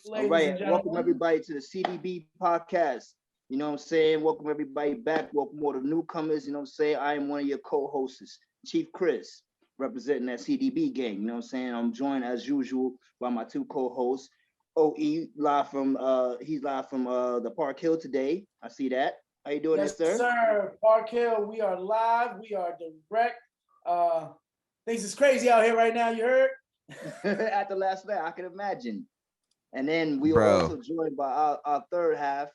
All right, welcome everybody to the C.D.B podcast. You know what I'm saying? Welcome everybody back. Welcome all the newcomers. You know what I'm saying? I am one of your co-hosts, Chief Chris, representing that C.D.B gang. You know what I'm saying? I'm joined as usual by my two co-hosts. OE he's live from the Park Hill today. I see that. How you doing, yes, sir? sir. Park Hill, we are live. We are direct. Things is crazy out here right now. You heard? After last night, I can imagine. And then we are also joined by our third half,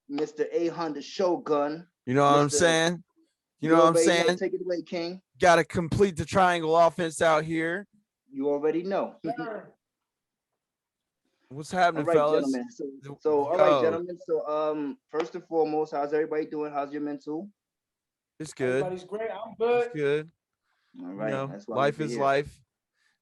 Mr. A.Hun The Shogun. You know what I'm saying? You know what I'm saying? Take it away, King. Got to complete the triangle offense out here. You already know. What's happening, all right, fellas? Gentlemen. So all right, gentlemen. So first and foremost, how's everybody doing? How's your mental? It's good. Everybody's great. I'm good. It's good. All right. You know, that's life is life.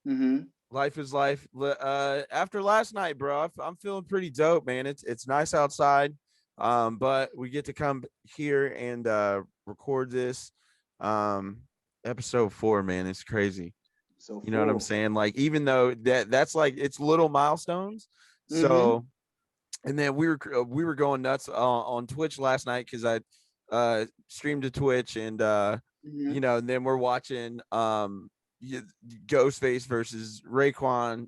Mm-hmm. Life is life. After last night, bro, I'm feeling pretty dope, man. It's nice outside, but we get to come here and record this episode 4, man. It's crazy. So you know what I'm saying? Like, even though that's like it's little milestones. So, and then we were going nuts on Twitch last night because I streamed to Twitch and you know, and then we're watching Ghostface versus Raekwon,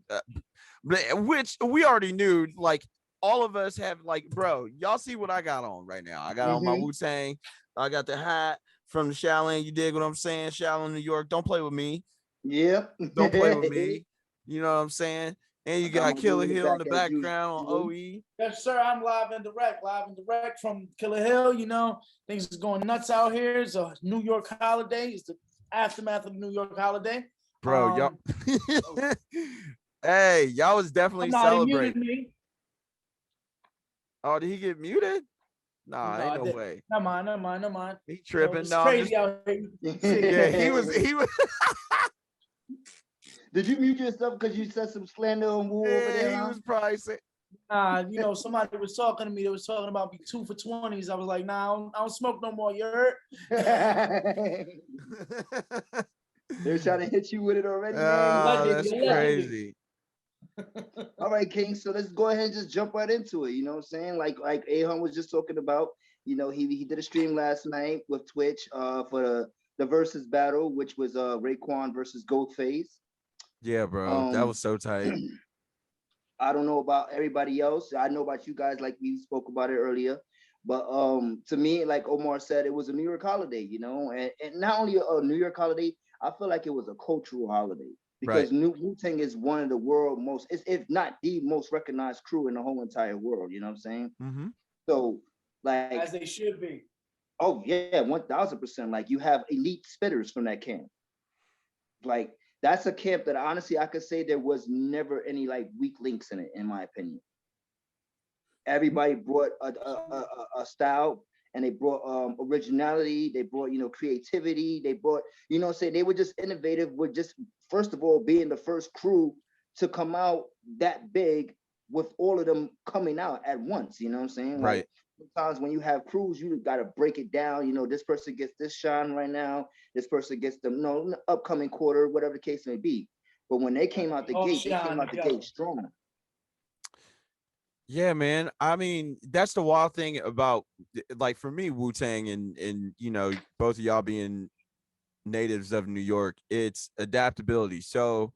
which we already knew. Like, all of us have, like, bro, y'all see what I got on right now? I got on my Wu-Tang. I got the hat from the Shaolin. You dig what I'm saying? Shaolin, New York. Don't play with me. Yeah. Don't play with me. You know what I'm saying? And you got Killah Hill in the background on OE. Yes, sir. I'm live and direct from Killah Hill. You know, things is going nuts out here. It's a New York holiday. It's the aftermath of the New York holiday. Bro, y'all. Hey, y'all was definitely celebrating. Me. Oh, did he get muted? Nah, no, ain't no way. Never mind. He tripping. It's crazy out here. Yeah, he was. Did you mute yourself because you said some slander on Wu over there? He was probably saying. You know, somebody was talking to me. They was talking about me 2 for 20s. I was like, nah, I don't smoke no more. You heard? They're trying to hit you with it already. That's crazy. All right, King. So let's go ahead and just jump right into it. You know what I'm saying? Like A.Hun was just talking about. You know, he did a stream last night with Twitch for the Verzuz Battle, which was Raekwon versus Ghostface. Yeah, bro, that was so tight. I don't know about everybody else. I know about you guys, like we spoke about it earlier. But to me, like Omar said, it was a New York holiday, you know, and not only a New York holiday, I feel like it was a cultural holiday because Wu-Tang is one of the world's most, if not the most recognized crew in the whole entire world. You know what I'm saying? So, like, as they should be. Oh yeah, 1000%. Like, you have elite spitters from that camp. Like, that's a camp that honestly I could say there was never any like weak links in it, in my opinion. Everybody brought a style, and they brought originality. They brought, you know, creativity. They brought, you know, they were just innovative with just, first of all, being the first crew to come out that big with all of them coming out at once. You know what I'm saying? Right. Like, sometimes when you have crews, you got to break it down. You know, this person gets this shine right now. This person gets the upcoming quarter, whatever the case may be. But when they came out the gate, they came out the gate strong. Yeah, man. I mean, that's the wild thing about, like, for me, Wu-Tang and you know, both of y'all being natives of New York, it's adaptability. So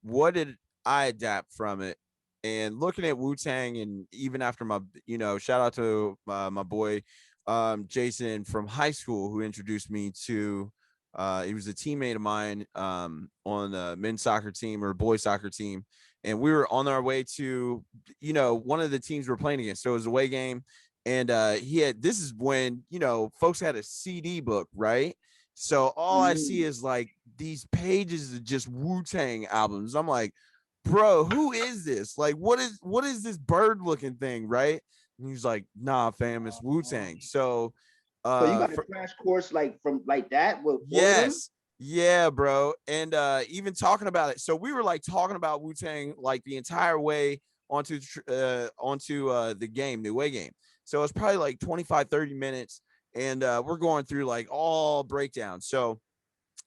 what did I adapt from it? And looking at Wu-Tang, and even after my, you know, shout out to my boy Jason from high school, who introduced me to he was a teammate of mine on the men's soccer team or boys soccer team, and we were on our way to, you know, one of the teams we're playing against. So it was a away game, and this is when, you know, folks had a CD book, right? So all I see is like these pages of just Wu-Tang albums. I'm like, bro, who is this? Like, what is this bird looking thing, right? And he's like, nah, fam, it's Wu-Tang. So you got a crash course like from like that with yes. Yeah, bro. And even talking about it. So we were like talking about Wu-Tang like the entire way onto the game, the away game. So it's probably like 25-30 minutes, and we're going through like all breakdowns. So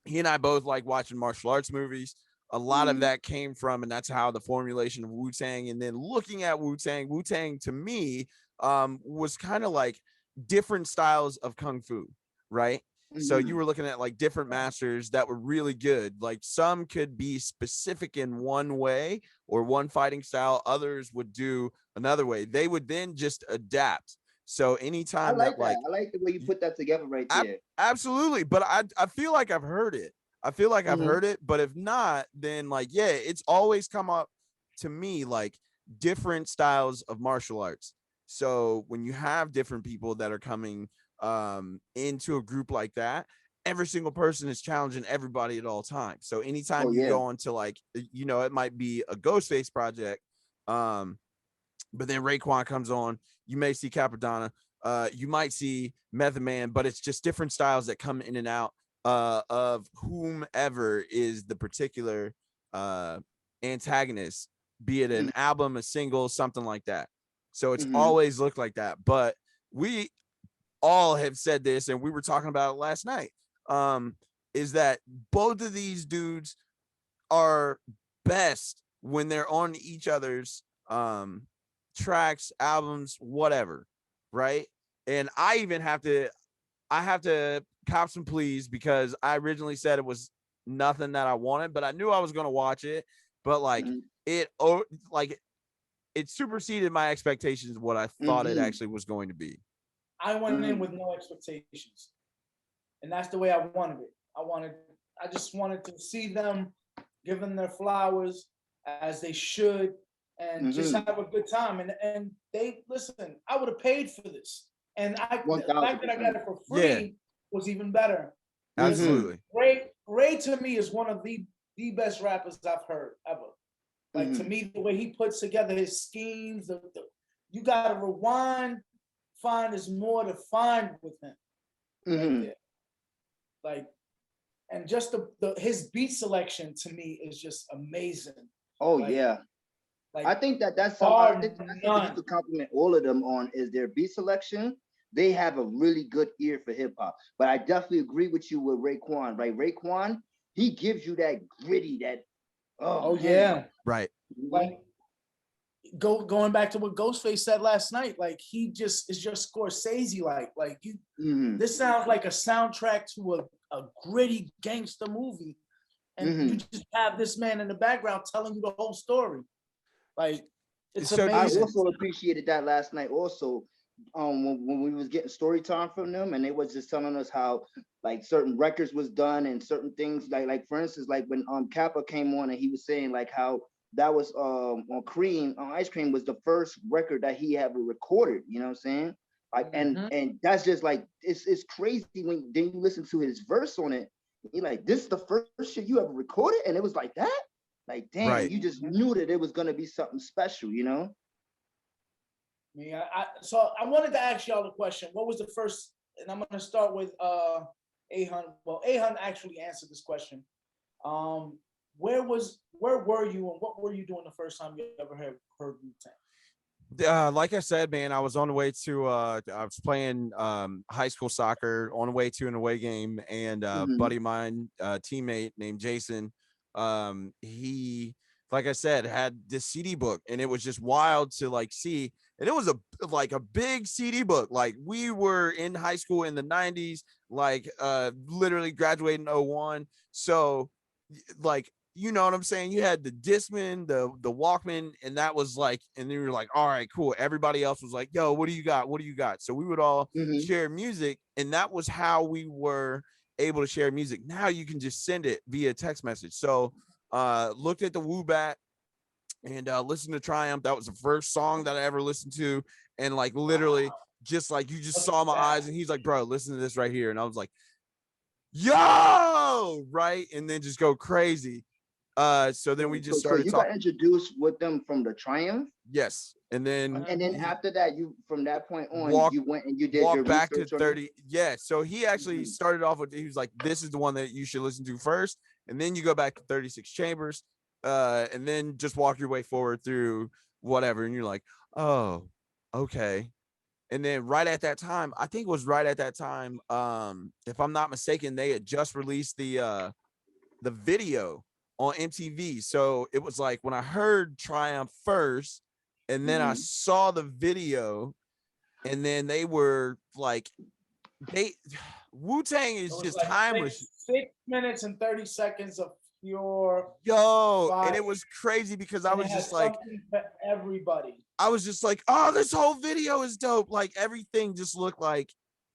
he and I both like watching martial arts movies. a lot of that came from, and that's how the formulation of Wu-Tang. And then looking at Wu-Tang to me was kind of like different styles of kung fu, right? So you were looking at like different masters that were really good. Like some could be specific in one way or one fighting style, others would do another way. They would then just adapt. So I anytime like that that. like I like the way you put that together right there. absolutely, but I feel like I've heard it. I feel like I've heard it, but if not, then like yeah, it's always come up to me like different styles of martial arts. So when you have different people that are coming into a group like that, every single person is challenging everybody at all times. So anytime Oh you yeah. go into like it might be a Ghostface project, but then Raekwon comes on, you may see Capadonna, you might see Method Man, but it's just different styles that come in and out of whomever is the particular antagonist, be it an album, a single, something like that. So it's always looked like that. But we all have said this, and we were talking about it last night, is that both of these dudes are best when they're on each other's tracks, albums, whatever, right? And I have to cop some pleas because I originally said it was nothing that I wanted, but I knew I was going to watch it. But like it superseded my expectations of what I thought it actually was going to be. I went in with no expectations, and that's the way I wanted it. I just wanted to see them give them their flowers as they should, and just have a good time. And they listen. I would have paid for this, and the fact that I got it for free was even better. Absolutely. Ray to me is one of the best rappers I've heard ever. Like to me, the way he puts together his schemes, you gotta rewind. Find is more to find with him. Right there. Like, and just his beat selection to me is just amazing. Oh like, yeah. Like, I think that's something you could compliment all of them on is their beat selection. They have a really good ear for hip hop. But I definitely agree with you with Raekwon, right? Raekwon, he gives you that gritty, that yeah. Right. Like going back to what Ghostface said last night, like he just is just Scorsese like you this sounds like a soundtrack to a gritty gangster movie, and you just have this man in the background telling you the whole story. Like it's amazing. I also appreciated that last night also, when we was getting story time from them, and they was just telling us how like certain records was done and certain things like for instance, like when Kappa came on and he was saying like how that was on Ice Cream was the first record that he ever recorded, you know what I'm saying? Like and that's just like it's crazy when then you listen to his verse on it, you're like, this is the first shit you ever recorded, and it was like that? Like damn, you just knew that it was gonna be something special, you know? Yeah, so I wanted to ask y'all the question. What was the first, and I'm gonna start with A.Hun. Well, A.Hun actually answered this question. Where were you and what were you doing the first time you ever heard Wu-Tang? Like I said, man, I was on the way to I was playing high school soccer on the way to an away game, and buddy of mine, teammate named Jason, he, like I said, had this CD book, and it was just wild to like see. And it was a big CD book. Like we were in high school in the 90s, like literally graduating 01. So like, you know what I'm saying? You had the Discman, the Walkman, and that was like, and you were like, all right, cool. Everybody else was like, yo, what do you got? What do you got? So we would all share music, and that was how we were able to share music. Now you can just send it via text message. So looked at the Wu Bat and listened to Triumph. That was the first song that I ever listened to, and like literally just like you just saw my eyes, and he's like, bro, listen to this right here. And I was like, yo, right, and then just go crazy. So then we just started. So you got introduced with them from the Triumph. Yes, and then after that, you from that point on, you went and you did your back to 30. Yeah, so he actually started off with, he was like, this is the one that you should listen to first, and then you go back to 36 Chambers, and then just walk your way forward through whatever, and you're like, oh, okay. And then right at that time, I think it was right at that time, if I'm not mistaken, they had just released the video. And on MTV. So it was like when I heard Triumph first, and then I saw the video, and then they were like, Wu-Tang is just like timeless. 6 minutes and 30 seconds of pure and it was crazy because I was just like, for everybody. I was just like, oh, this whole video is dope. Like everything just looked like,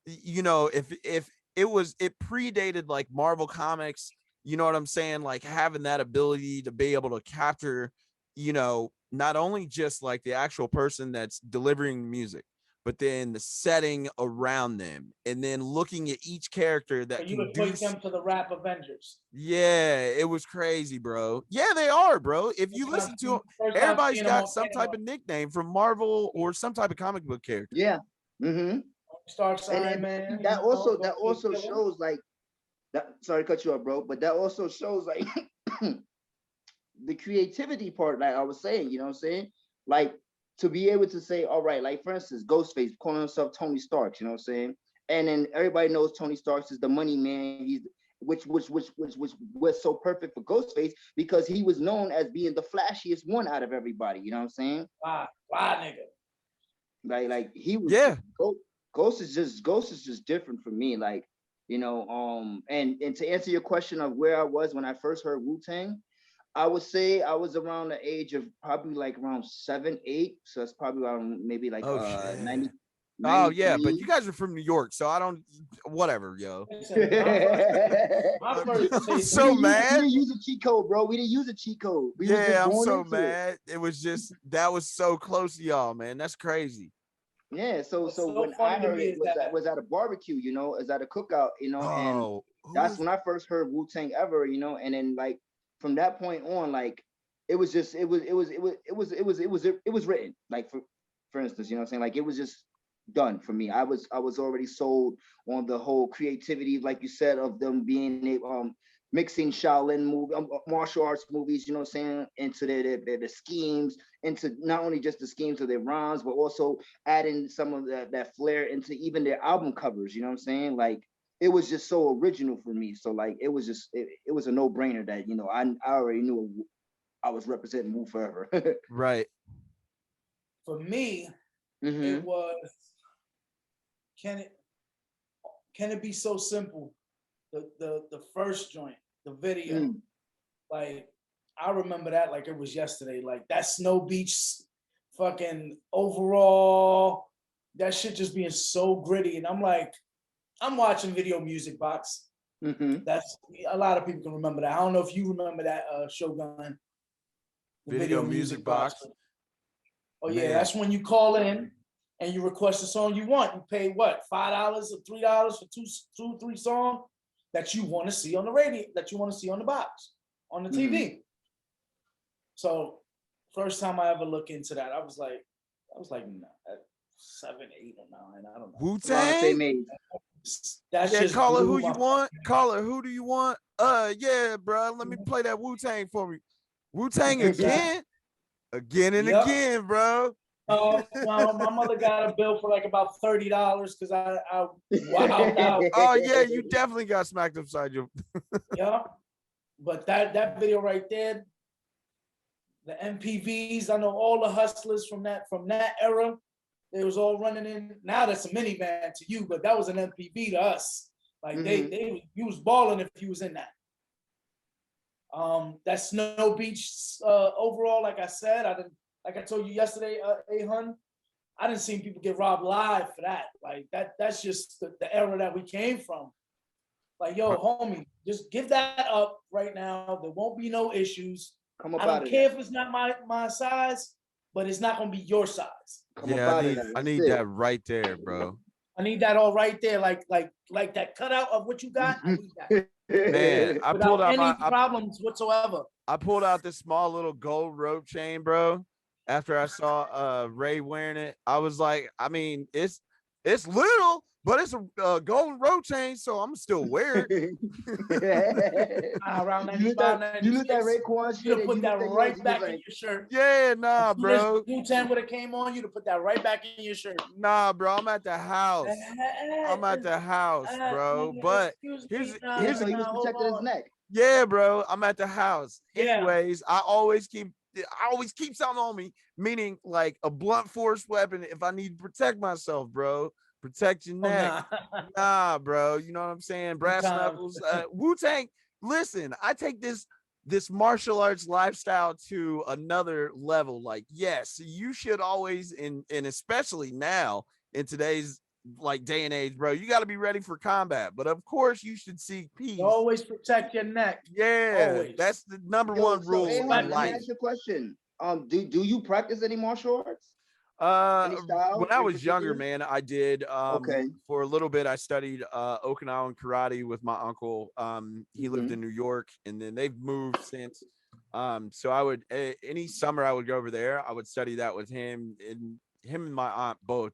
you know, if it predated like Marvel Comics, you know what I'm saying? Like having that ability to be able to capture, you know, not only just like the actual person that's delivering music, but then the setting around them, and then looking at each character that you would put them to the rap Avengers. Yeah, it was crazy, bro. Yeah, they are, bro. If you listen to them, everybody's got some type of nickname from Marvel or some type of comic book character. Yeah. Man. That also shows like that. Sorry to cut you off, bro, but that also shows like the creativity part. Like I was saying, you know what I'm saying? Like to be able to say, all right, like for instance, Ghostface calling himself Tony Stark, you know what I'm saying? And then everybody knows Tony Stark is the money man. He's which was so perfect for Ghostface because he was known as being the flashiest one out of everybody. You know what I'm saying? Wow, nigga. Like he was. Yeah. Ghost is just different for me. Like, you know, and to answer your question of where I was when I first heard Wu-Tang, I would say I was around the age of probably like around 7, 8. So that's probably around maybe like 90. Oh yeah, but you guys are from New York, so I don't. Whatever, yo. I'm so mad. We didn't use a cheat code, bro. We didn't use a cheat code. I'm so mad. It was just that was so close to y'all, man. That's crazy. Yeah. So when I heard it was at a barbecue, you know, is at a cookout, you know, and that's when I first heard Wu-Tang ever, you know, and then like from that point on, like it was written, like for instance, you know what I'm saying, like it was just done for me. I was already sold on the whole creativity, like you said, of them being mixing Shaolin movie, martial arts movies, you know what I'm saying, into their schemes, into not only just the schemes of their rhymes, but also adding some of that flair into even their album covers, you know what I'm saying? Like it was just so original for me. So like it was just it was a no-brainer that, you know, I already knew I was representing Wu forever. Right. For me, it was can it be so simple? The first joint, the video, like I remember that like it was yesterday. Like that Snow Beach fucking overall, that shit just being so gritty. And I'm like, I'm watching Video Music Box. That's a lot of people can remember that. I don't know if you remember that Shogun. Video Music Box. Oh yeah, that's when you call in and you request a song you want. You pay what, $5 or $3 for two, 3 songs that you want to see on the radio, that you want to see on the box, on the TV. So first time I ever look into that, I was like 7, 8, or 9. I don't know. Wu-Tang? That's just caller, who you want? Caller, who do you want? Yeah, bro. Let me play that Wu-Tang for me. Wu-Tang again? Again and again, bro. Well, my mother got a bill for like about $30 because I wowed out. Oh yeah, you definitely got smacked upside your. Yeah, but that video right there, the MPVs, I know all the hustlers from that era. They was all running in. Now that's a minivan to you, but that was an MPV to us. Like you was balling if you was in that. That Snow Beach overall, like I said, like I told you yesterday, A.Hun, I didn't see people get robbed live for that. Like that's just the era that we came from. Like, yo, homie, just give that up right now. There won't be no issues. I don't care if it's not my size, but it's not gonna be your size. I need that right there, bro. I need that all right there, like that cutout of what you got. I need that. Man, I pulled out any problems whatsoever. I pulled out this small little gold rope chain, bro. After I saw Ray wearing it, I was like, I mean, it's little, but it's a golden rope chain, so I'm still wear it. Around you look at Raekwon shit. You put that right back in your shirt. Yeah, nah, bro. Wu-Tang would have came on, you'd have put that right back in your shirt. Nah, bro, I'm at the house. I'm at the house, bro. But here's he was protecting his neck. Yeah, bro. I'm at the house. Yeah. Anyways, I always keep something on me, meaning like a blunt force weapon if I need to protect myself, bro. Protect your Oh neck. nah. Nah, bro. You know what I'm saying? Brass Sometimes. knuckles. Wu-Tang. Listen, I take this martial arts lifestyle to another level. Like, yes, you should always, and especially now in today's like day and age, bro, you got to be ready for combat. But of course, you should seek peace. Always protect your neck. Yeah, Always. that's the number Yo, one so rule A-Hun, in let me life. ask you a question. Do you practice any martial arts? Any When style I in was younger, particular? man, I did Okay. for a little bit. I studied Okinawan karate with my uncle. He lived Mhm. in New York, and then they've moved since. So I would any summer I would go over there. I would study that with him, and him and my aunt both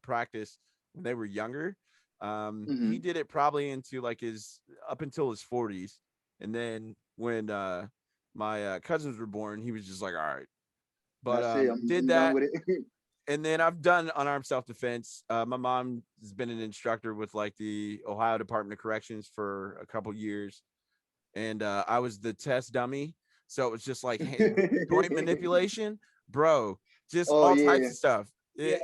practiced when they were younger. He Mhm. did it probably into like his up until his 40s, and then when my cousins were born, he was just like, all right. But That's it. did I'm done that, with it. and then I've done unarmed self-defense. My mom has been an instructor with like the Ohio Department of Corrections for a couple years, and I was the test dummy. So it was just like joint manipulation, bro, just Oh all yeah. types of stuff, Yeah.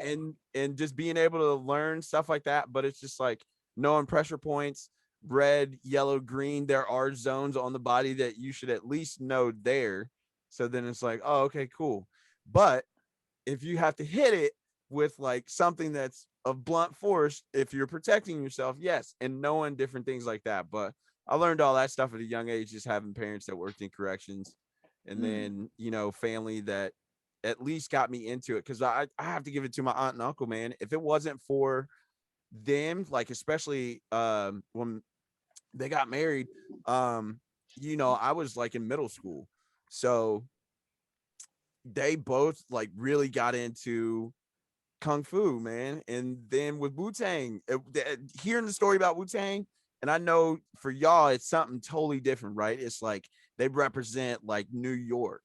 and just being able to learn stuff like that. But it's just like knowing pressure points, red, yellow, green. There are zones on the body that you should at least know there. So then it's like, oh, okay, cool. But if you have to hit it with like something that's of blunt force, if you're protecting yourself, yes, and knowing different things like that. But I learned all that stuff at a young age, just having parents that worked in corrections, and Mm. then family that at least got me into it. Because I have to give it to my aunt and uncle, man. If it wasn't for them, like especially when they got married, I was like in middle school, so they both like really got into kung fu, man. And then with Wu-Tang, hearing the story about Wu-Tang, and I know for y'all it's something totally different, right? It's like they represent like New York,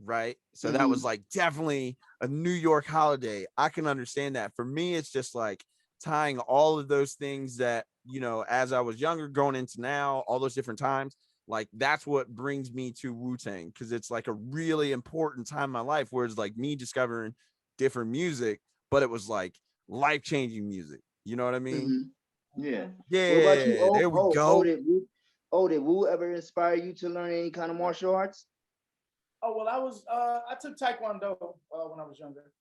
right? So that was Mhm. like definitely a New York holiday. I can understand that. For me, it's just like tying all of those things that as I was younger going into now, all those different times, like that's what brings me to Wu-Tang, because it's like a really important time in my life where it's like me discovering different music, but it was like life-changing music. You know what I mean? Mhm. Yeah. What about you? Yeah, there we go. Did Wu ever inspire you to learn any kind of martial arts? Oh well, I took Taekwondo when I was younger,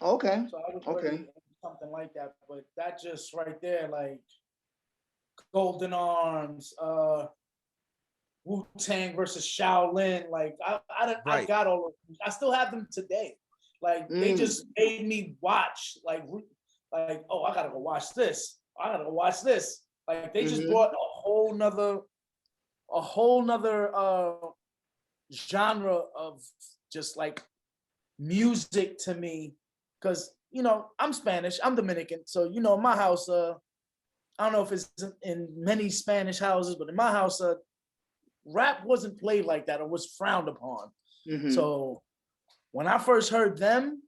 Okay. so I was Okay. already something like that. But that just right there, like Golden Arms, Wu-Tang versus Shaolin. Like I Right. got all of them. I still have them today. Like they Mm. just made me watch. Oh, I gotta go watch this. I gotta go watch this. Like they just Mhm. brought a whole nother genre of just like music to me, because I'm Spanish, I'm Dominican, so in my house, I don't know if it's in many Spanish houses, but in my house, rap wasn't played like that or was frowned upon. Mhm. So when I first heard them,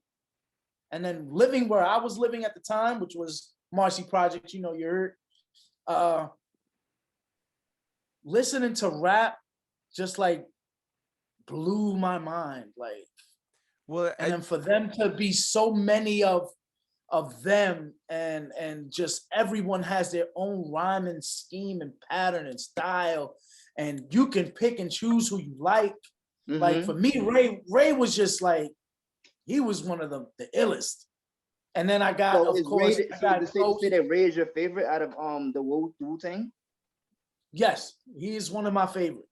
and then living where I was living at the time, which was Marcy Project, you heard, uh, listening to rap just like blew my mind. Like, Well, and then for them to be so many of them, and just everyone has their own rhyme and scheme and pattern and style, and you can pick and choose who you like. Like for Mhm. me, Ray was just like, he was one of the illest. And then I got, So of is Ray? course, I So got to say Ghost. that Ray is your favorite out of the Wu-Tang? Yes, he is one of my favorite.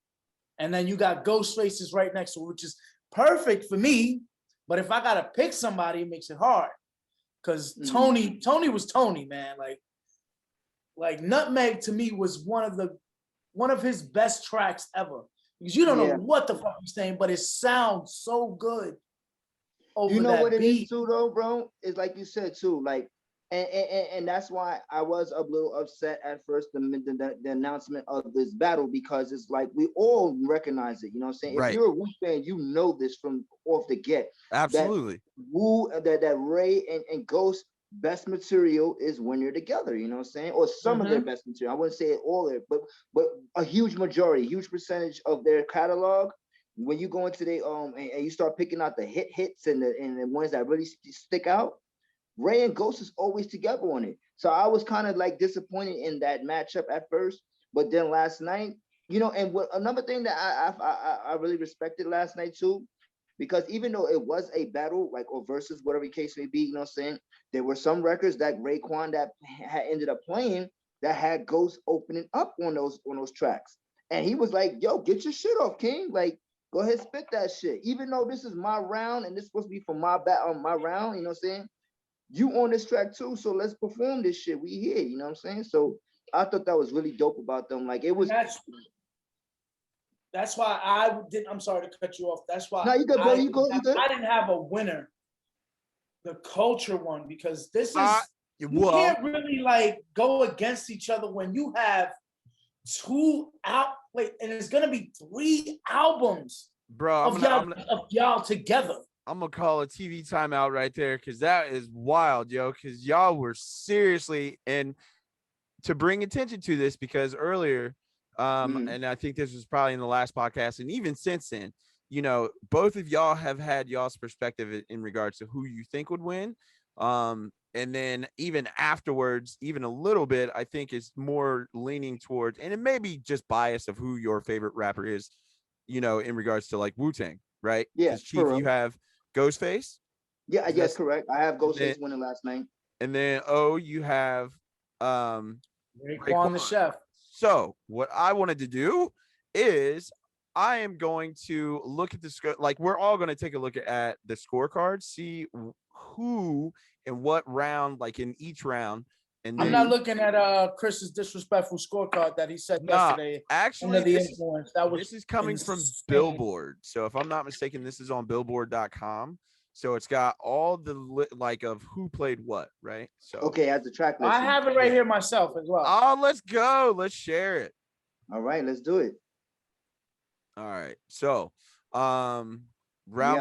And then you got Ghostface is right next to it, which is perfect for me. But if I gotta pick somebody, it makes it hard. Because Mhm. Tony was Tony, man. Like Nutmeg to me was one of his best tracks ever. Because you don't know Yeah. what the fuck he's saying, but it sounds so good You over know what that it is beat. too, though, bro. It's like you said too, like, and that's why I was a little upset at first the announcement of this battle, because it's like we all recognize it. You know what I'm saying? If right. you're a Wu fan, you know this from off the get that Absolutely. Wu that Ray and Ghost best material is when you're together, you know what I'm saying? Or some of their best material. I wouldn't say all of it, but a huge majority, huge percentage of their catalog. When you go into the and you start picking out the hits and the ones that really stick out, Ray and Ghost is always together on it. So I was kind of like disappointed in that matchup at first, but then last night, you know, and what another thing that I really respected last night too, because even though it was a battle, like or versus whatever the case may be, you know what I'm saying, there were some records that Raekwon that had ended up playing that had Ghost opening up on those tracks, and he was like, "Yo, get your shit off, King! Like, go ahead, spit that shit. Even though this is my round and this is supposed to be for my my round, you know what I'm saying? You on this track too, so let's perform this shit. We here, you know what I'm saying? So I thought that was really dope about them. Like it was. That's why I didn't. I'm sorry to cut you off. That's why. No, you good, bro. You good. I didn't have a winner. The culture one, because this is you can't really like go against each other when you have and it's gonna be 3 albums, bro. of y'all together. I'm gonna call a TV timeout right there because that is wild, yo. Because y'all were seriously, and to bring attention to this, because earlier, and I think this was probably in the last podcast, and even since then, you know, both of y'all have had y'all's perspective in regards to who you think would win. And then even afterwards, even a little bit, I think is more leaning towards, and it may be just bias of who your favorite rapper is, you know, in regards to like Wu-Tang, right? Yeah. Chief, you have Ghostface. Yeah, yes, correct. I have Ghostface winning last night. And then you have Raekwon the Chef. So what I wanted to do is I am going to look at the score. Like we're all going to take a look at the scorecards, see who and what round, like in each round. And I'm not looking at Chris's disrespectful scorecard that he said yesterday. Actually, this is coming from Billboard. So if I'm not mistaken, this is on Billboard.com. So it's got all the like of who played what, right? So okay, as the track list. I have it right here myself as well. Oh, let's go. Let's share it. All right, let's do it. All right. So round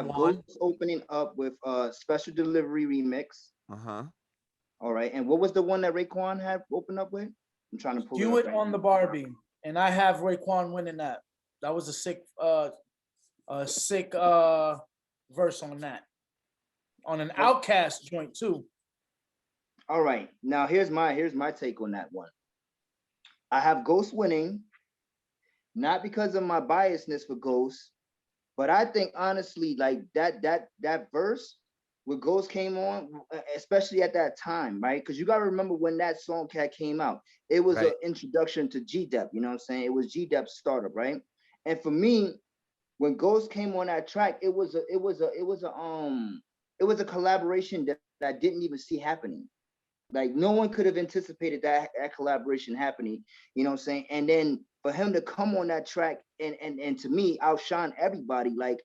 one. Ghost opening up with Special Delivery remix. Uh-huh. All right. And what was the one that Raekwon had opened up with? I'm trying to pull Do it on the Barbie. And I have Raekwon winning that. That was a sick verse on that. On an Outkast joint too. All right. Now here's my take on that one. I have Ghost winning, not because of my biasness for Ghost, but I think honestly, like that verse where Ghost came on, especially at that time, right? Because you gotta remember when that song came out, it was an introduction to G-Dep, you know what I'm saying? It was G-Dep's startup, right? And for me, when Ghost came on that track, it was a collaboration that I didn't even see happening. Like no one could have anticipated that collaboration happening, you know what I'm saying? And then for him to come on that track and to me outshine everybody, like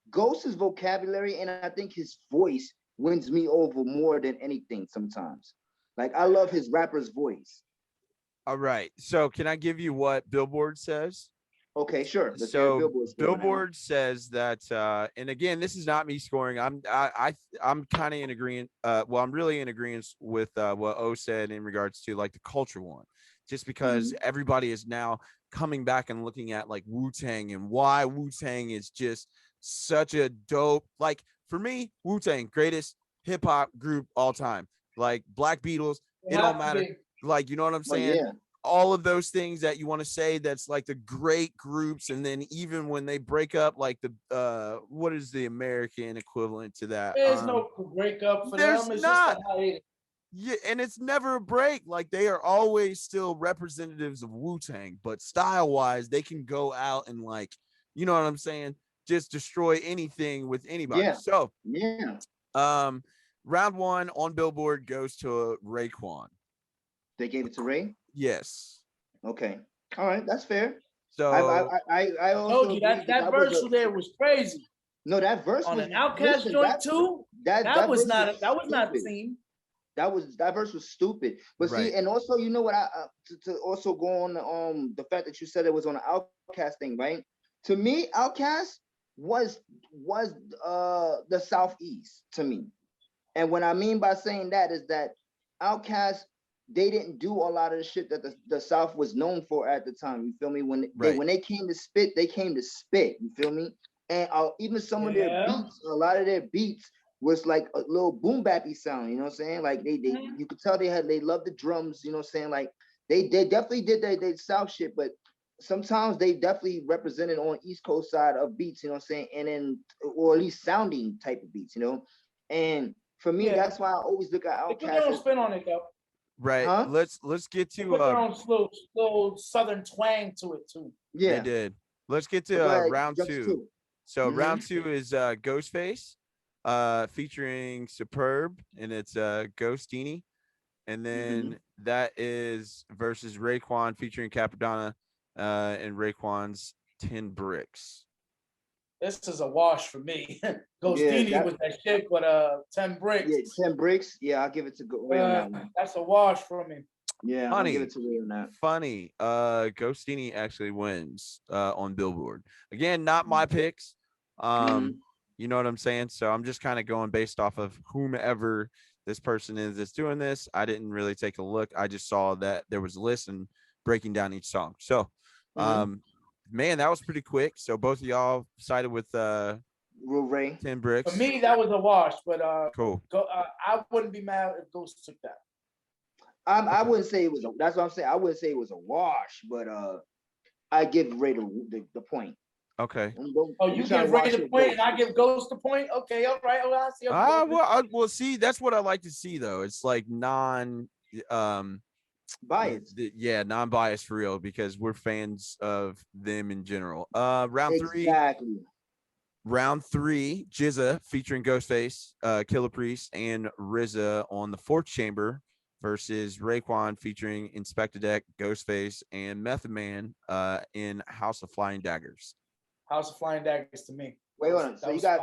Ghost's vocabulary and I think his voice wins me over more than anything sometimes. Like I love his rapper's voice. All right. So can I give you what Billboard says? Okay, sure. So Billboard says that, and again, this is not me scoring. I'm kind of in agreement. Well, I'm really in agreement with what O said in regards to like the culture one, just because everybody is now coming back and looking at like Wu-Tang and why Wu-Tang is just such a dope. Like for me, Wu-Tang, greatest hip hop group all time. Like Black Beatles, it don't matter. Like you know what I'm saying? Yeah. All of those things that you want to say that's like the great groups, and then even when they break up, like the what is the American equivalent to that? There's no breakup for them. It's not. Just yeah, and it's never a break. Like they are always still representatives of Wu-Tang, but style-wise, they can go out and like, you know what I'm saying, just destroy anything with anybody. Yeah. So yeah. Round one on Billboard goes to Raekwon. They gave it to Ray? Yes. Okay. All right, that's fair. So I also told you that verse there was crazy. No, that verse on was an Outkast joint too. That was not a theme. That verse was stupid. But see, and also you know what to also go on the fact that you said it was on an Outkast thing, right? To me, Outkast was the Southeast to me. And what I mean by saying that is that Outkast, they didn't do a lot of the shit that the South was known for at the time. You feel me? When they came to spit, they came to spit. You feel me? And even some of their beats, a lot of their beats was like a little boom bappy sound. You know what I'm saying? Like you could tell they loved the drums. You know what I'm saying? Like they definitely did their South shit, but sometimes they definitely represented on East Coast side of beats. You know what I'm saying? And then or at least sounding type of beats. You know, and for me, that's why I always look at Outkast. They put their own spin on it though. Right. Huh? Let's get to put their own slow southern twang to it too. Yeah, they did. Let's get to round two. So round two is Ghostface, featuring Superb, and it's Ghostini, and then that is versus Raekwon featuring Capadonna, and Raekwon's 10 Bricks. This is a wash for me. Ghostini was that shit, but 10 Bricks. Yeah, 10 Bricks. Yeah, I'll give it to Ray on that one. That's a wash for me. Yeah, I'll give it to Ray on that. Funny. Ghostini actually wins on Billboard. Again, not my picks. You know what I'm saying? So I'm just kind of going based off of whomever this person is that's doing this. I didn't really take a look. I just saw that there was a list and breaking down each song. So man, that was pretty quick. So both of y'all sided with Ray 10 Bricks. For me, that was a wash, but cool. I wouldn't be mad if Ghost took that. I wouldn't say it was that's what I'm saying. I wouldn't say it was a wash, but I give Ray the point. Okay. Oh, you give Ray the point and I give Ghost the point? Okay, all right. Oh, I see. Well, see, that's what I like to see though. It's like non biased. Yeah, non-biased for real, because we're fans of them in general. Round three. Round three, Jizza featuring Ghostface, Killah Priest, and RZA on the Fourth Chamber versus Raekwon featuring Inspector Deck, Ghostface, and Method Man in House of Flying Daggers. House of Flying Daggers to me. Wait on. So you got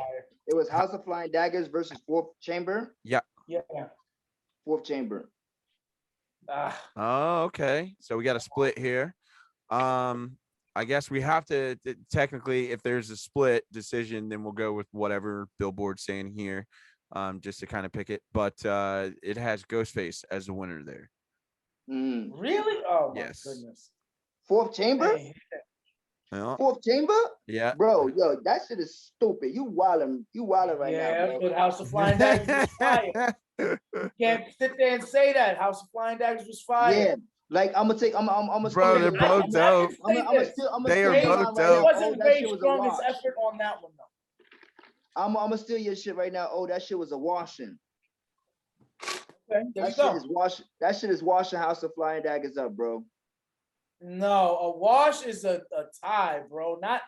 it was House of Flying Daggers versus Fourth Chamber? Yeah. Yeah. Fourth Chamber. Oh, okay. So we got a split here. I guess we have to technically, if there's a split decision, then we'll go with whatever Billboard's saying here, just to kind of pick it. But it has Ghostface as the winner there. Really? Oh my goodness. Fourth Chamber? Yeah. Fourth Chamber? Yeah. Bro, yo, that shit is stupid. You wildin' right now. Yeah, but House of Flying Daggers was fire. You can't sit there and say that. House of Flying Daggers was fire. Yeah. Like I'm gonna bro, they're both dope. They are both dope. It wasn't Ray's strongest effort on that one though. I'm gonna steal your shit right now. Oh, that shit was a washing. Okay, there you go. That shit is washing House of Flying Daggers up, bro. No, a wash is a tie, bro. Not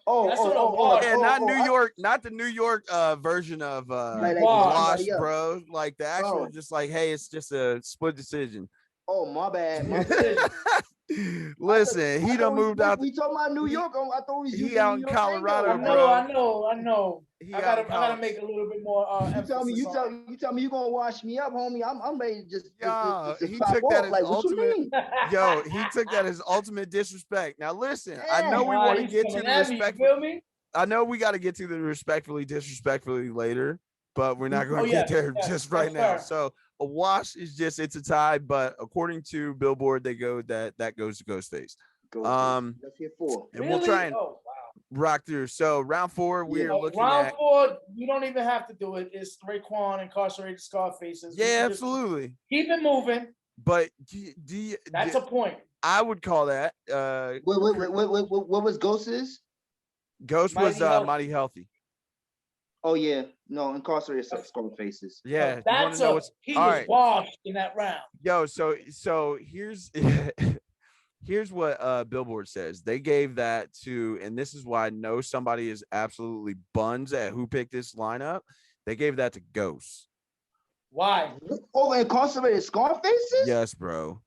not New York, not the New York version of wash, bro. Like the actual, just like, hey, it's just a split decision. Oh, my bad. Listen, he done moved out. We talking about New York. I thought he out in Colorado, I know. I gotta make a little bit more. You tell me you gonna wash me up, homie. I'm ready to just. He took that as ultimate. Yo, he took that as ultimate disrespect. Now listen, I know we want to get to the respect. I know we got to get to the disrespectfully later, but we're not going to get there just right now. So a wash is just, it's a tie, but according to Billboard, they go that goes to Ghostface. Let's hear 4. And we'll try and rock through. So round 4, we are looking round at 4. You don't even have to do it. It's Raekwon, Incarcerated Scarfaces. Yeah, absolutely. Keep it moving. But that's a point. I would call that. What was Ghost's? Ghost was Mighty Healthy. Oh yeah, no, Incarcerated Scarfaces. Yeah, he was washed in that round. Yo, so here's here's what Billboard says. They gave that to, and this is why I know somebody is absolutely buns at who picked this lineup. They gave that to Ghost. Why? Oh, Incarcerated Scarfaces? Yes, bro.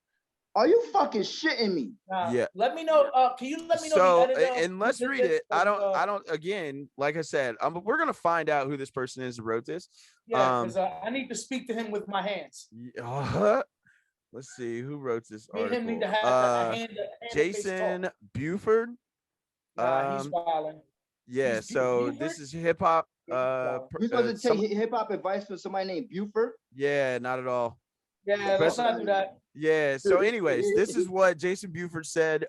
Are you fucking shitting me? Yeah. Let me know. Can you let me know? So, and let's read it. I don't. Again, like I said, we're gonna find out who this person is who wrote this. Yeah, because I need to speak to him with my hands. Let's see who wrote this Me and him need to article. have a hand Jason Buford. He's wilding. Yeah. So this is hip hop You supposed to take hip hop advice from somebody named Buford? Yeah, not at all. Yeah, let's not do that. Yeah. So, anyways, this is what Jason Buford said.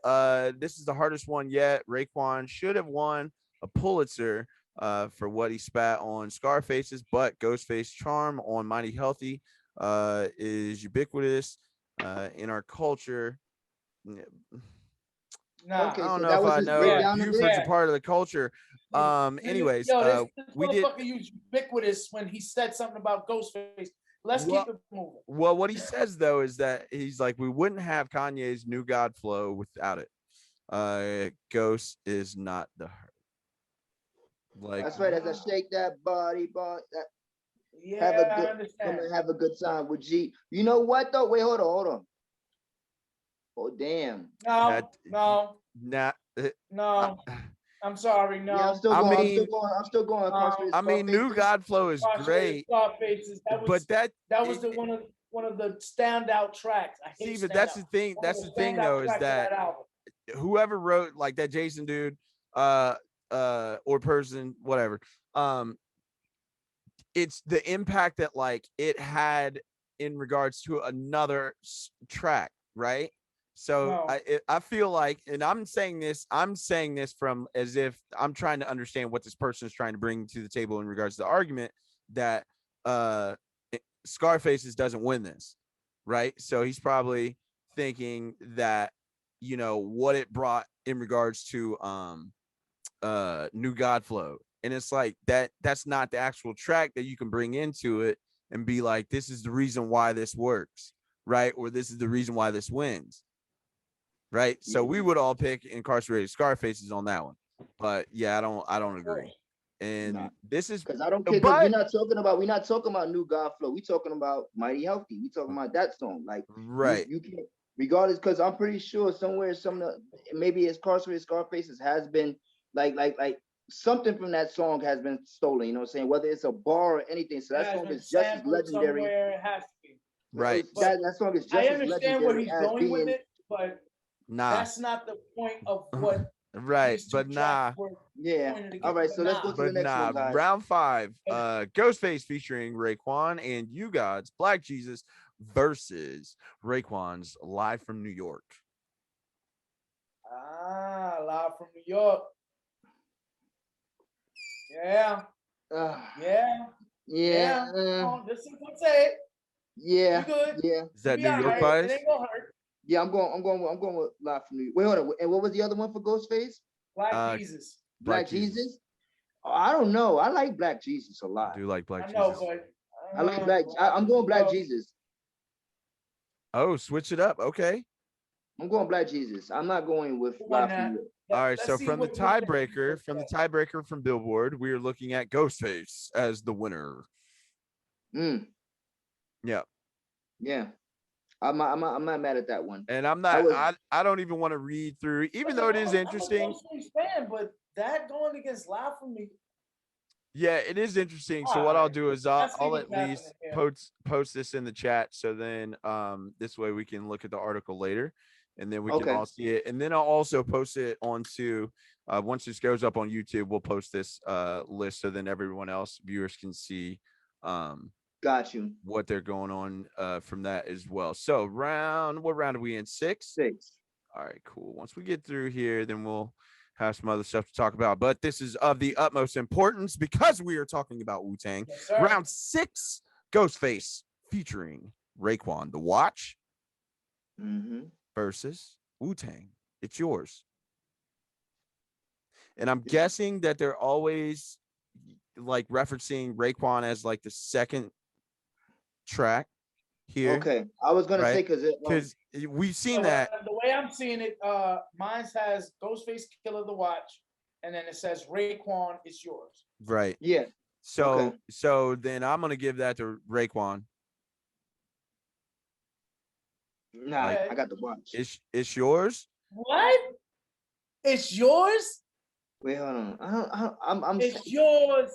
This is the hardest one yet. Raekwon should have won a Pulitzer for what he spat on Scarface's, but Ghostface charm on Mighty Healthy is ubiquitous in our culture. Nah. Okay, I don't so know that if was I his know breakdown if of Buford's it. a part of the culture. Anyways, Yo, this we did. motherfucker used ubiquitous when he said something about Ghostface. Let's keep it moving. Well, what he says though is that he's like, we wouldn't have Kanye's New God flow without it. Ghost is not the hurt. Like, That's right. As I shake that body, that Yeah, have a I good, understand. come and have a good time with G. You know what though? Wait, hold on. Oh damn. No. I'm sorry, no. Yeah, I'm still going. I mean, New God flow is great, Scarfaces. but that was the one of the standout tracks. I hate but that's the thing. That's the thing though, is that whoever wrote like that Jason dude, or person, whatever, it's the impact that like it had in regards to another track, right? So I feel like, and I'm saying this from as if I'm trying to understand what this person is trying to bring to the table in regards to the argument that Scarface's doesn't win this, right? So he's probably thinking that, you know, what it brought in regards to New God flow. And it's like that's not the actual track that you can bring into it and be like, this is the reason why this works, right? Or this is the reason why this wins. Right. So we would all pick Incarcerated Scarfaces on that one. But yeah, I don't agree. And this is because I don't care, because we're not talking about New God flow. We're talking about Mighty Healthy. We talking about that song. Like, right. You can't, regardless, because I'm pretty sure somewhere maybe Incarcerated Scarfaces has been like something from that song has been stolen, you know what I'm saying? Whether it's a bar or anything. So that song is just as legendary. It has to be. Right. That song is just as legendary. I understand where he's going with it, but that's not the point of what. Right, but nah. Yeah. All right, so let's go to the next one, guys. Round 5. Ghostface featuring Raekwon and You Gods, Black Jesus versus Raekwon's Live from New York. Live from New York. Yeah. Yeah. This is what I say. Yeah. You good? Yeah. Is that New York bias? It ain't gonna hurt. Yeah, I'm going with Live from New York. Wait, hold on. And what was the other one for Ghostface? Black Jesus. Black Jesus? Oh, I don't know. I like Black Jesus a lot. I do like Black Jesus. But I like Black. I'm going Black Jesus. Oh, switch it up. Okay. I'm going Black Jesus. I'm not going with Live from New York. All right, so from the tiebreaker from Billboard, we are looking at Ghostface as the winner. Yeah. Yeah. I'm not mad at that one. And I'm not I don't even want to read through, even though it is interesting. I'm a Ghostface fan, but that going against Live from me. Yeah, it is interesting. So what I'll do is I'll at least post this in the chat. So then this way we can look at the article later. And then we can all see it. And then I'll also post it onto, once this goes up on YouTube, we'll post this list so then everyone else, viewers, can see got you what they're going on from that as well. So what round are we in? 6? All right, cool. Once we get through here, then we'll have some other stuff to talk about. But this is of the utmost importance because we are talking about Wu-Tang. Yes, round 6, Ghostface featuring Raekwon The Watch. Versus Wu-Tang. It's yours. And I'm guessing that they're always like referencing Raekwon as like the second track here. Okay. I was gonna say because we've seen that. The way I'm seeing it, mine has Ghostface Killah The Watch, and then it says Raekwon, it's yours. Right. Yeah. So then I'm gonna give that to Raekwon. Nah, I got the watch. It's yours. What? It's yours? Wait, hold on. It's yours.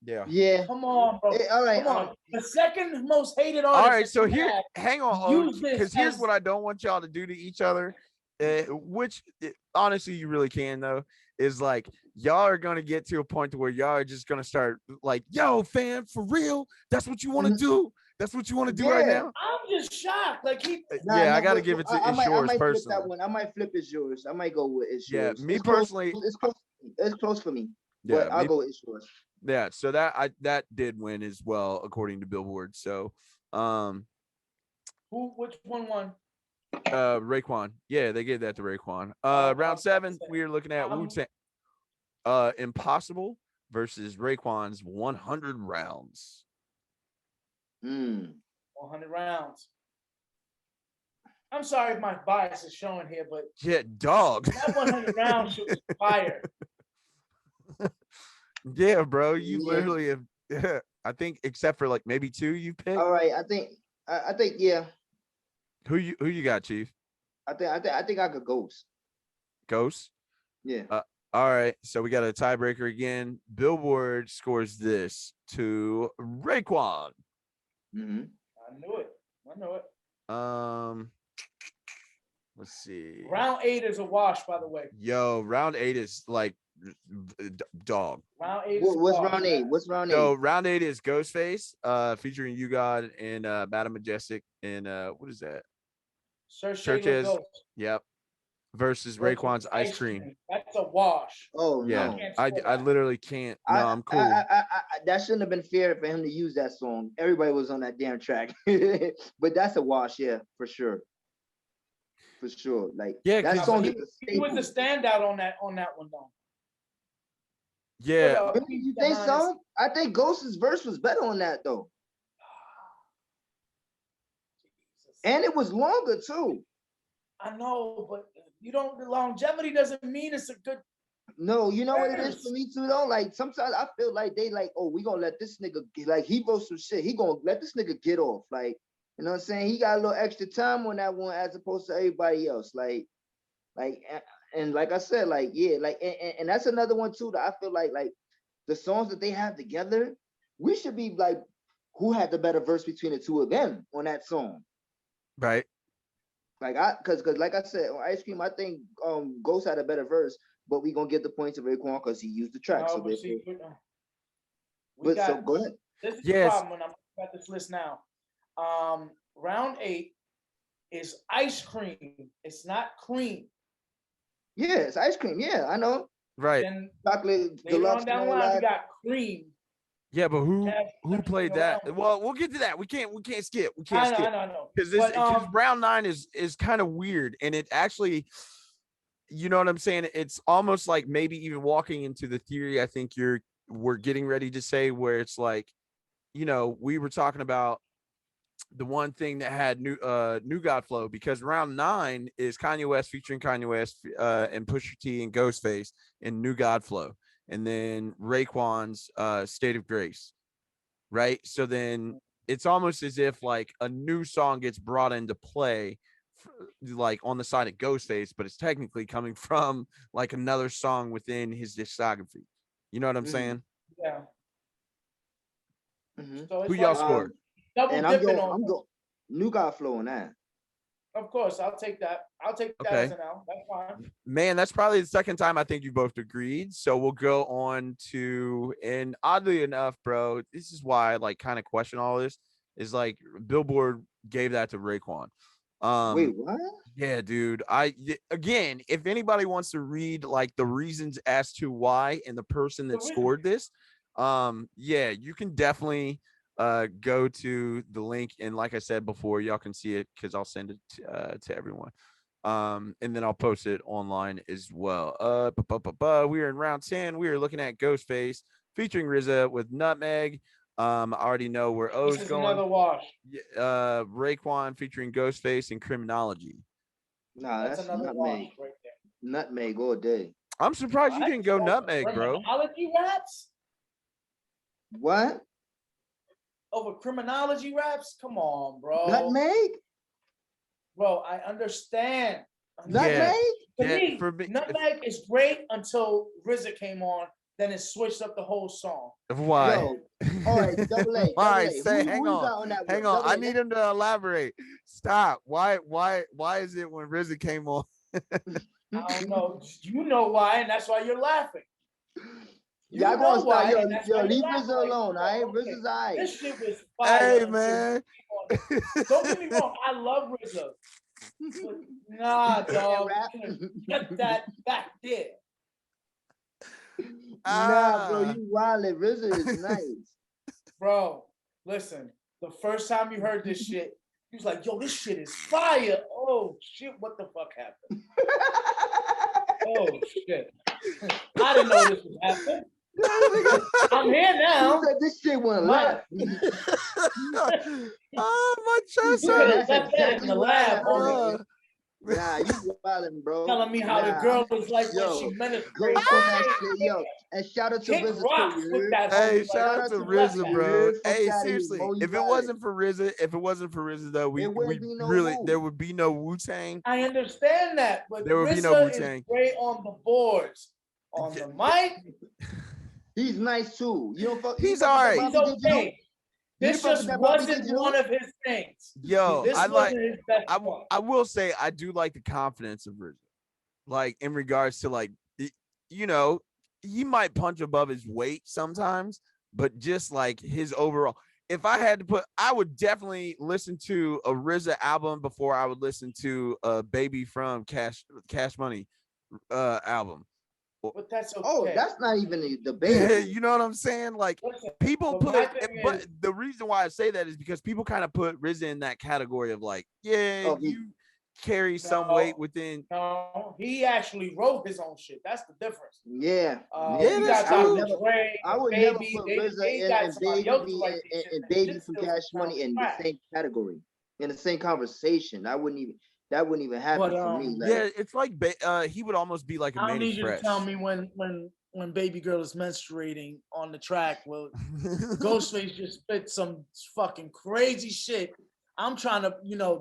Yeah. Yeah. Come on, bro. All right. Come on. The second most hated artist. All right. So here, hang on, because here's what I don't want y'all to do to each other which honestly you really can though, is like y'all are gonna get to a point to where y'all are just gonna start like, yo, fam, for real, that's what you want to do. That's what you want to do right Yeah. now. I'm just shocked. Like he, Nah, Yeah, I no, gotta but give it to I it's might yours flip personally. that one. I might flip it's yours. I might go with it's Yeah, yours. me It's close. personally. It's close. It's close for me. Yeah, But I'll go with it's yours. yeah. So that did win as well according to Billboard. So, which one won? Raekwon. Yeah, they gave that to Raekwon. Round 7, we are looking at Wu-Tang. Impossible versus Raekwon's 100 rounds. 100 rounds. I'm sorry if my bias is showing here, but yeah, dog. That 100 rounds was fire. Yeah, bro. You literally have. I think, except for like maybe 2 you picked. All right, I think yeah. Who you got, Chief? I think I could Ghost. Ghost. Yeah. All right, so we got a tiebreaker again. Billboard scores this to Raekwon. I knew it. Let's see. Round 8 is a wash, by the way. Yo, round 8 is like dog. Round 8. What's round 8? What's round 8? So round 8 is Ghostface, featuring You God and Madam Majestic and what is that? Churches. Yep. Versus Raekwon's Ice Cream. That's a wash. Oh yeah. no. I literally can't. No, I'm cool. That shouldn't have been fair for him to use that song. Everybody was on that damn track. But that's a wash, yeah, for sure. For sure. Like that song he was the standout on that one though. Yeah. You think so? I think Ghost's verse was better on that though. And it was longer too. I know, but the longevity doesn't mean it's a good. No, you know what it is for me too though? Like sometimes I feel like they like, oh, we gonna let this nigga get, like he wrote some shit. He gonna let this nigga get off. Like, you know what I'm saying? He got a little extra time on that one as opposed to everybody else. Like and like I said, like, yeah, like and that's another one too that I feel like the songs that they have together, we should be like, who had the better verse between the two of them on that song? Right. Like cause like I said, on Ice Cream, I think Ghost had a better verse, but we gonna give the points to Raekwon because he used the track. No, so so go ahead. This is the problem when I'm at this list now. Round 8 is Ice Cream. It's not cream. Yeah, it's Ice Cream. Yeah, I know. Right. Then chocolate later on down the line, we got cream. Yeah, but who played that? Well, we'll get to that. We can't skip. We can't skip. I know. Because round 9 is kind of weird, and it actually, you know what I'm saying? It's almost like maybe even walking into the theory I think we're getting ready to say, where it's like, you know, we were talking about the one thing that had new God flow, because round 9 is Kanye West featuring Kanye West and Pusha T and Ghostface and New God flow. And then Raekwon's State of Grace, right? So then it's almost as if like a new song gets brought into play, like on the side of Ghostface, but it's technically coming from like another song within his discography. You know what I'm saying? Yeah. So who y'all scored? And I'm going New God flow on that. Of course, I'll take that. I'll take that as an L. That's fine. Man, that's probably the second time I think you both agreed. So we'll go on to, and oddly enough, bro, this is why I like kind of question all this, is like Billboard gave that to Raekwon. Wait, what? Yeah, dude. Again, if anybody wants to read like the reasons as to why and the person that scored this, yeah, you can definitely go to the link, and like I said before, y'all can see it because I'll send it to everyone, and then I'll post it online as well. We are in round 10. We are looking at Ghostface featuring RZA with Nutmeg. I already know where O's this is going. Another wash. Raekwon featuring Ghostface and Criminology. Nah, that's Nutmeg. Right there. Nutmeg all day. I'm surprised you didn't go Nutmeg, bro. Criminology raps? What? Over criminology raps? Come on, bro. Nutmeg? Bro, I understand. Nutmeg? For me, Nutmeg is great until RZA came on. Then it switched up the whole song. Why? Yo, all right, double A. Why? Say, hang on. Hang on. I need him to elaborate. Stop. Why is it when RZA came on? I don't know. You know why, and that's why you're laughing. Y'all gonna stop, yo, leave RZA alone, all right? RZA's all right. This shit was fire. Hey, man. Don't get me wrong, I love RZA. But nah, dog. Get that back there. Nah, bro, you wildin'. RZA is nice. Bro, listen, the first time you heard this shit, he was like, yo, this shit is fire. Oh, shit, what the fuck happened? Oh, shit. I didn't know this was happening. I'm here now. You said this shit went left. Oh, my chest You could hurts. have left that in the lab, homie. Nah, you wildin', bro. Telling me how the girl was like when she met us. Go for that shit, yo. And shout out to Kick RZA rocks too, with that. Hey, homie. shout out to RZA, bro. Hey, Fuck outta seriously, here, Mo, you if it wildin'. wasn't for RZA, though, we really there would be no Wu-Tang. I understand that, but There would be no RZA Wu-Tang. is great on the boards. On the mic, he's nice too. You don't fuck. He's fuck with alright. that he's Bobby Digital? okay. This fuck with just that Bobby wasn't Digital? one of his things. Yo, This I wasn't like. his best one. I will say I do like the confidence of RZA, like in regards to like, you know, he might punch above his weight sometimes, but just like his overall. If I had to put, I would definitely listen to a RZA album before I would listen to a Baby from Cash Money album. But that's okay. Oh, that's not even a Yeah, debate. you know what I'm saying? Like Listen, people but put, my thing but is- the reason why I say that is because people kind of put RZA in that category of like, yeah, Oh, you carry some No. weight within. No, he actually wrote his own shit. That's the difference. Yeah. Yeah, You that's got true. Dr. Dre, I would never Baby, put they RZA got and somebody Baby else to write these shit, and that Baby shit from still Cash sounds Money in the trash. same category, in the same conversation. That wouldn't even happen But, for me. Like, Yeah, it's like he would almost be like a I don't Manny need you to Fresh. tell me when Baby Girl is menstruating on the track. Well, Ghostface just spit some fucking crazy shit. I'm trying to,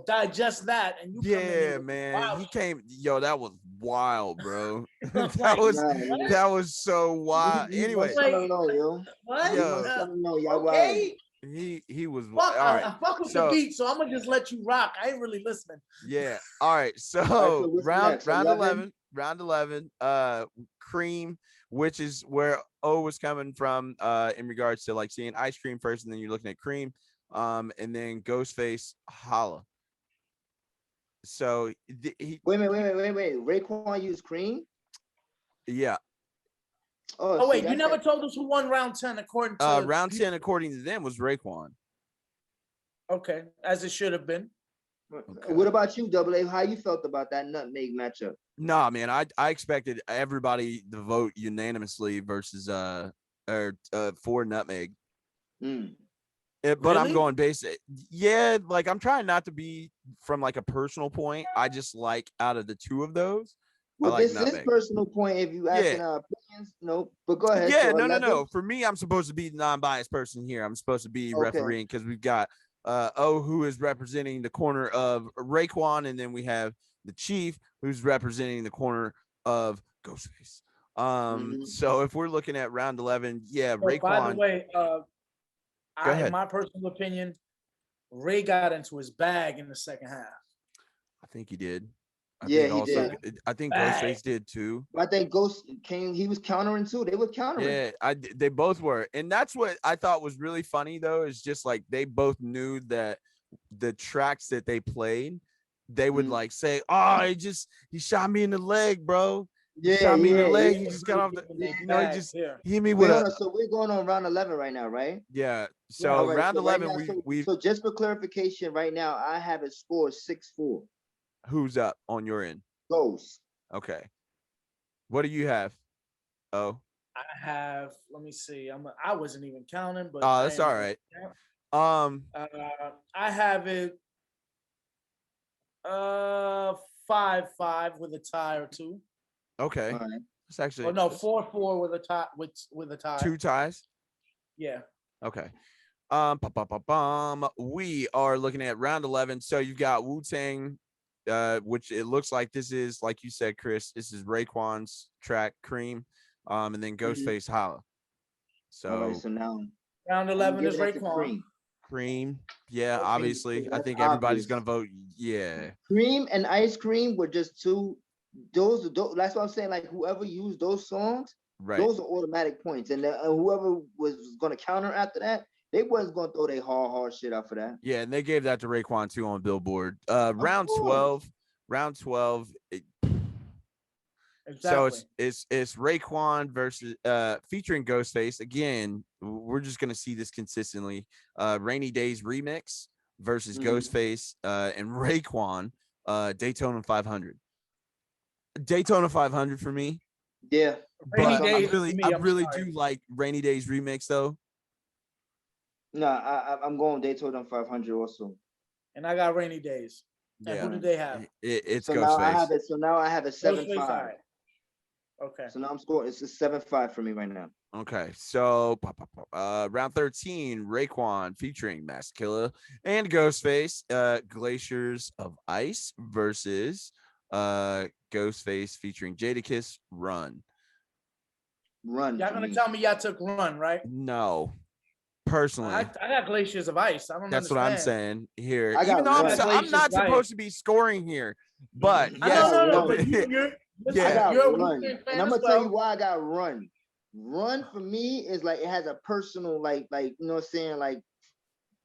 digest that, and you come in here Yeah, with man, wild he shit. came. Yo, that was wild, bro. that Like, was nah, that was so wild. he Anyway, must tell him no, yo. What? He Yeah. must tell him no, y'all Okay. he was Fuck, all right. I fuck with so- the beat, so I'm gonna just let you rock. I ain't really listening. Yeah. All right. So, so what's round next? round 11? round 11, Cream, which is where O was coming from in regards to like seeing Ice Cream first, and then you're looking at Cream, and then Ghostface Holla. So he Wait. Raekwon used Cream? yeah. Oh, Oh see, wait, you that's never that- told us who won round 10 according to Round 10 according to them was Raekwon. Okay, as it should have been. Okay. What about you, Double A? How you felt about that nutmeg matchup? Nah, man, I expected everybody to vote unanimously versus for Nutmeg. Mm. But I'm Really? going basic. Yeah, like I'm trying not to be from like a personal point. I just like out of the two of those, Well, I like this nutmeg. is personal point. If you asking our opinions, no. But go ahead. Yeah, so no. 11? For me, I'm supposed to be the non-biased person here. I'm supposed to be Okay. refereeing because we've got who is representing the corner of Raekwon, and then we have the Chief who's representing the corner of Ghostface. So if we're looking at round 11, yeah, Oh, Raekwon. by the way, ahead. in my personal opinion, Ray got into his bag in the second half. I think he did. Yeah, think he did. I think Bang. Ghostface did too. I think Ghost came. He was countering too. They were countering. Yeah, they both were, and that's what I thought was really funny though. Is just like they both knew that the tracks that they played, they would like say, "Oh, he shot me in the leg, bro. He shot me in the leg. He just got off the, he just hit me Wait, with hold a." on. So we're going on round 11 right now, right? Yeah. So All right, round so right 11, now, we so just for clarification, right now I have it scored 6-4. who's up on your end? Ghost. Okay. What do you have? Oh. I have. Let me see. I wasn't even counting, but Oh, that's all right. I have it 5-5 with a tie or two. Okay. All right. That's actually. Or no, 4-4 with a tie with a tie. Two ties. Yeah. Okay. We are looking at round 11. So you've got Wu-Tang, which it looks like this is, like you said, Chris, this is Raekwon's track, Cream, and then Ghostface Holla. So, all right, so now round 11 is give it to Raekwon. Cream. Yeah, Okay, obviously. so I that's think everybody's obvious. gonna vote. Yeah. Cream and Ice Cream were just two that's what I'm saying. Like whoever used those songs, Right. those are automatic points, and whoever was gonna counter after that, they wasn't gonna throw their hard shit out for that. Yeah, and they gave that to Raekwon too on Billboard. Of Round course. 12. So Exactly. it's Raekwon versus featuring Ghostface. Again, we're just gonna see this consistently. Rainy Days remix versus Ghostface and Raekwon, Daytona 500. Daytona 500 for me. Yeah. Rainy But Days, I I'm really sorry. do like Rainy Days remix though. No, I'm going Daytona 500 also. And I got Rainy Days. And Yeah. who did they have? It's So now I Ghostface. have it. So now I have a 7-5. Ghostface, all right. Okay. So now I'm scoring. It's a 7-5 for me right now. Okay, so round 13, Raekwon featuring Mask Killah and Ghostface, Glaciers of Ice versus Ghostface featuring Jadakiss, Run. Run. Y'all for gonna me. tell me y'all took Run, right? No, personally, I got Glaciers of Ice. I don't that's understand. what I'm saying here. I got Even though I'm, Run. I'm not Glaciers of supposed Ice. to be scoring here, but I yes, know, Run. but you're Yeah. I got you're a Run, Wu-Tang fan and I'm as gonna tell you well. why I got Run. Run for me is like it has a personal, like you know what I'm saying, like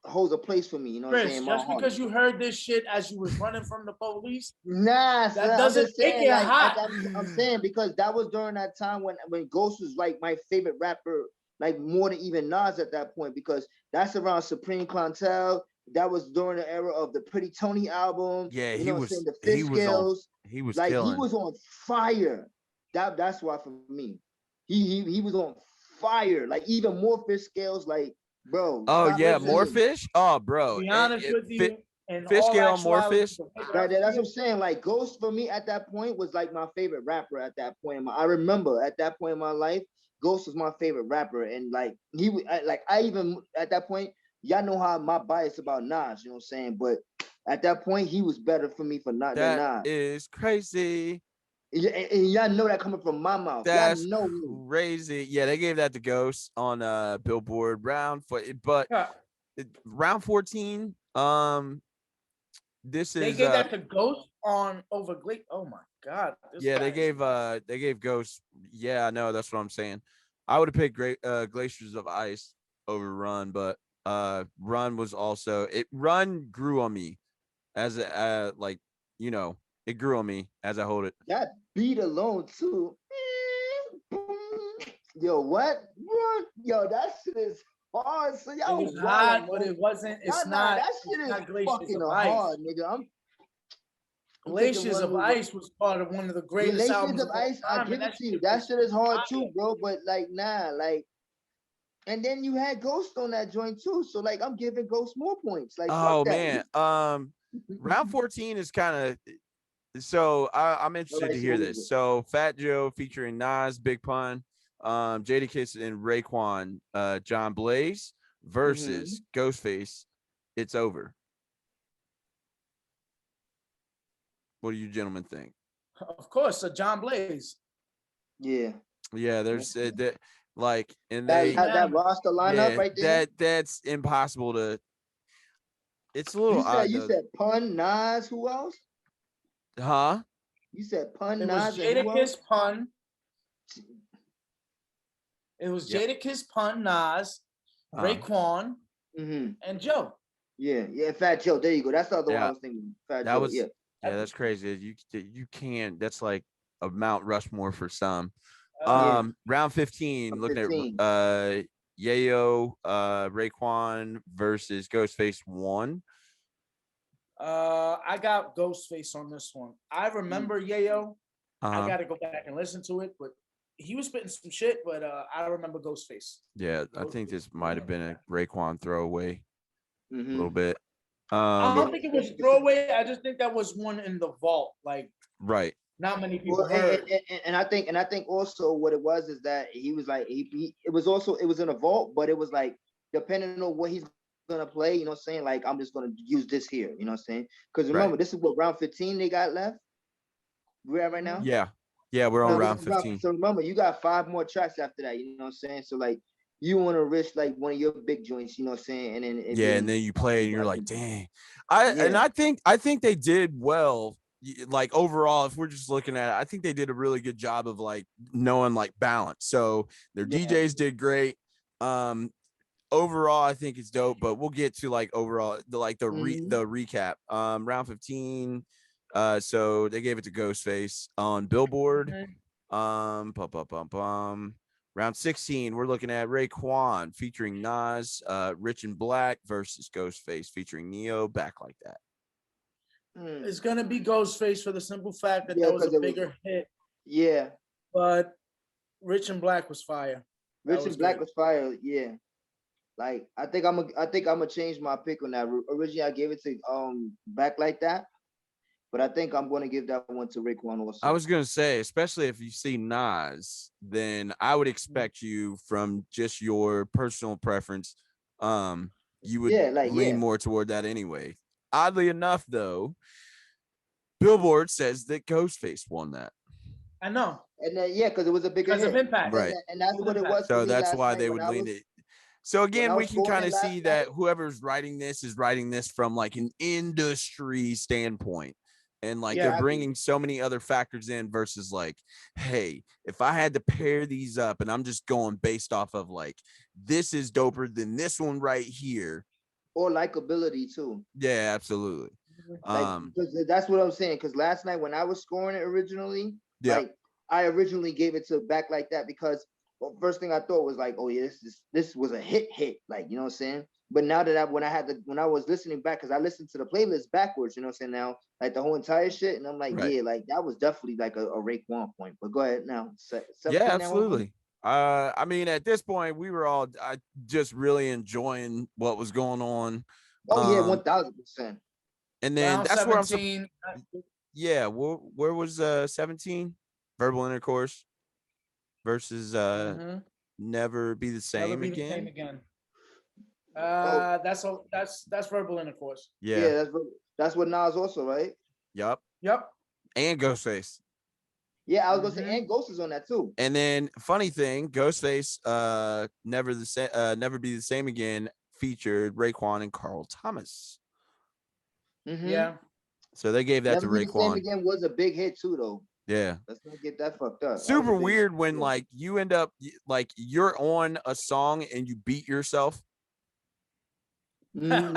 holds a place for me. You know what I'm Chris, saying? In my just heart. because you heard this shit as you was running from the police, Nah, son, I'm doesn't just make saying, it like hot. I'm saying because that was during that time when Ghost was like my favorite rapper, like more than even Nas at that point, because that's around Supreme Clientele. That was during the era of the Pretty Tony album. yeah, you he know what I'm was saying, the he Fish was on Scales. he was Like killing. he was on fire. That's why for me, he was on fire. Like even more Fish Scales, like bro. Oh Stop yeah, more listening. fish. Oh, bro, to be honest with you, and fish all scale, more actuality, fish. Right there, that's what I'm saying. Like Ghost for me at that point was like my favorite rapper at that point. I remember at that point in my life, Ghost was my favorite rapper, and like I even at that point, y'all know how my bias about Nas, you know what I'm saying? But at that point, he was better for me than That Nas. is crazy. And y'all know that coming from my mouth. That's Y'all know me. crazy. Yeah, they gave that to Ghost on Billboard but round 14. This they is gave that to Ghost on over Glacier. Oh my god. yeah, they gave Ghost. Yeah, I know, that's what I'm saying. I would have picked Glaciers of Ice over Run, but Run was also Run grew on me as a like, you know, it grew on me as I hold it. That beat alone too. Yo, what? Yo, that shit is hard. So y'all It was wild, hot, but man. it wasn't. It's Nah, not. that shit It's is not Glaciers fucking of Ice. hard, nigga. I'm Glaciers of Ice was part of one of the greatest albums Glaciers of Ice. I give it to you. That shit is hard too, bro. But like, nah, like, and then you had Ghost on that joint too. So like, I'm giving Ghost more points. Like, Oh fuck that. man, round 14 is kind of. So I'm interested to hear this. So Fat Joe featuring Nas, Big Pun, Jadakiss and Raekwon, John Blaze versus Ghostface. It's over. What do you gentlemen think? Of course, John Blaze. Yeah. Yeah, there's that like, and that roster lineup right there. That's impossible to. It's a little odd. You said Pun, Nas, who else? Huh? You said Pun, It Nas, was and who else? Jadakiss, Pun. It was Jadakiss, Pun, Nas, Raekwon, and Joe. Yeah, Fat Joe. There you go. That's the other one I was thinking. Fat Joe. Yeah, that's crazy. You can't. That's like a Mount Rushmore for some. Round 15. Looking at Yayo, Raekwon versus Ghostface 1. I got Ghostface on this one. I remember Yayo. I got to go back and listen to it, but he was spitting some shit. But I remember Ghostface. Yeah, I think this might have been a Raekwon throwaway a little bit. I don't think it was throwaway. I just think that was one in the vault. Like, right. Not many people heard. And I think also what it was is that he was like it was in a vault, but it was like depending on what he's gonna play, you know what I'm saying? Like I'm just gonna use this here, you know what I'm saying? Because remember, this is what round 15 they got left. We're at right now? Yeah. Yeah, we're on round 15. So remember, you got 5 more tracks after that, you know what I'm saying? So like you want to risk like one of your big joints, you know what I'm saying? And then and then you play and you're like, dang. I think they did well like overall, if we're just looking at it, I think they did a really good job of like knowing like balance. So their DJs did great. Overall, I think it's dope, but we'll get to like overall the recap. Round 15. So they gave it to Ghostface on Billboard. Round 16, we're looking at Raekwon featuring Nas, Rich and Black versus Ghostface featuring Neo, Back Like That. It's gonna be Ghostface for the simple fact that that was a bigger hit. Yeah. But Rich and Black was fire. Rich and Black was fire. Yeah. Like I think I'm gonna change my pick on that. Originally, I gave it to Back Like That, but I think I'm gonna give that one to Raekwon also. I was gonna say, especially if you see Nas, then I would expect you from just your personal preference, you would lean more toward that anyway. Oddly enough, though, Billboard says that Ghostface won that. I know. And then because it was a bigger hit. Impact, right? And that's what it was. So that's why they would lean it. So again, we can kind of see that whoever's writing this is writing this from like an industry standpoint. And like they're bringing so many other factors in versus like, hey, if I had to pair these up and I'm just going based off of like, this is doper than this one right here. Or likability too. Yeah, absolutely. Like, that's what I'm saying. Because last night when I was scoring it originally, like I originally gave it to Back Like That because first thing I thought was like, oh yeah, this was a hit, like, you know what I'm saying? But now that when I was listening back, because I listened to the playlist backwards, you know what I'm saying, now, like the whole entire shit, and I'm like, yeah, like that was definitely like a Raekwon point. But go ahead now. Yeah, absolutely. I mean, at this point, we were all just really enjoying what was going on. Oh yeah, 1000%. And then that's 17, where where was 17? Verbal Intercourse versus Never Be the Same Again. That's Verbal Intercourse. Yeah, that's what Nas also, right? Yep. And Ghostface. Yeah, I was gonna say, and Ghost is on that too. And then funny thing, Ghostface, Never Be the Same Again featured Raekwon and Carl Thomas. Yeah. So they gave that to Raekwon. Never Be the Same Again was a big hit too, though. Yeah. Let's not get that fucked up. Super weird when like you end up like you're on a song and you beat yourself. You know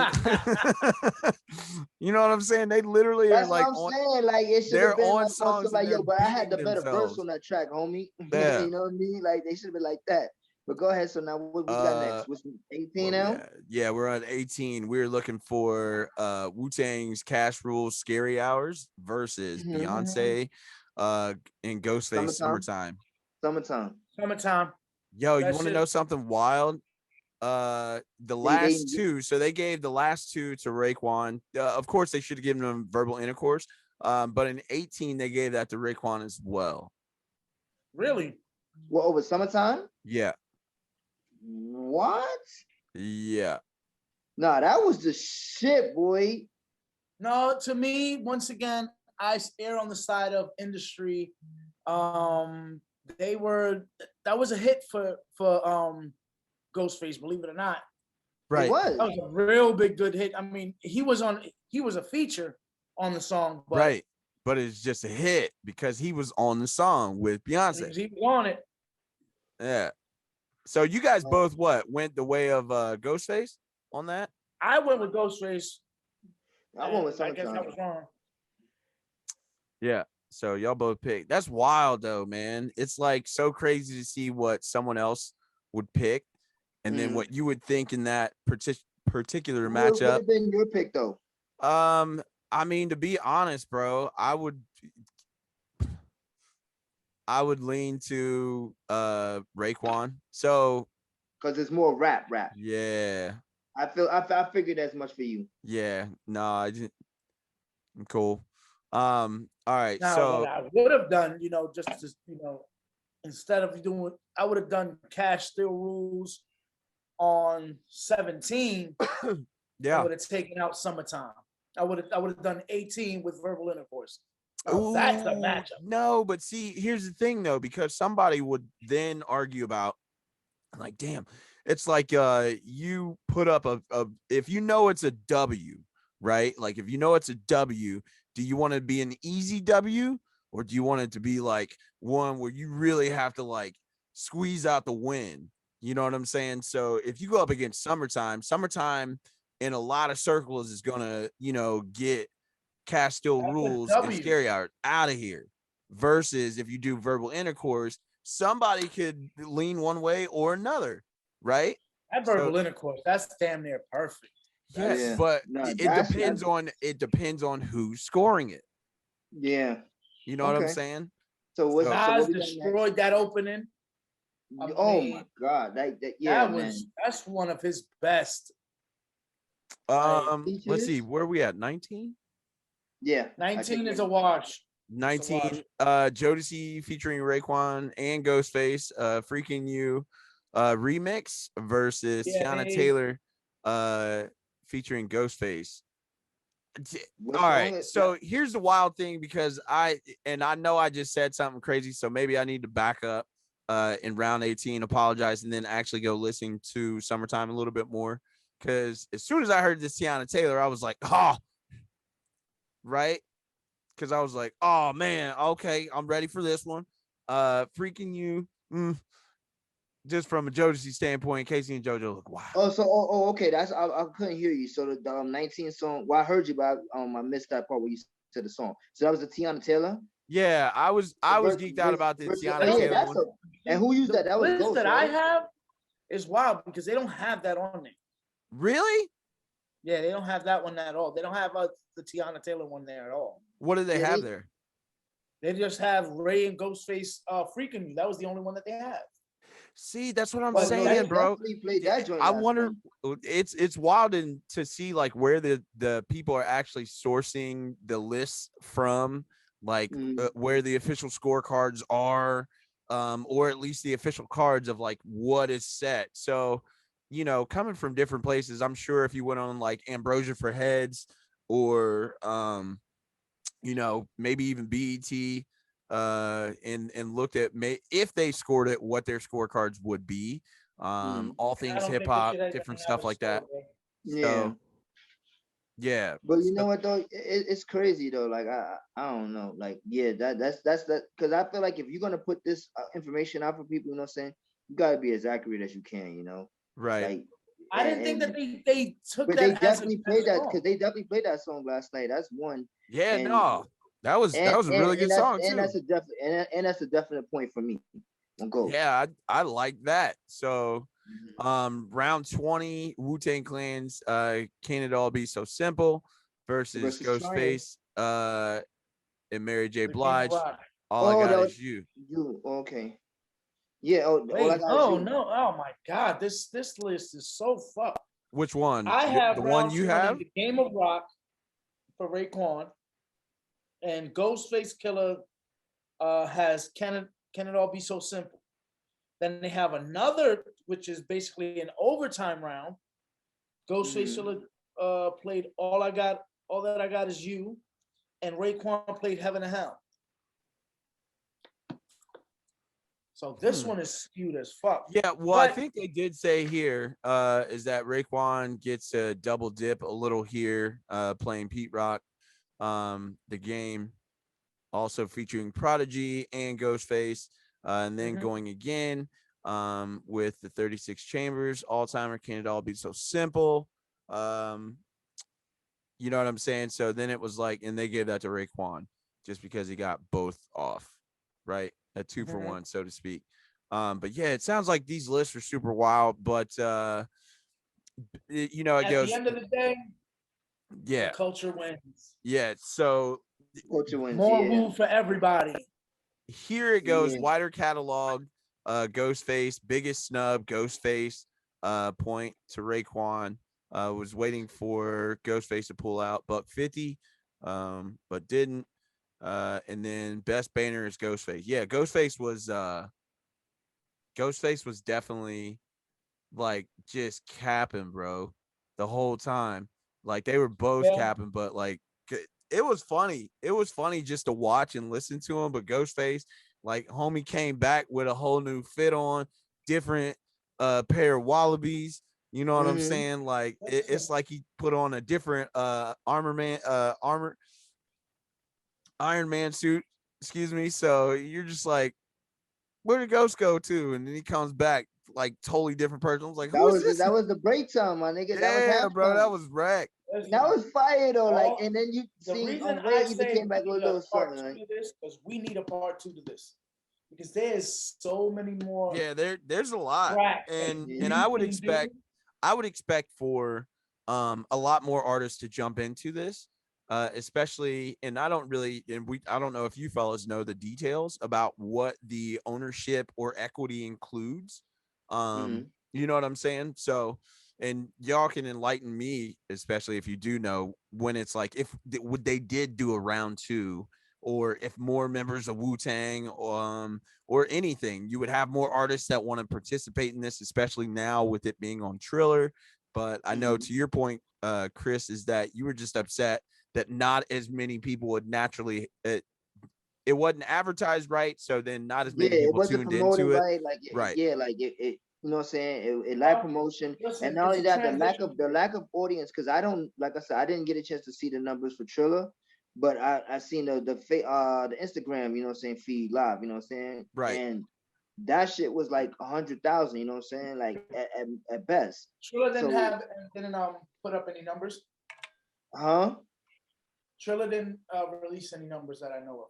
what I'm saying? They literally are like what I'm saying. Like it should have been on like, songs like yo, but I had the better themselves. verse on that track, homie. Yeah. You know what I mean? Like they should have been like that. But go ahead. So now what we got next? What's 18 now? Yeah, we're on 18. We're looking for Wu-Tang's Cash Rules Scary Hours versus Beyonce and Ghostface Summertime. Yo, you want to know something wild? The last two, so they gave the last two to Raekwon. Of course, they should have given him Verbal Intercourse. But in 18, they gave that to Raekwon as well. Really? What, over Summertime? Yeah. What? Yeah. Nah, that was the shit, boy. No, to me, once again, I err on the side of industry. That was a hit for Ghostface, believe it or not. Right. It was. That was a real big good hit. I mean, he was a feature on the song, but right. But it's just a hit because he was on the song with Beyonce. He was on it. Yeah. So you guys both went the way of Ghostface on that? I went with Ghostface. I went with Summertime. I guess that was wrong. Yeah. So y'all both picked. That's wild though, man. It's like so crazy to see what someone else would pick, and then what you would think in that particular matchup. What would have been your pick though? I mean, to be honest, bro, I would lean to Raekwon. So because it's more rap. Yeah. I figured as much for you. Yeah. No, I didn't. I'm cool. All right. Now, so what I would have done, just instead of doing, I would have done Cash Still Rules on 17. Yeah. I would have taken out Summertime. I would have done 18 with Verbal Intercourse. That's the matchup. No, but see, here's the thing though, because somebody would then argue about, like, damn, it's like you put up a if you know it's a W, right? Like if you know it's a W, do you want to be an easy W, or do you want it to be like one where you really have to like squeeze out the win? You know what I'm saying? So if you go up against Summertime in a lot of circles is gonna, you know, get Castile That's a Rules and W. Scary Hour out of here. Versus if you do Verbal Intercourse, somebody could lean one way or another, right? That So verbal intercourse, that's damn near perfect. yes, Yeah. but No, it that's depends on who's scoring it. yeah. You know what I'm Okay. saying? So what's So- so Nas what we got next? destroyed that opening. I Oh mean, my God. Yeah, that man. was that's one of his best. Like, Let's see, Features? where are we at? 19? Yeah. I 19 take is it. a wash. 19, Jodeci featuring Raekwon and Ghostface, Freaking You remix versus Yeah, Tiana they- Taylor featuring Ghostface. What All right, song is so here's the wild thing, because I know I just said something crazy, so maybe I need to back up in round 18, apologize, and then actually go listen to Summertime a little bit more, because as soon as I heard this Tiana Taylor, I was like, oh, right, because I was like, oh man, okay, I'm ready for this one. Freaking You, just from a Jodeci standpoint, Casey and JoJo look wow. okay. That's I couldn't hear you. So the 19 song. Well, I heard you, but I missed that part where you said the song. So that was the Tiana Taylor. Yeah, I was geeked out about the Tiana Yeah, Taylor that's one. and who used that? That was list Ghost, that I right? have is wild because they don't have that on there. Really? Yeah, they don't have that one at all. They don't have the Tiana Taylor one there at all. What do they Yeah, have they- there? They just have Ray and Ghostface freaking you. That was the only one that they have. See, that's what I'm But saying, they bro. Definitely played that joint I last wonder. night. It's wild to see like where the people are actually sourcing the lists from, like where the official scorecards are, or at least the official cards of like what is set. So, you know, coming from different places, I'm sure if you went on like Ambrosia for Heads or you know, maybe even BET, and looked at if they scored it, what their scorecards would be, all I things don't hip think it hop, should have different been stuff that like that. score, Yeah. So, yeah, But you so- know what though, it's crazy though. Like I don't know. Like yeah, that's that because I feel like if you're gonna put this information out for people, you know what I'm saying, you gotta be as accurate as you can. You know, right. like I didn't think that they took but that they as definitely played that song. because they definitely played that song last night. That's one. Yeah, and, no, that was a really good song too. And that's a definite and that's a definite point for me. On Go. Yeah, I like that. So, round 20, Wu-Tang Clan's Can It All Be So Simple versus Ghostface and Mary J. The King of Blige. Rock. All I got is you. You okay? Yeah. All I Wait, got is you. no. Oh my God, this list is so fucked. Which one? I have the round one you 20, have? The Game of Rock for Raekwon, and Ghostface Killah has Can It All Be So Simple. Then they have another, which is basically an overtime round. Ghostface Killah played All That I Got Is You, and Raekwon played Heaven and Hell. So this one is skewed as fuck. Yeah, well, I think they did say here is that Raekwon gets a double dip a little here, playing Pete Rock, the game, also featuring Prodigy and Ghostface, and then going again with the 36 Chambers, All-Timer, Can It All Be So Simple? You know what I'm saying? So then it was like, and they gave that to Raekwon just because he got both off, right? A 2-for-1, so to speak. But yeah, it sounds like these lists are super wild, but you know, it At goes. the end of the day, yeah, the culture wins. Yeah, so Culture wins. More room for everybody. Here it goes. Wider catalog. Ghostface, biggest snub. Ghostface. Point to Raekwon. Was waiting for Ghostface to pull out $150, but didn't. And then best banner is Ghostface. Yeah, Ghostface was definitely like just capping, bro, the whole time. Like they were both capping, but like it was funny. It was funny just to watch and listen to him. But Ghostface, like homie came back with a whole new fit on, different pair of wallabies. You know what I'm saying? Like it's like he put on a different armor. Iron Man suit, excuse me. So you're just like, where did Ghost go to? And then he comes back like totally different person. I was like, who is this? That was the break time, my nigga. That was Yeah, bro, that halftime. was wreck. That was fire though. Like, All and then you the see reason Ray I even say came back we with need a a little part something. two to this, because we need a part two to this, because there's so many more Yeah, there's a lot, tracks that and Yeah. and you can do. I would expect for a lot more artists to jump into this, especially, and I don't know if you fellas know the details about what the ownership or equity includes. Mhm. You know what I'm saying? So, and y'all can enlighten me, especially if you do know, when it's like if they did do a round two, or if more members of Wu-Tang or anything, you would have more artists that want to participate in this, especially now with it being on Triller. But I know, Mhm. to your point, Chris, is that you were just upset that not as many people would naturally it wasn't advertised right, so then not as Yeah, many it people wasn't tuned promoted into it. right. Like, Right. yeah, like it you know what I'm saying? It lacked promotion. Listen, And not it's only a that, transition. the lack of audience, because I don't, like I said, I didn't get a chance to see the numbers for Triller, but I seen the Instagram, you know what I'm saying, feed live, you know what I'm saying? Right. And that shit was like 100,000, you know what I'm saying? Like at best. Triller So didn't put up any numbers. huh? Triller didn't release any numbers that I know of.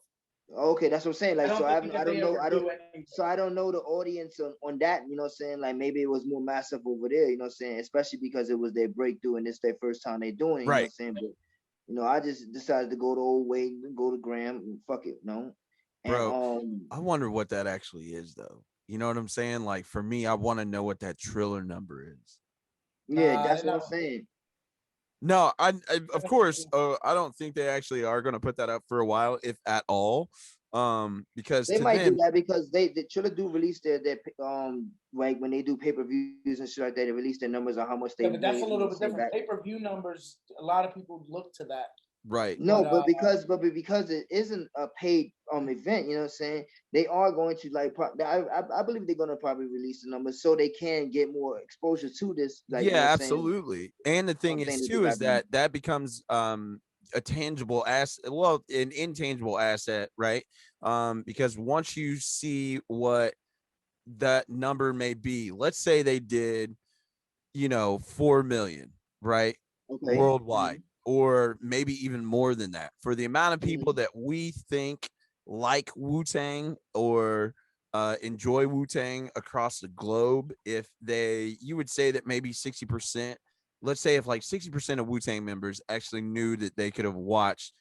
Okay, that's what I'm saying. I Like, so don't think that they ever do anything. so I don't know the audience on that, you know what I'm saying? Like, maybe it was more massive over there, you know what I'm saying? Especially because it was their breakthrough and it's their first time they doing it, you know what I'm Right. saying? But I just decided to go the old way and go to Graham and fuck it, you know? And Bro, I wonder what that actually is, though. You know what I'm saying? Like, for me, I want to know what that Triller number is. yeah, that's They're what I'm not. saying. No, of course, I don't think they actually are going to put that up for a while, if at all. Because They to might do them, that because they Triller do release their like when they do pay-per-views and shit like that, they release their numbers on how much they Yeah, but that's made, a you know little what I'm bit saying, different. back. Pay-per-view numbers, a lot of people look to that. right. No, But because it isn't a paid event, you know what I'm saying? They are going to like I believe they're gonna probably release the numbers so they can get more exposure to this, like, you know Yeah, what I'm saying? absolutely. And the thing Thing is that they too got is going. that becomes a tangible asset, well, an intangible asset, right? Because once you see what that number may be, let's say they did, 4 million, right? Okay. Worldwide, or maybe even more than that. For the amount of people Mhm. that we think like Wu-Tang or enjoy Wu-Tang across the globe, if you would say that maybe 60%, let's say if like 60% of Wu-Tang members actually knew that they could have watched,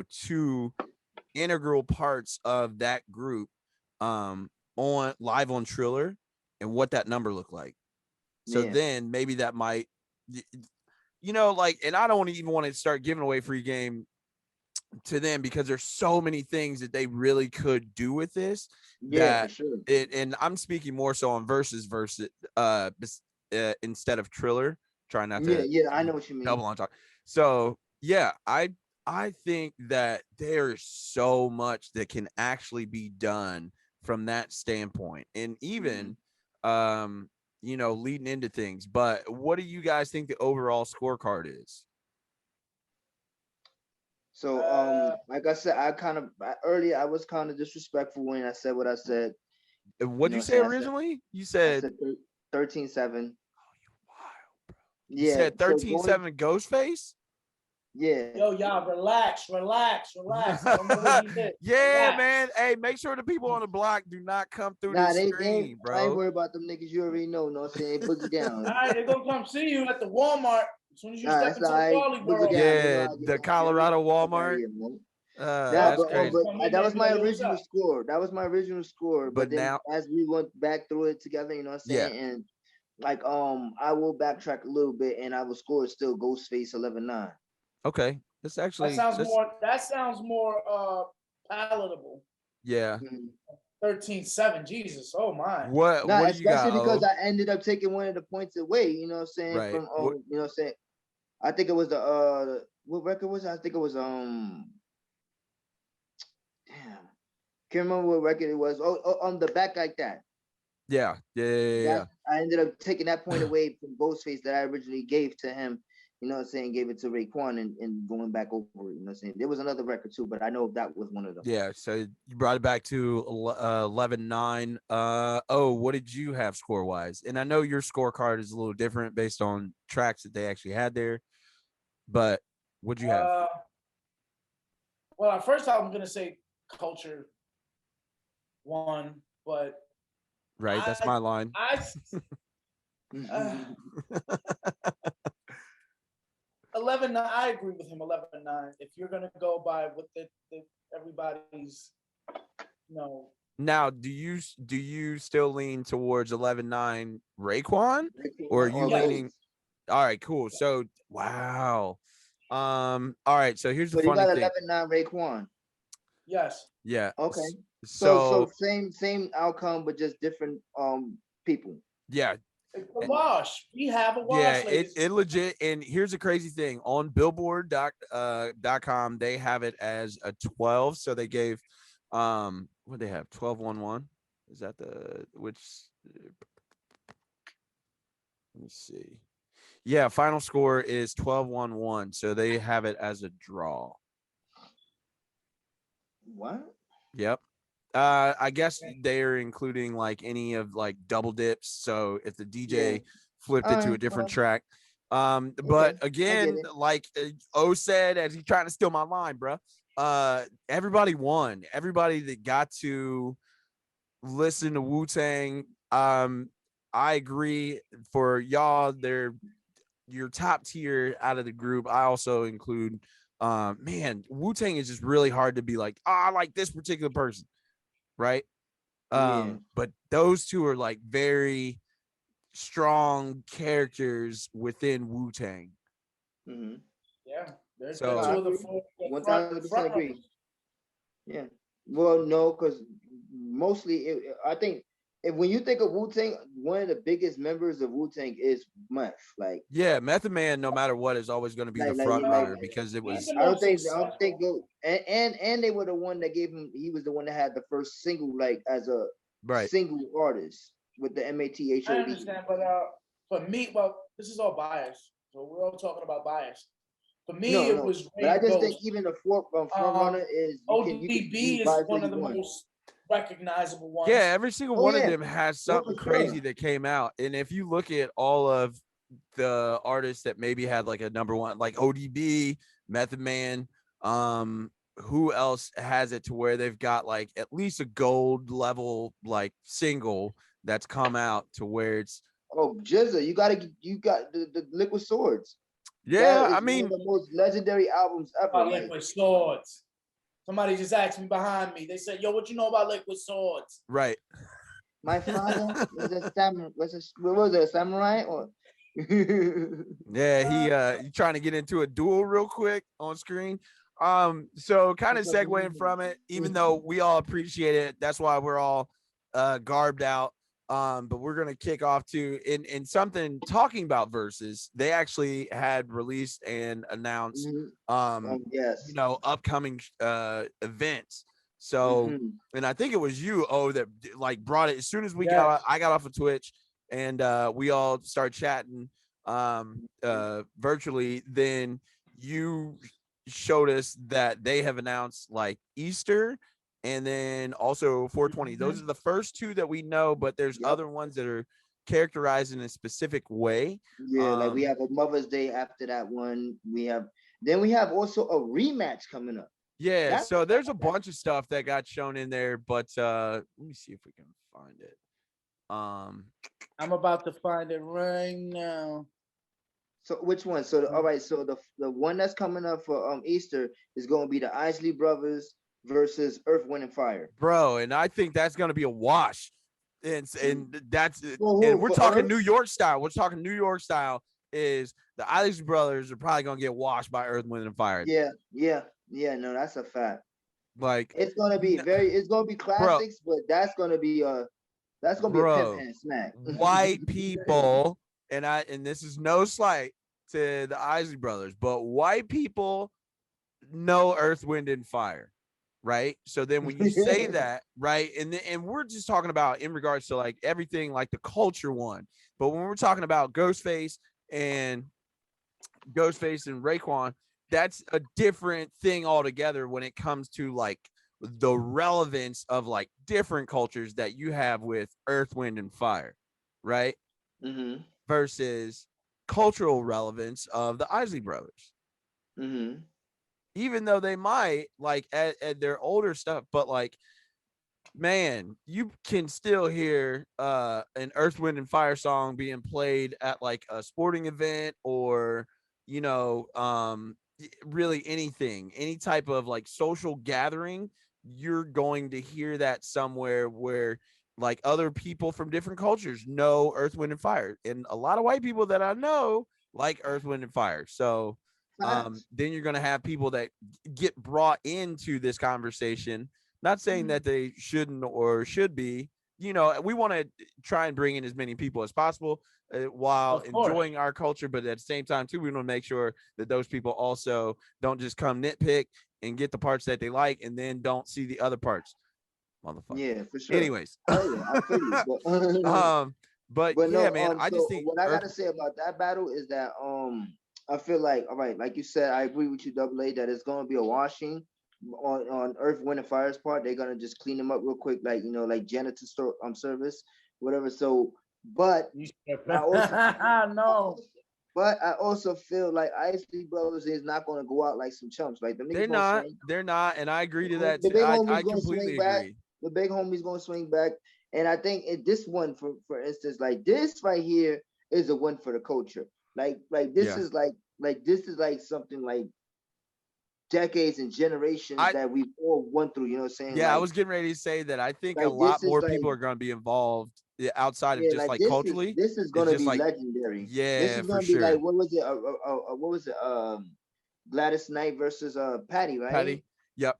two integral parts of that group on live on Triller, and what that number looked like. So Yeah. then maybe that might, like, and I don't even want to start giving away free game to them, because there's so many things that they really could do with this, Yeah, for that sure. and I'm speaking more so on versus instead of Triller, trying not Yeah, to yeah, I know what you mean. double on talk. So yeah, I think that there's so much that can actually be done from that standpoint, and even leading into things. But what do you guys think the overall scorecard is? So like I said, earlier I was kind of disrespectful when I said what I said. You What'd know you what I'm say saying? originally? You I said, said 13-7. wow, you Yeah, said so going 13-7 Ghostface. yeah. yo, y'all, relax. I don't know what he did. Yeah, Relax. man. Hey, make sure the people on the block do not come through Nah, this they ain't, screen, I ain't bro. worried about them niggas. You already know what I'm saying? Boogie All down. right, they're gonna come see you at the Walmart as soon as you Nah, step that's all into the right. Wally Boogie world. down. You know Yeah, how I get the down. You know what I mean? Colorado Fuck out of Walmart. here, man. Nah, Yup, That's they're crazy. gonna come in that there was and be my like, yo, what's original up? score. That was my original score. But But then now, as we went back through it together, you know what I'm yeah. saying? And like I will backtrack a little bit and I will score still Ghostface 11-9. Okay. That's That actually sounds that's more palatable. yeah. 13-7. Jesus, oh my. Nah, What do you especially got? because Oh, I ended up taking one of the points away, you know what I'm saying? right. From What you know what I'm saying? I think it was the what record was it? I think it was damn. Can't remember what record it was. On the back like that. yeah. Yeah. That I ended up taking that point away from Ghostface that I originally gave to him, you know what I'm saying, gave it to Raekwon and going back over it, you know what I'm saying. There was another record too, but I know that was one of them. Yeah, so you brought it back to 11-9. Oh, what did you have score wise? And I know your scorecard is a little different based on tracks that they actually had there, but what'd you have? Well, first I'm gonna say Culture won, but Right, that's my line. Uh, 11-9. I agree with him. 11-9. If you're gonna go by what the everybody's, you know. Now, do you still lean towards 11-9 Raekwon, or are you leaning? All right, cool. So wow. All right. So here's the funny you got thing. 11-9 Raekwon. Yes. Yeah. Okay. So same outcome, but just different people. Yeah. It's a wash. We have a wash. Yeah, it legit. And here's the crazy thing: on Billboard.com, they have it as a 12. So they gave what they have 12-1-1. Is that the which? Let me see. Yeah, final score is 12-1-1. So they have it as a draw. What? Yep. I guess they're including like any of like double dips. So if the DJ flipped it to a different track. But again, like O said, as he's trying to steal my line, bro. Everybody won. Everybody that got to listen to Wu-Tang. I agree for y'all. They're your top tier out of the group. I also include man, Wu-Tang is just really hard to be like, I like this particular person. Right. But those two are like very strong characters within Wu-Tang. Mm-hmm. Yeah. So I 1,000% agree. Yeah. Well, no, because mostly I think when you think of Wu-Tang, one of the biggest members of Wu-Tang is Meth. Like, yeah, Method Man, no matter what, is always going to be the front runner because it was. I don't think and they were the one that gave him. He was the one that had the first single, like as a single artist with the MATHOD. I understand, but for me, well, this is all bias, so we're all talking about bias. For me, it was. But I just think even the front runner is ODB is one of the most recognizable ones. Yeah, every single one of them has something crazy that came out. And if you look at all of the artists that maybe had like a number one, like ODB, Method Man, who else has it to where they've got like at least a gold level like single that's come out to where it's Jizza, you got the Liquid Swords. Yeah, I mean, one of the most legendary albums ever. Liquid Swords. Somebody just asked me behind me. They said, "Yo, what you know about Liquid Swords?" Right. My father was a samurai. Was it a samurai or? Yeah, he trying to get into a duel real quick on screen. So kind of segueing from it, even though we all appreciate it, that's why we're all garbed out. But we're gonna kick off to in something talking about Verzuz. They actually had released and announced you know, upcoming events. So and I think it was you that like brought it as soon as we I got off of Twitch and we all started chatting virtually. Then you showed us that they have announced like Easter and then also 420. Those are the first two that we know, but there's other ones that are characterized in a specific way. Yeah, like we have a Mother's Day after that one. We have also a rematch coming up. Yeah, so there's a bunch of stuff that got shown in there, but let me see if we can find it. I'm about to find it right now. So which one? So all right, so the one that's coming up for Easter is going to be the Isley Brothers versus Earth, Wind, and Fire. Bro, and I think that's going to be a wash. And that's and we're talking Earth? New York style. We're talking New York style is the Isley Brothers are probably going to get washed by Earth, Wind, and Fire. Yeah, no, that's a fact. Like it's going to be classics, but that's going to be a pimp and smack. White people, and this is no slight to the Isley Brothers, but white people know Earth, Wind, and Fire. Right. So then when you say that, right, and we're just talking about in regards to like everything like the culture one. But when we're talking about Ghostface and Ghostface and Raekwon, that's a different thing altogether when it comes to like the relevance of like different cultures that you have with Earth, Wind, and Fire, right? Mm-hmm. Versus cultural relevance of the Isley Brothers. Mm-hmm. Even though they might like at their older stuff, but like, man, you can still hear an Earth, Wind, and Fire song being played at like a sporting event or, you know, really anything, any type of like social gathering. You're going to hear that somewhere where like other people from different cultures know Earth, Wind, and Fire. And a lot of white people that I know like Earth, Wind, and Fire. So Facts. then you're going to have people that get brought into this conversation. Not saying that they shouldn't or should be, you know, we want to try and bring in as many people as possible while Of course. enjoying our culture. But at the same time, too, we want to make sure that those people also don't just come nitpick and get the parts that they like and then don't see the other parts. Motherfucker. Yeah, for sure. Anyways. Oh yeah, I feel you. But But yeah, no, man, I just so think what I gotta say about that battle is that I feel like, all right, like you said, I agree with you, Double A, that it's gonna be a washing on Earth, Wind, and Fire's part. They're gonna just clean them up real quick, like, you know, like janitor store service, whatever. So, but I also No. but I also feel like Isley Brothers is not gonna go out like some chumps. Like the niggas gonna swing. they're not, and I agree to that The too. big I homie's gonna completely swing back. agree. The big homie's gonna swing back. And I think this one, for instance, like this right here is a win for the culture. Like this is like something like decades and generations that we've all went through. You know what I'm saying? Yeah, like, I was getting ready to say that I think a like lot this is more like, people are going to be involved outside of yeah, just like like culturally. this is It's gonna just be like, legendary. This yeah, is for gonna be like, sure. what was it? What was it? Gladys Knight versus Patty, right? Patty. Yep.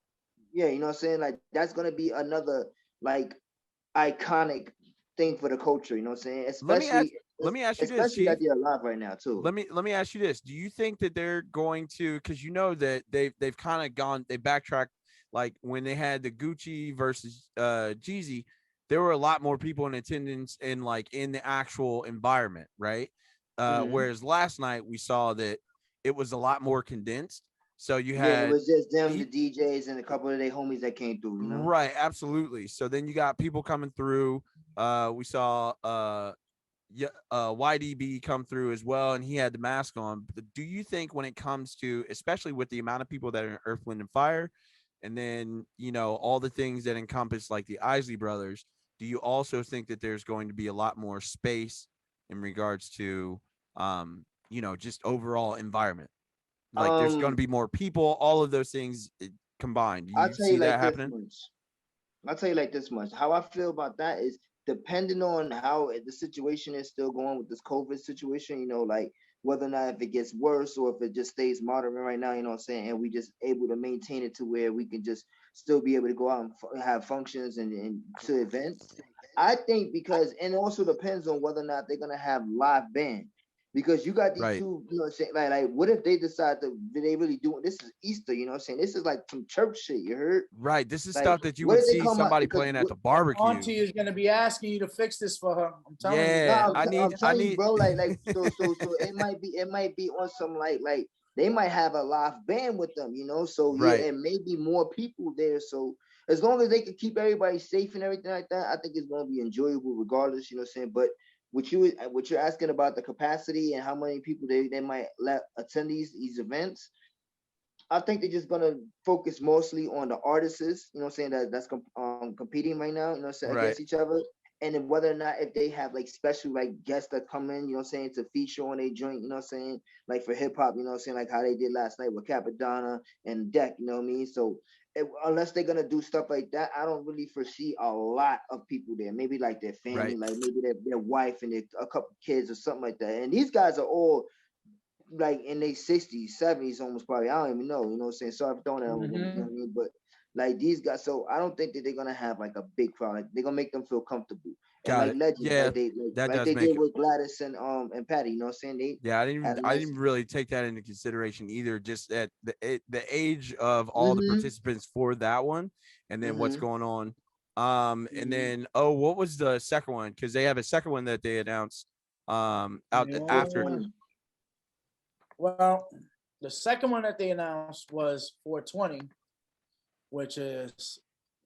Yeah, you know what I'm saying? Like that's gonna be another like iconic thing for the culture, you know what I'm saying? Let me Especially ask you this, especially Chief. that they're alive right now too. Let me ask you this. Do you think that they're going to, because you know that they've kind of gone, they backtracked, like when they had the Gucci versus Jeezy, there were a lot more people in attendance and like in the actual environment, right? Mm-hmm. Whereas last night we saw that it was a lot more condensed. So you Yeah, it had was just them, the DJs, and a couple of their homies that came through, you know. right, absolutely. So then you got people coming through. We saw YDB come through as well, and he had the mask on. But do you think when it comes to, especially with the amount of people that are in Earth, Wind, and Fire, and then, you know, all the things that encompass like the Isley Brothers, do you also think that there's going to be a lot more space in regards to, you know, just overall environment? Like there's going to be more people, all of those things combined. Do I'll you tell you see that like this happening? much. I'll tell you like this much. How I feel about that is depending on how the situation is still going with this COVID situation, you know, like whether or not if it gets worse or if it just stays moderate right now, you know what I'm saying, and we just able to maintain it to where we can just still be able to go out and have functions and to events. I think because, and it also depends on whether or not they're gonna have live band. Because you got these Right. two, you know what I'm saying? Like, what if they decide to, they really doing this is Easter, you know what I'm saying? This is like some church shit, you heard? Right. This is Like, stuff that you what would if they see come out? somebody Because playing at what, the barbecue. Auntie is gonna be asking you to fix this for her. I'm telling you. Yeah, no, I'm I telling you, need bro. Like, so it might be on some like they might have a live band with them, you know. So yeah, right. and maybe more people there. So as long as they can keep everybody safe and everything like that, I think it's gonna be enjoyable regardless, you know what I'm saying? But what you're asking about the capacity and how many people they might let attend these events, I think they're just gonna focus mostly on the artists, you know what I'm saying, that's competing right now, you know what I'm saying, Right. against each other. And then whether or not if they have like special like guests that come in, you know what I'm saying, to feature on a joint, you know what I'm saying, like for hip hop, you know what I'm saying, like how they did last night with Capadonna and Deck, you know what I mean? So unless they're gonna do stuff like that, I don't really foresee a lot of people there. Maybe like their family, Right. like maybe their wife and a couple kids or something like that. And these guys are all like in their 60s, 70s, almost probably. I don't even know, you know what I'm saying? Sorry for throwing that on them, you know what I mean? But like these guys, so I don't think that they're gonna have like a big crowd. Like they're gonna make them feel comfortable and Got like it. legends, Yeah, like they that like does they make did it. with Gladys and Patty, you know what I'm saying? They Yeah, had a I nice. didn't really take that into consideration either. Just at the age of all the Mm-hmm. participants for that one, and then what's Mm-hmm. going on. And Mm-hmm. then what was the second one? Because they have a second one that they announced out Yeah. after. 420. Well, the second one that they announced was 420, which is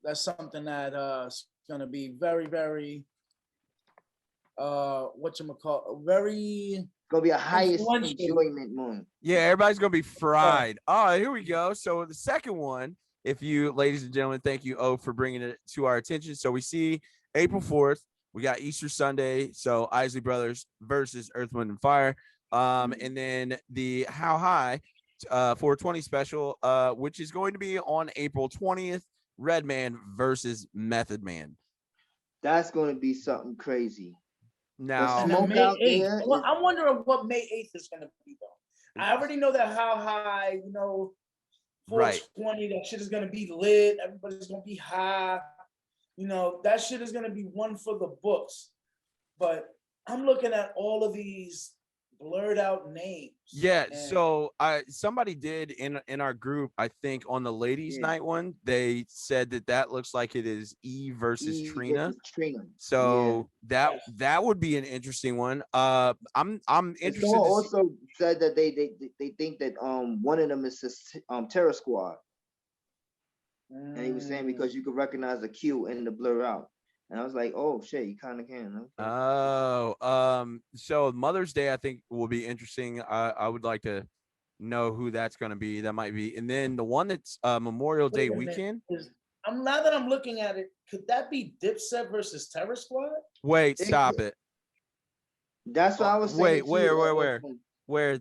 that's something that is gonna be very, very whatchamacallit, very Gonna be a highest influential. enjoyment month. Yeah, everybody's gonna be fried. Oh, here we go. So the second one, if you, ladies and gentlemen, thank you, O, for bringing it to our attention. So we see April 4th, we got Easter Sunday. So Isley Brothers versus Earth, Wind, and Fire. And then the How High 420 special, which is going to be on April 20th, Redman versus Method Man. That's gonna be something crazy. Now, And Smoke May out 8th. there Well, is- I'm wondering what May 8th is gonna be though. I already know that How High, 420, that shit is gonna be lit. Everybody's gonna be high. That shit is gonna be one for the books. But I'm looking at all of these blurred out names. yeah, and so somebody did in our group, I think on the ladies' Yeah. night one, they said that looks like it is Eve versus Eve Trina. versus Trina. So Yes. that would be an interesting one. I'm And interested. someone To see, also said that they think that one of them is Terror Squad, and he was saying because you could recognize the Q in the blur out, and I was like, oh shit, you kind of can. Okay. so Mother's Day I think will be interesting. I would like to know who that's going to be. That might be, and then the one that's Memorial Day Wait a minute. weekend. Now that I'm looking at it, could that be Dipset versus Terror Squad? Wait, It stop could- it. That's what I was saying. Wait, too. where?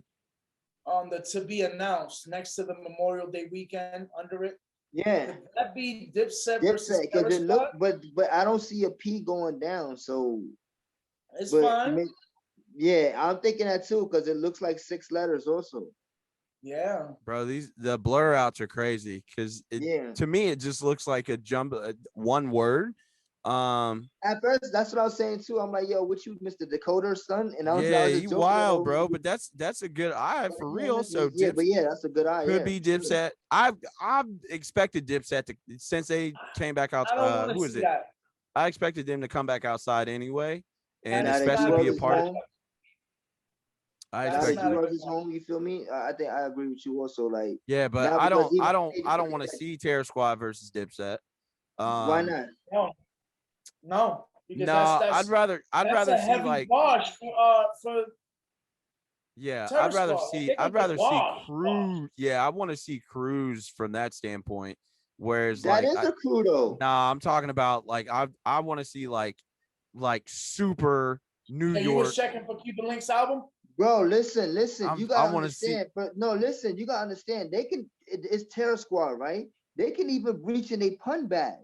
On the to be announced next to the Memorial Day weekend under it. Yeah, Could that be Dipset versus Dipset, Terror because it Squad? look, but I don't see a P going down. So, It's but fine. yeah, I'm thinking that too because it looks like 6 letters also. Yeah. Bro, the blur outs are crazy because Yeah. to me it just looks like a one word. At first, that's what I was saying too. I'm like, yo, what you, Mr. Dakota's son? And I was Yeah, like, you wild, bro. But that's a good eye for real. So yeah, but yeah, that's a good eye. could Yeah, be for sure. Dipset. I've expected Dipset to, since they came back out. I don't want Who to is see it? that. I expected them to come back outside anyway, and Now that especially be a G-Rose is part of. home, I That's now that expect. not a G-Rose good is one. home, you feel me? I think I agree with you also. Like, Yeah, but now I because don't. even- I don't want to see Terror Squad versus Dipset. Why not? No, because No, that's I'd rather that's a see heavy like. wash for Yeah, Terror I'd rather Squad. see They gonna get washed. Cruz. Yeah, I want to see Cruz from that standpoint. Whereas That like is a crew though. nah, I'm talking about like I want to see like super New So you was York. checking for Cuban Links album? Bro, listen, I you gotta wanna see- understand. But no, listen, you gotta understand. They can. It's Terror Squad, right? They can even reach in a pun bag.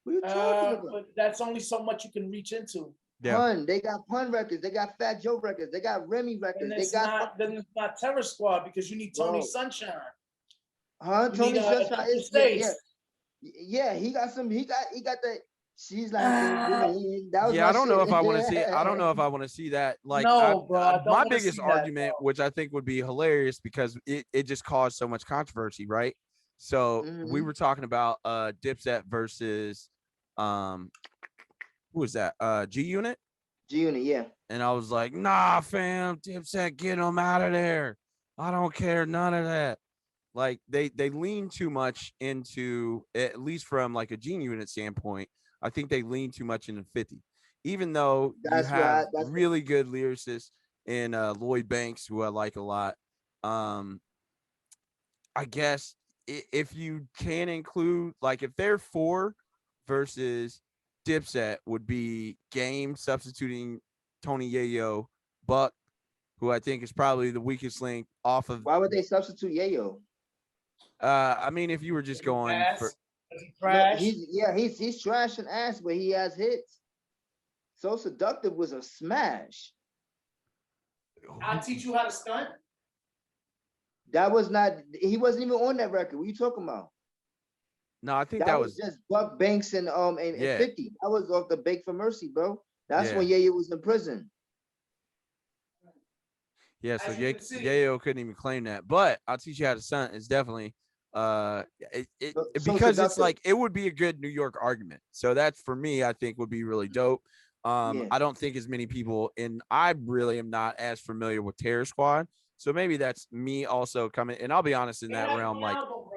What are you talking about? But that's only so much you can reach into. Yeah. Pun. They got Pun records. They got Fat Joe records. They got Remy And records. They it's got it's not Terror Squad because you need Tony Bro. Sunshine. huh? You Tony need, Sunshine Triple is yeah, States. yeah. He got some. He got the. She's like that was Yeah, my I don't know if shit. I want to see. I don't know if I want to see that. Like, No, bro, I don't my wanna biggest see that, argument, bro. which I think would be hilarious because it just caused so much controversy, right? So we Mhm. were talking about Dipset versus who was that? G Unit. G Unit, yeah. And I was like, nah, fam, Dipset, get them out of there. I don't care, none of that. Like they lean too much into, at least from like a G Unit standpoint, I think they lean too much into 50. Even though you That's have why. That's really good lyricists in Lloyd Banks, who I like a lot. I guess if you can include, like, if they're 4 versus Dipset would be Game substituting Tony Yayo, Buck, who I think is probably the weakest link off of. why would they substitute Yayo? I mean, if you were just going for, Is he No, trash? he's trash and ass, but he has hits. So Seductive was a smash. I'll teach you how to stunt. That was not. He wasn't even on that record. What you talking about? no, I think That was just Buck Banks and Yeah. 50. That was off the Bake for Mercy, bro. That's Yeah. when Yayo was in prison. yeah. So As you can see. Yayo couldn't even claim that, but I'll teach you how to stunt. It's definitely So because it's Seductive. like it would be a good New York argument. So that's for me, I think would be really dope. Yeah. I don't think as many people, and I really am not as familiar with Terror Squad. So maybe that's me also coming. And I'll be honest, in that realm, like, you know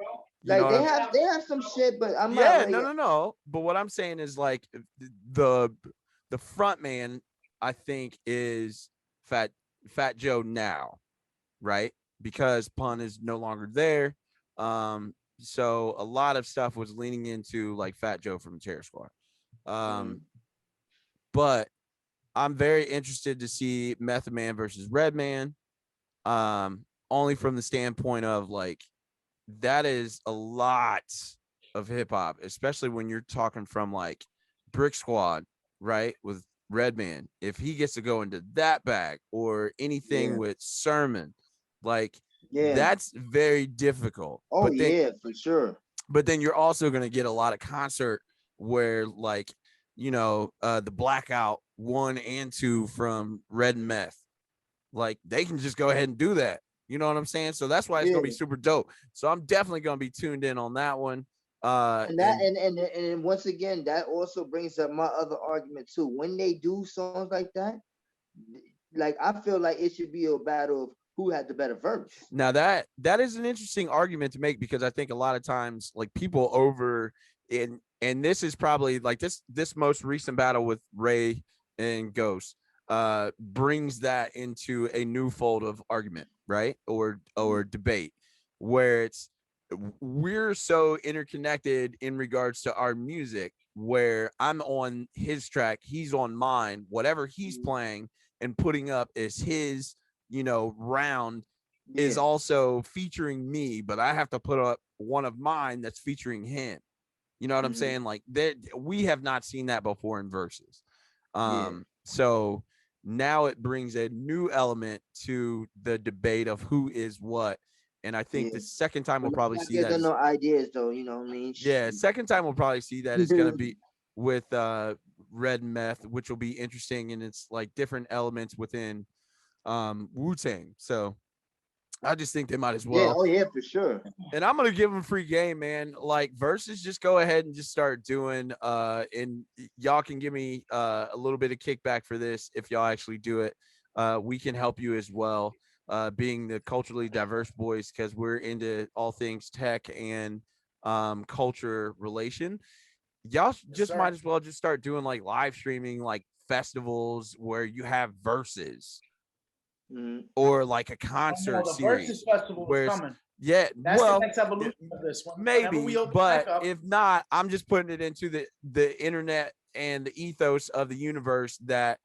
Like what I'm they have some shit, but I'm not yeah, like no. But what I'm saying is like the front man, I think, is Fat Joe now, right? Because Pun is no longer there. So a lot of stuff was leaning into like Fat Joe from Terror Squad. But I'm very interested to see Method Man versus Redman. Only from the standpoint of like that is a lot of hip hop, especially when you're talking from like Brick Squad, right? With Redman. If he gets to go into that bag or anything with Sermon, like that's very difficult. Oh But then, yeah, for sure. but then you're also going to get a lot of concert where like, you know, the Blackout 1 and 2 from Red and Meth, like they can just go ahead and do that. You know what I'm saying? So that's why it's gonna be super dope. So I'm definitely gonna be tuned in on that one. And once again, that also brings up my other argument too. When they do songs like that, like I feel like it should be a battle of who had the better verse. Now that is an interesting argument to make, because I think a lot of times like people over in, and this is probably like this most recent battle with Ray and Ghost brings that into a new fold of argument, right? Or debate, where it's we're so interconnected in regards to our music, where I'm on his track, he's on mine, whatever he's playing and putting up is his, you know, round is also featuring me, but I have to put up one of mine that's featuring him. You know what I'm saying? Like that, we have not seen that before in verses. So now it brings a new element to the debate of who is what. And I think the second time we'll probably see that. No ideas though, you know what I mean? Yeah, second time we'll probably see that is gonna be with Red and Meth, which will be interesting, and it's like different elements within Wu-Tang. So I just think they might as well. Yeah, oh yeah, for sure. And I'm gonna give them free game, man. Like versus, just go ahead and just start doing. And y'all can give me a little bit of kickback for this if y'all actually do it. We can help you as well. Being the culturally diverse boys, because we're into all things tech and culture relation. Y'all just might as well just start doing like live streaming, like festivals where you have verses. Or like a concert series. Versus festival is coming. Yeah, that's the next evolution of this one. Maybe, but if not, I'm just putting it into the internet and the ethos of the universe that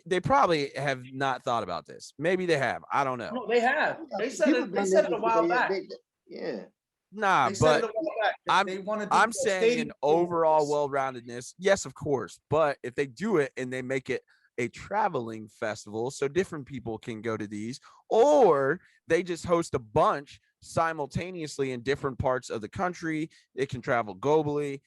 they probably have not thought about this. Maybe they have. I don't know. No, they have. They said it a while back. Nah, but I'm saying an overall well-roundedness. Yes, of course. But if they do it and they make it a traveling festival so different people can go to these, or they just host a bunch simultaneously in different parts of the country, it can travel globally.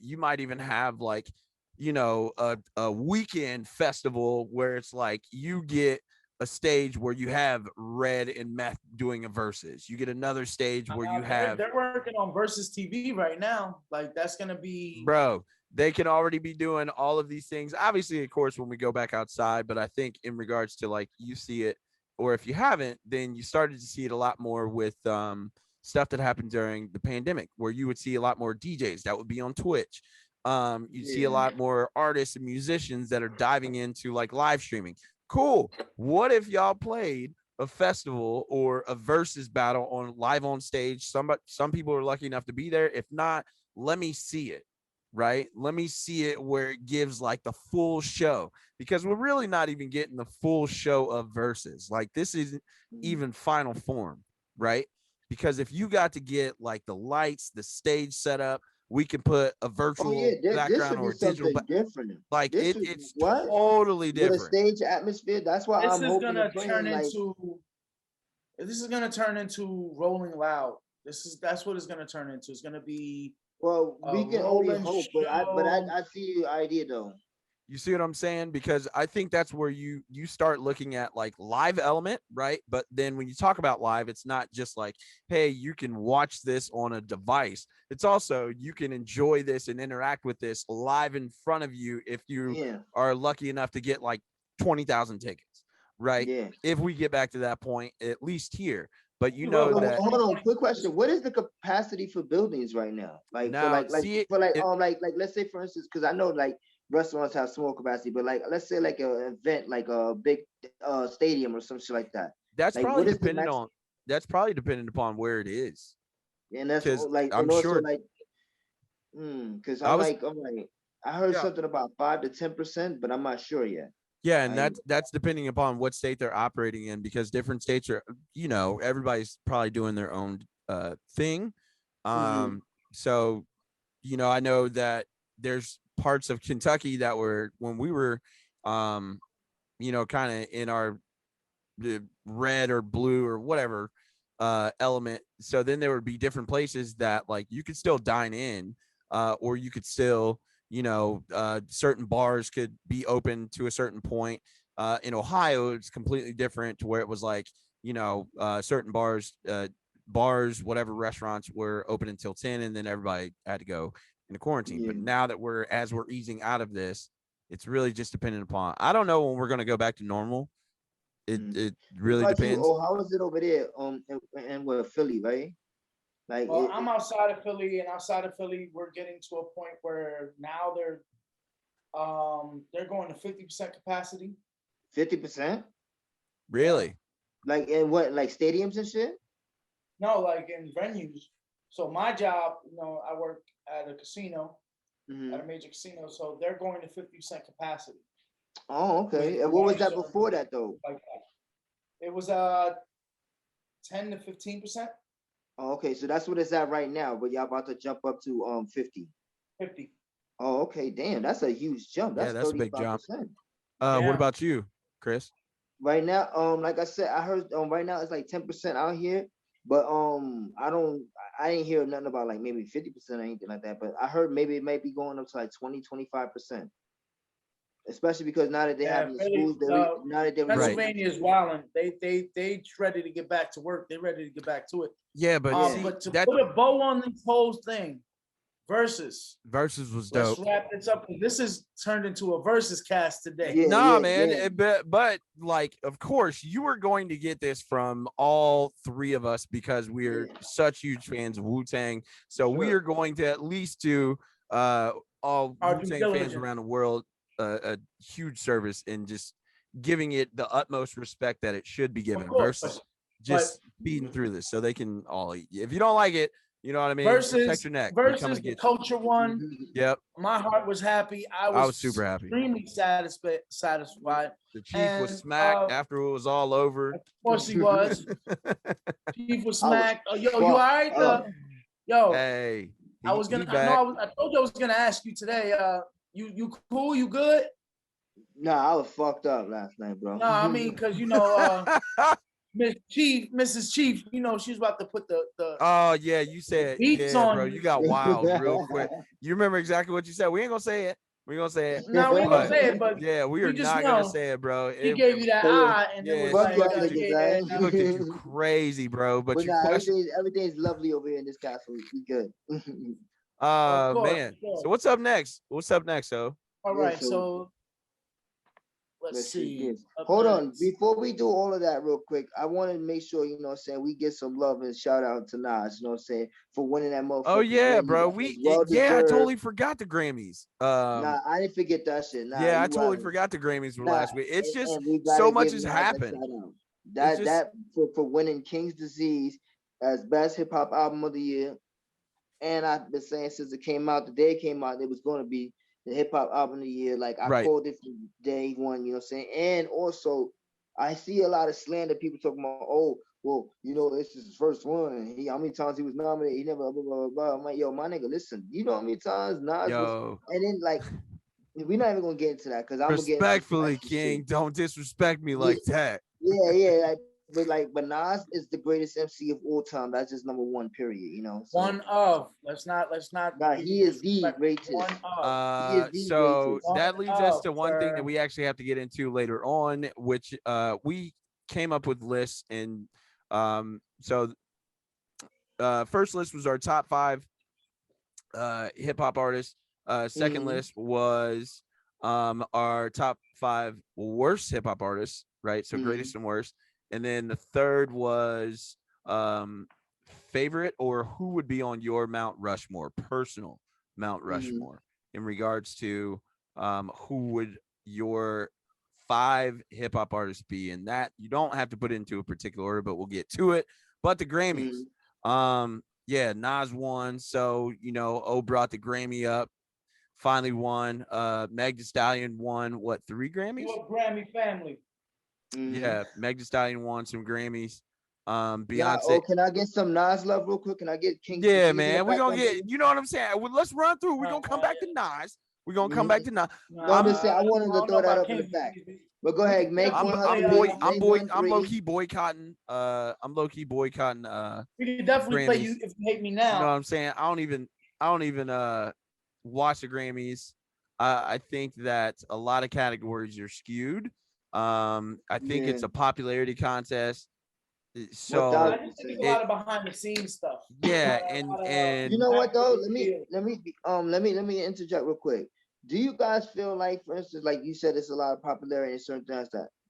You might even have like, you know, a weekend festival where it's like you get a stage where you have Red and Meth doing a versus. You get another stage where you have they're working on Versus TV right now. Like that's gonna be, bro. They can already be doing all of these things. Obviously, of course, when we go back outside, but I think in regards to like you see it, or if you haven't, then you started to see it a lot more with stuff that happened during the pandemic, where you would see a lot more DJs that would be on Twitch. You'd see a lot more artists and musicians that are diving into like live streaming. Cool. What if y'all played a festival or a versus battle on live on stage? Some people are lucky enough to be there. If not, let me see it. Right? Let me see it where it gives like the full show, because we're really not even getting the full show of verses. Like this isn't even final form, right? Because if you got to get like the lights, the stage setup, we can put a virtual background or digital different. Like it's totally different. With a stage atmosphere. That's why I'm hoping to turn into. This is gonna turn into Rolling Loud. That's what it's gonna turn into. It's gonna be. Well, we can only hope, but I see your idea though. You see what I'm saying? Because I think that's where you start looking at like live element, right? But then when you talk about live, it's not just like, hey, you can watch this on a device. It's also you can enjoy this and interact with this live in front of you if you are lucky enough to get like 20,000 tickets. right? Yeah. If we get back to that point, at least here. But you You know wrote that Hold on, quick question. What is the capacity for buildings right now? Like for now, see it, it like let's say for instance, because I know like restaurants have small capacity, but like let's say like an event, like a big stadium or some shit like that. that's Like probably what is the dependent max? on that's probably dependent upon where it is. And that's Because like I'm and also sure like because I was I'm like I heard yeah. something about 5 to 10%, but I'm not sure yet. Yeah, and I ain't, that's depending upon what state they're operating in, because different states are, everybody's probably doing their own thing. mhm, So, I know that there's parts of Kentucky that were when we were kind of in our the red or blue or whatever element. So then there would be different places that like you could still dine in, or you could still, certain bars could be open to a certain point. In Ohio, it's completely different to where it was like, certain bars, whatever restaurants were open until 10, and then everybody had to go into quarantine. But yeah. now that as we're easing out of this, it's really just dependent upon, I don't know when we're going to go back to normal. It Mhm. it What really about you? depends. Oh, how is it over there? And with Philly, right? Like Well, I'm outside of Philly, and outside of Philly, we're getting to a point where now they're going to 50% capacity. 50%? Yeah. Really? Like in what, like stadiums and shit? No, like in venues. So my job, I work at a casino, at a Hmm. major casino. So they're going to 50% capacity Oh, with okay. And what was bars that serving before that though? like that. It was 10 to 15%, Oh, okay. So that's what it's at right now, but y'all about to jump up to 50. 50. Oh, okay. Damn, that's a huge jump. Yeah, That's that's a big jump. 35%. What Yeah. about you, Chris? Right now, like I said, I heard right now it's like 10% out here, but I didn't hear nothing about like maybe 50% or anything like that. But I heard maybe it might be going up to like 20, 25%. Especially because now that they're Yeah, having the Philly, schools, now that they're Right. Pennsylvania is wilding. They ready to get back to work. They ready to get back to it. Yeah, but Yeah. see But to that put a bow on this whole thing, versus. Versus was Let's dope. wrap this up. This is turned into a versus cast today. Yeah, Nah, yeah, man. yeah. But like, of course, you were going to get this from all three of us because we're Yeah. such huge fans of Wu-Tang. So we Sure. are going to at least do all Our due Wu-Tang fans diligence. around the world a huge service and just giving it the utmost respect that it should be given Of course. versus But just speeding through this so they can all eat. If you don't like it, you know what I mean? Protect versus your neck. We're coming versus to the get you. culture one, Yep. my heart was happy. I I was was super happy. extremely satisfied. The chief was And smacked after it was all over. of course he was. Chief was I was smacked. Oh, yo, you all fucked right? up. Yo, Hey, I was he gonna. back. I told you I was gonna ask you today. You cool? You good? Nah, I was fucked up last night, bro. No, I mean, cause Mrs. Chief, she was about to put the Oh yeah, you said beats yeah, bro. on You you. got wild real quick. You remember exactly what you said. We ain't gonna say it. We ain't gonna say it. No, we ain't gonna But say it, but yeah, we are you just not gonna know say it, bro. he gave you that So, yeah, eye, and it Yeah, was fuck she like, y'all looked at you. niggas, She man. looked at you crazy, bro. But But you nah, questioned. everything's lovely over here in this castle. We good. of course, Man. of course. So what's up next? What's up next, so? All Yeah, right, so so let's let's see see. this. Up Hold on. next. Before we do all of that real quick, I want to make sure, you know what I'm saying, we get some love and shout out to Nas, you know what I'm saying, for winning that motherfucking Oh yeah, Grammy. bro. That was well I deserved. totally forgot the Grammys. Nah, I didn't forget that shit. Nah, Yeah, I you totally wildin'. forgot the Grammys were Nah, last week. It's just and we so gotta much give has Nas a happened. shout out. It's That just for winning King's Disease as best hip hop album of the year. And I've been saying since it came out, the day it came out, it was going to be the hip hop album of the year. Like I right. called it from day one, you know what I'm saying? And also, I see a lot of slander people talking about, oh, well, this is his first one. And how many times he was nominated? He never, blah, blah, blah, blah. I'm like, yo, my nigga, listen, you know how many times Nas was, Yo, and then like, we're not even going to get into that because I'm going to get into some respectfully, extra shit. King, don't disrespect me Yeah, like that. yeah. But Nas is the greatest MC of all time. That's just number one, period. So, One of. Let's not. nah, he is the greatest. One of. He is the So greatest. that leads us of, to one thing that sir. we actually have to get into later on, which we came up with lists, and so first list was our top 5 hip hop artists. Second list was our top 5 worst hip hop artists, right? So greatest and worst. And then the third was favorite, or who would be on your Mount Rushmore, personal Mount Rushmore, in regards to who would your 5 hip hop artists be. And that you don't have to put it into a particular order, but we'll get to it. But the Grammys, yeah, Nas won, so you know, O brought the Grammy up, finally won. Meg Thee Stallion won what, 3 Grammys? Your Grammy family. Yeah, Meg Thee Stallion won some Grammys. Nah, Beyonce. can I get some Nas love real quick? Can I get King? Yeah, Can you man, get we're back gonna on get, the- you know what I'm saying? Well, let's run through. We're gonna come back to Nas. We're gonna come back to Nas. No, I'm just saying, I wanted to don't throw know that about up in the King. fact. But go ahead, make I'm- 103. I'm Make low 13. key boycotting. I'm low key boycotting. We can definitely play Grammys. you if you hate me You know what now. I'm saying? I don't even watch the Grammys. I think that a lot of categories are skewed. I think it's a popularity contest. So I just think it's a lot of behind the scenes stuff. yeah, and You know what though? Let Yeah. me interject real quick. Do you guys feel like, for instance, like you said, it's a lot of popularity in certain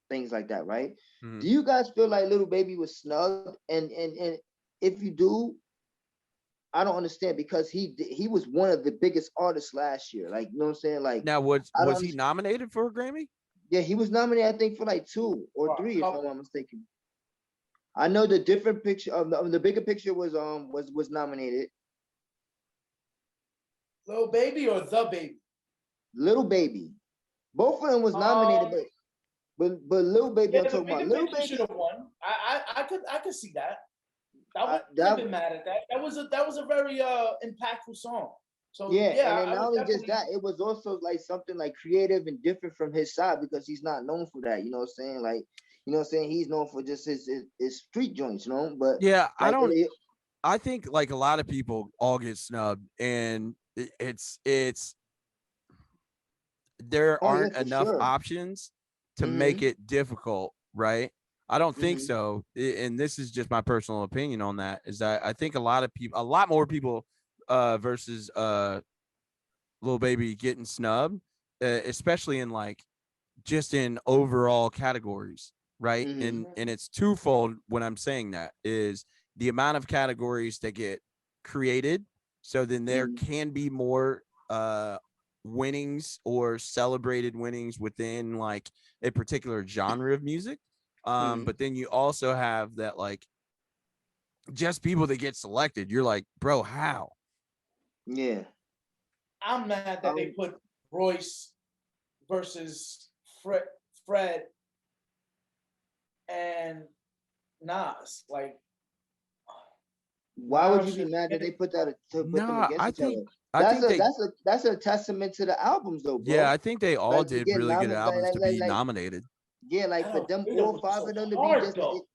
things like that, right? Mhm. Do you guys feel like Little Baby was snubbed? And if you do, I don't understand, because he was one of the biggest artists last year. Like, you know what I'm saying? Like, now was I don't he understand. nominated for a Grammy? Yeah, he was nominated, I think, for like 2 or 3, if I'm not mistaken. I know the different picture of the bigger picture was nominated. Little Baby or The Baby? Little Baby, both of them was nominated, but Little Baby, I'm Yeah, the talking about bigger Little picture should Baby. have won. I could see that. I wouldn't That have been mad at that. That was a very impactful song. So Yeah, yeah, and then I not would only just definitely. that, it was also like something like creative and different from his side, because he's not known for that. You know what I'm saying? Like, you know what I'm saying? He's known for just his street joints, you know. But Yeah, like, I think like a lot of people all get snubbed, and it's there oh yeah, aren't for enough sure. options to make it difficult, right? I don't think Mhm. so. And this is just my personal opinion on that, is that I think a lot more people versus Lil Baby getting snubbed, especially in like just in overall categories, right? Mhm. And it's twofold when I'm saying that, is the amount of categories that get created, so then there Mhm. can be more winnings or celebrated winnings within like a particular genre of music. Mhm. But then you also have that, like, just people that get selected. You're like, bro, how? Yeah. I'm mad that they put Royce versus Fred and Nas. Like, Why would Nas you be should mad that get they it. put them Nah, against each other? I think they That's a testament to the albums, though, yeah, bro. I think they all Like, to did get really good nominated, albums to be like nominated. yeah, like for Hell, them, Freedom all was 5 so of them to be hard just. though.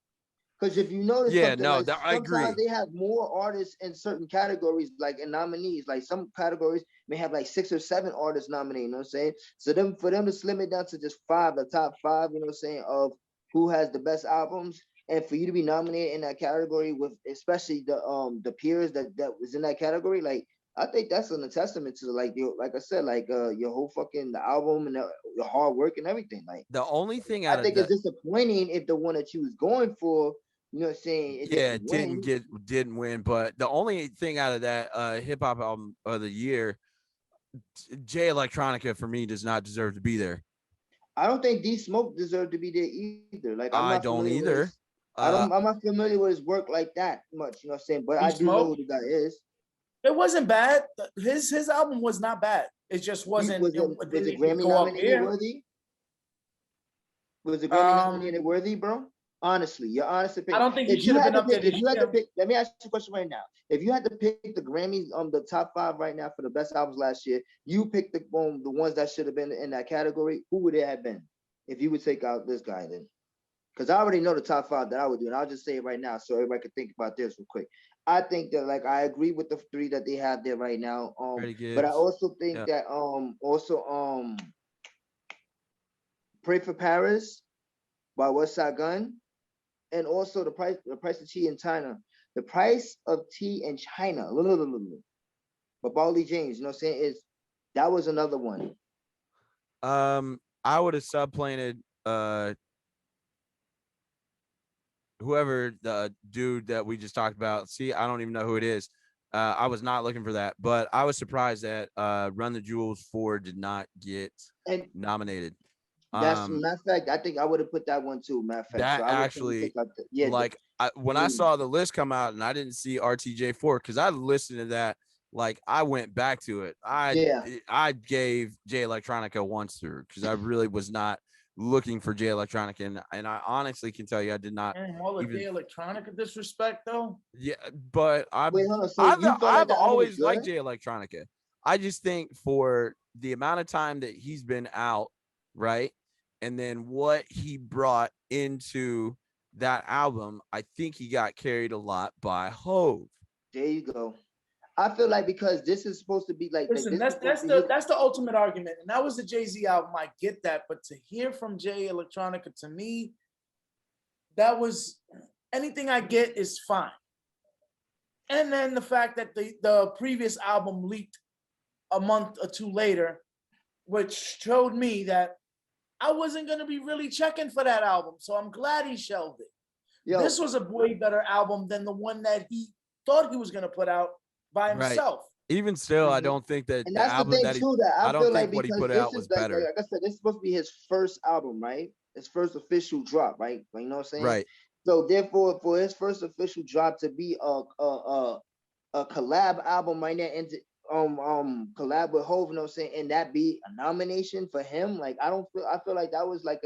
Because if you notice Yeah, something, no, like I sometimes agree. they have more artists in certain categories, like in nominees. Like some categories may have like 6 or 7 artists nominated. You know what I'm saying? So for them to slim it down to just 5, the top 5, you know what I'm saying, of who has the best albums, and for you to be nominated in that category with especially the peers that was in that category, like, I think that's a testament to, like, like I said, like your whole fucking the album and your hard work and everything. Like, The only thing I out of think it's that, disappointing if the one that you was going for, you know what I'm saying, it yeah, didn't win. didn't win. But the only thing out of that hip hop album of the year, Jay Electronica for me does not deserve to be there. I don't think D Smoke deserved to be there either. Like, I'm I not don't familiar with either. his, I'm not familiar with his work like that much, you know what I'm saying? But He I do know smoked. who the guy is. It wasn't bad. His album was not bad. It just wasn't. It Was it didn't Grammy go up nominated there. worthy? Was it Grammy Um, nominated worthy, bro? Honestly, your honest I opinion. don't think he should have been up there If this you had to year. pick, let me ask you a question right now. If you had to pick the Grammys, the top 5 right now for the best albums last year, you pick the ones that should have been in that category. Who would it have been if you would take out this guy then? Because I already know the top 5 that I would do, and I'll just say it right now so everybody can think about this real quick. I think that, like, I agree with the 3 that they have there right now. Freddie But I Gibbs. also think Yeah. that Pray for Paris by West Side Gun, and also the price of tea in China. The price of tea in China. But Baldy James, you know what I'm saying? That was another one. I would have subplanted whoever the dude that we just talked about. See, I don't even know who it is. I was not looking for that, but I was surprised that Run the Jewels 4 did not get And nominated. that's matter of fact, I think I would have put that one too. Matter of fact, That so I would actually, take out yeah. like, when I saw the list come out and I didn't see RTJ4, because I listened to that, like I went back to it. I gave Jay Electronica once through because I really was not looking for Jay Electronica, and I honestly can tell you I did not. And all the Jay Electronica disrespect though. Yeah, but Wait, hold on. So you felt like I've the album was always liked good? Jay Electronica. I just think for the amount of time that he's been out, right, and then what he brought into that album, I think he got carried a lot by Hove. There you go. I feel like because this is supposed to be like Listen, this that's the ultimate argument, and that was the Jay-Z album. I get that, but to hear from Jay Electronica, to me, that was anything I get is fine. And then the fact that the previous album leaked a month or two later, which showed me that I wasn't gonna be really checking for that album. So I'm glad he shelved it. Yo, this was a way better album than the one that he thought he was gonna put out by himself. Right. Even still, I don't think that and that's the thing too, that I don't feel think like what he put out was better. Like I said, this is supposed to be his first album, right? His first official drop, right? Like, you know what I'm saying? Right. So therefore, for his first official drop to be a collab album right now, and collab with Hov, you know what I'm saying, and that be a nomination for him, like I feel like that was like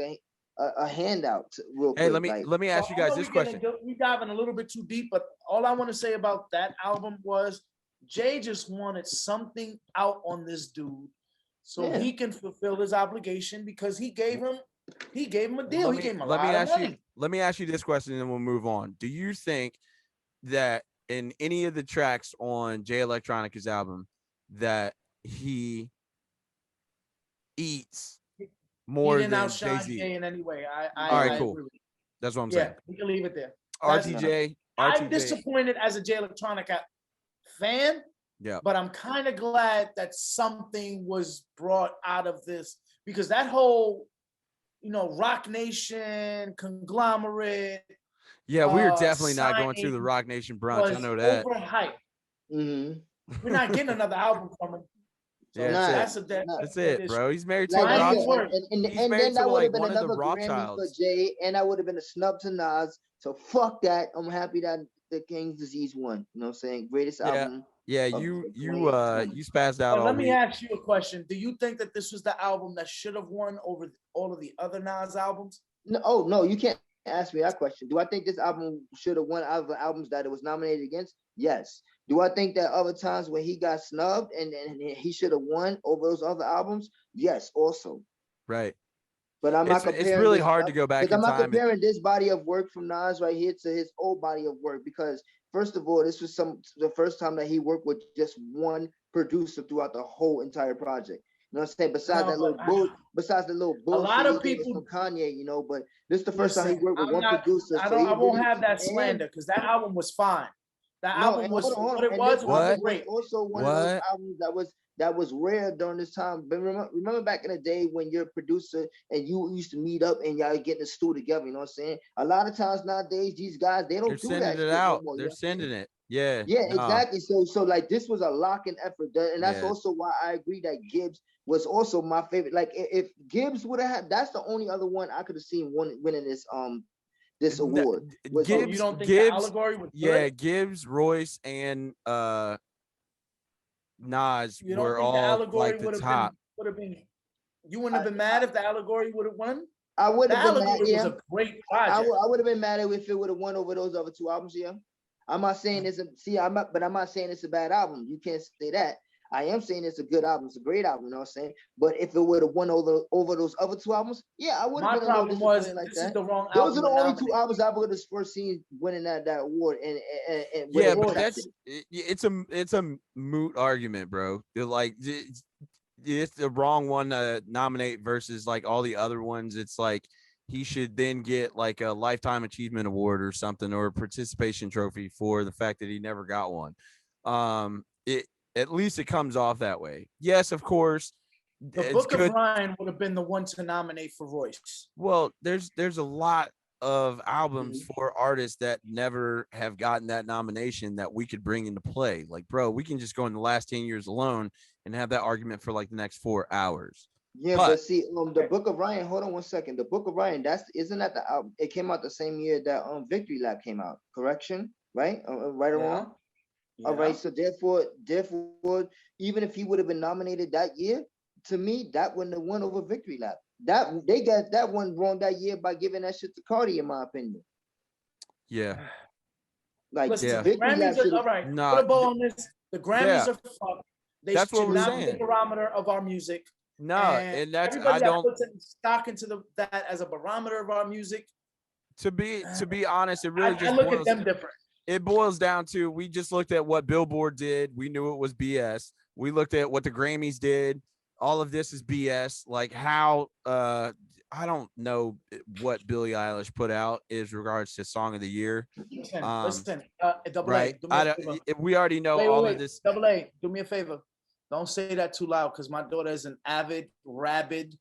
a handout. Real quick. Hey, let me ask you guys this question. We diving a little bit too deep, but all I want to say about that album was Jay just wanted something out on this dude so he can fulfill his obligation, because he gave him a deal. He gave him a lot of money. Let me ask you this question and then we'll move on. Do you think that in any of the tracks on Jay Electronica's album that he eats more than Jay-Z? Jay in any way? All right, cool. That's what I'm saying. We can leave it there. RTJ. I'm disappointed as a Jay Electronica fan. Yeah. But I'm kind of glad that something was brought out of this, because that whole, Rock Nation conglomerate. Yeah, we are definitely not going to the Rock Nation brunch. I know that. Overhyped. Mm-hmm. We're not getting another album from him. So yeah, that's it, bro. He's married to like, Rothschild. And then that would have been another Grammy for Jay, and that would have been a snub to Nas. So fuck that. I'm happy that the King's Disease won. You know what I'm saying? Greatest album. Yeah, you spazzed out. Let me ask you a question. Do you think that this was the album that should have won over all of the other Nas albums? No, no, you can't ask me that question. Do I think this album should have won out of the albums that it was nominated against? Yes. Do I think that other times when he got snubbed and he should have won over those other albums? Yes, also. Right. But I'm not comparing. It's really hard to go back in time. I'm not comparing this body of work from Nas right here to his old body of work, because first of all, this was the first time that he worked with just one producer throughout the whole entire project. You know what I'm saying? Besides the little bullshit, a lot of people from Kanye, but this is the first time he worked with one producer. I won't have that slander, because that album was fine. That album was what it was great. Also, one of those albums that was rare during this time. But remember back in the day when you're a producer and you used to meet up and y'all get in the studio together. You know what I'm saying? A lot of times nowadays, these guys, they don't do that. They're sending it out. They're sending it. Yeah. Yeah, exactly. So like this was a lock-in effort, and that's also why I agree that Gibbs was also my favorite. Like if Gibbs would have had, that's the only other one I could have seen winning this award. Gibbs, you don't think the Allegory was good? Yeah, Gibbs, Royce, and Nas were all like the top. You wouldn't have been mad if the Allegory would have won? I would have been mad. Yeah. It was a great project. I would have been mad if it would have won over those other two albums. Yeah, I'm not saying I'm not saying it's a bad album. You can't say that. I am saying it's a good album. It's a great album. You know what I'm saying? But if it would have won over those other two albums, yeah, I would have been. My problem was like this is the wrong album. Those are the only two albums I would have first seen winning that award. And yeah, but it's a moot argument, bro. Like it's the wrong one to nominate versus like all the other ones. It's like he should then get like a lifetime achievement award or something, or a participation trophy for the fact that he never got one. At least it comes off that way. Yes, of course. The Book of Ryan would have been the one to nominate for Royce. Well, there's a lot of albums Mhm. for artists that never have gotten that nomination that we could bring into play. Like, bro, we can just go in the last 10 years alone and have that argument for like the next 4 hours. Yeah, But but see, the Book of Ryan. Hold on one second. The Book of Ryan. That's isn't that the album? It came out the same year that Victory Lap came out. Correction, right? Right or Yeah. wrong? All right. So therefore, even if he would have been nominated that year, to me, that wouldn't have won over Victory Lap. That they got that one wrong that year by giving that shit to Cardi, in my opinion. yeah, Like Listen, Yeah. the Victory Lap Grammys should are all have. right. Nah, Put a bow on this. The Grammys yeah. are fucked. They That's what should we're not be the saying. barometer of our music. No, And and that's everybody I that don't puts stock into that as a barometer of our music, to be honest, it really I just look at boils them different. it boils down to we just looked at what Billboard did. We knew it was BS. We looked at what the Grammys did. All of this is BS. Like how I don't know what Billie Eilish put out as regards to Song of the Year. Listen, Double Right. A, do me a favor. We already know all of this. Double A, do me a favor. Don't say that too loud because my daughter is an avid, rabid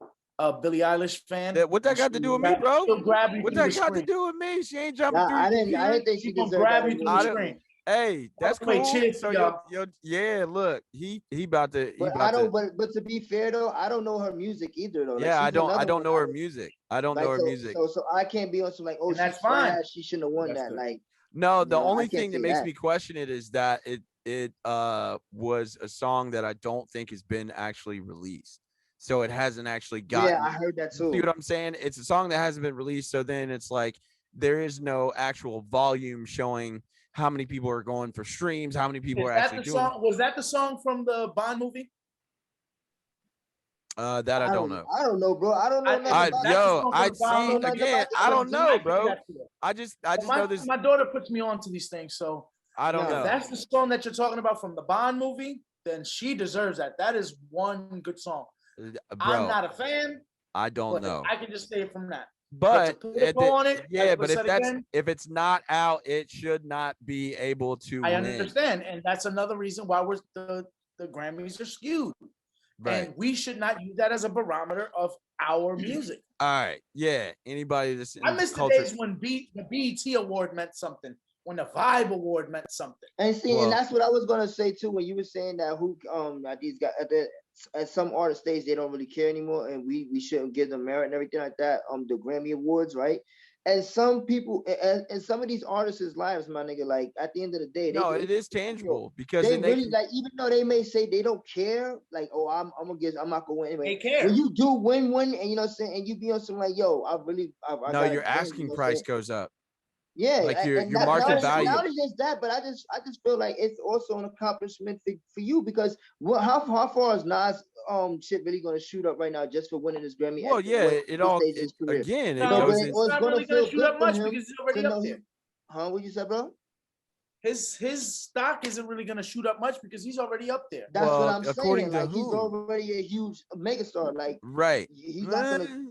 Billie Eilish fan. What that got to do with me, bro? She'll grab you What through that the got to screen. do with me? She ain't jumping Nah, through. I didn't think she She's gonna deserved that. grab you through the screen. Hey, that's Wait, cool. cheers, So y'all. yeah, look, he about to. But I don't. But to be fair though, I don't know her music either though. Like, Yeah, I she's don't another one know her was- music. I don't Like, know her music. So I can't be on some like, oh, And she's that's fine. trash. She shouldn't have won That's that. good. Like, No, the no, I only can't thing that say makes that. me question it is that it was a song that I don't think has been actually released. So it hasn't actually gotten. yeah, I heard that See too. what I'm saying? It's a song that hasn't been released. So then it's like there is no actual volume showing how many people are going for streams, how many people Is are that actually the doing. song? Was that the song from the Bond movie? That I don't know. I don't know, bro. I don't know nothing about I'd I don't see know nothing again. about this I don't one. know, bro. I just know this. My daughter puts me on to these things, so I don't No, know. if that's the song that you're talking about from the Bond movie, then she deserves that. That is one good song. Bro, I'm not a fan. I don't but know. I can just say it from that. But to put a bow on it, yeah, as but was said again, if it's not out, it should not be able to I win. understand, and that's another reason why the Grammys are skewed. Right. And we should not use that as a barometer of our music. All right. Yeah. Anybody that's in I miss the culture. days when the BET Award meant something, when the Vibe Award meant something. And see, Well- and that's what I was gonna say too when you were saying that that these guys at some artist stage they don't really care anymore, and we shouldn't give them merit and everything like that. The Grammy Awards, right? And some people and some of these artists' lives, my nigga, like at the end of the day, No, it is tangible because they then really like, even though they may say they don't care, like, oh, I'm not gonna win anyway. They care. When you do win one, and you know what I'm saying, and you be on some like, yo, I no, gotta your win, asking you know price goes up. Yeah, Like your and market not value. only just that, but I just feel like it's also an accomplishment for you because how far is Nas shit really gonna shoot up right now just for winning this Grammy? Well, yeah, it all again. It No, goes it's in. not really gonna shoot up much because he's already up there. Huh? What you said, bro? His stock isn't really gonna shoot up much because he's already up there. That's what Well, I'm according saying. to Like, he's who? already a huge megastar. Like, Right. he's not gonna.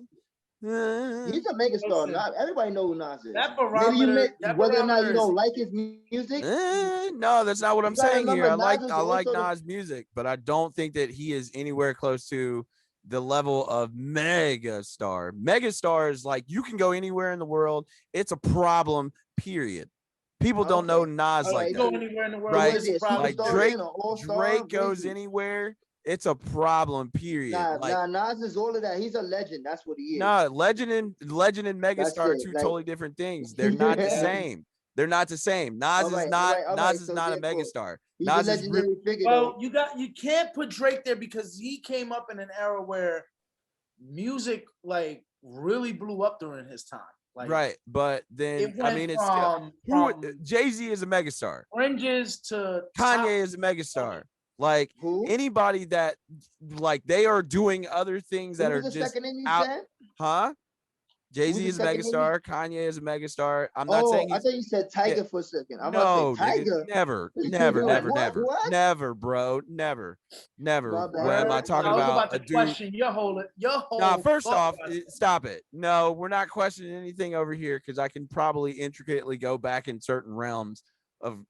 He's a megastar. Listen, Not everybody knows who Nas is. That Maybe you barometer, whether or not you is- don't like his music. No, that's not what I'm You gotta saying here. remember, I Nas is like also the- Nas music, but I don't think that he is anywhere close to the level of megastar. Megastar is like you can go anywhere in the world. It's a problem, period. People don't know Nas All like right, that. Go anywhere in the world. Right. It's a problem. Like Superstar, Drake, then an all-star, what Drake is goes he? anywhere. It's a problem, period. Nah, Nas is all of that. He's a legend. That's what he is. No, legend and megastar are it, two like- totally different things. They're not the same. They're not the same. Nas is not a megastar. He's Nas a is legendary figure. Well, though. you can't put Drake there because he came up in an era where music like really blew up during his time. Like, right, but then it went it's still from Jay-Z is a megastar. fringes to Kanye is a megastar. Like Who? anybody that like they are doing other things that Who are was the just second name you out, said? huh? Jay-Z the is a second name megastar. Kanye is a megastar. I'm not Oh, saying I he's thought you said Tiger for a second. I'm about no, to say Tiger. nigga, never, What? never, bro, never. My What bad. am I talking I was about? to question your whole Nah, first thought off, process. stop it. No, we're not questioning anything over here because I can probably intricately go back in certain realms of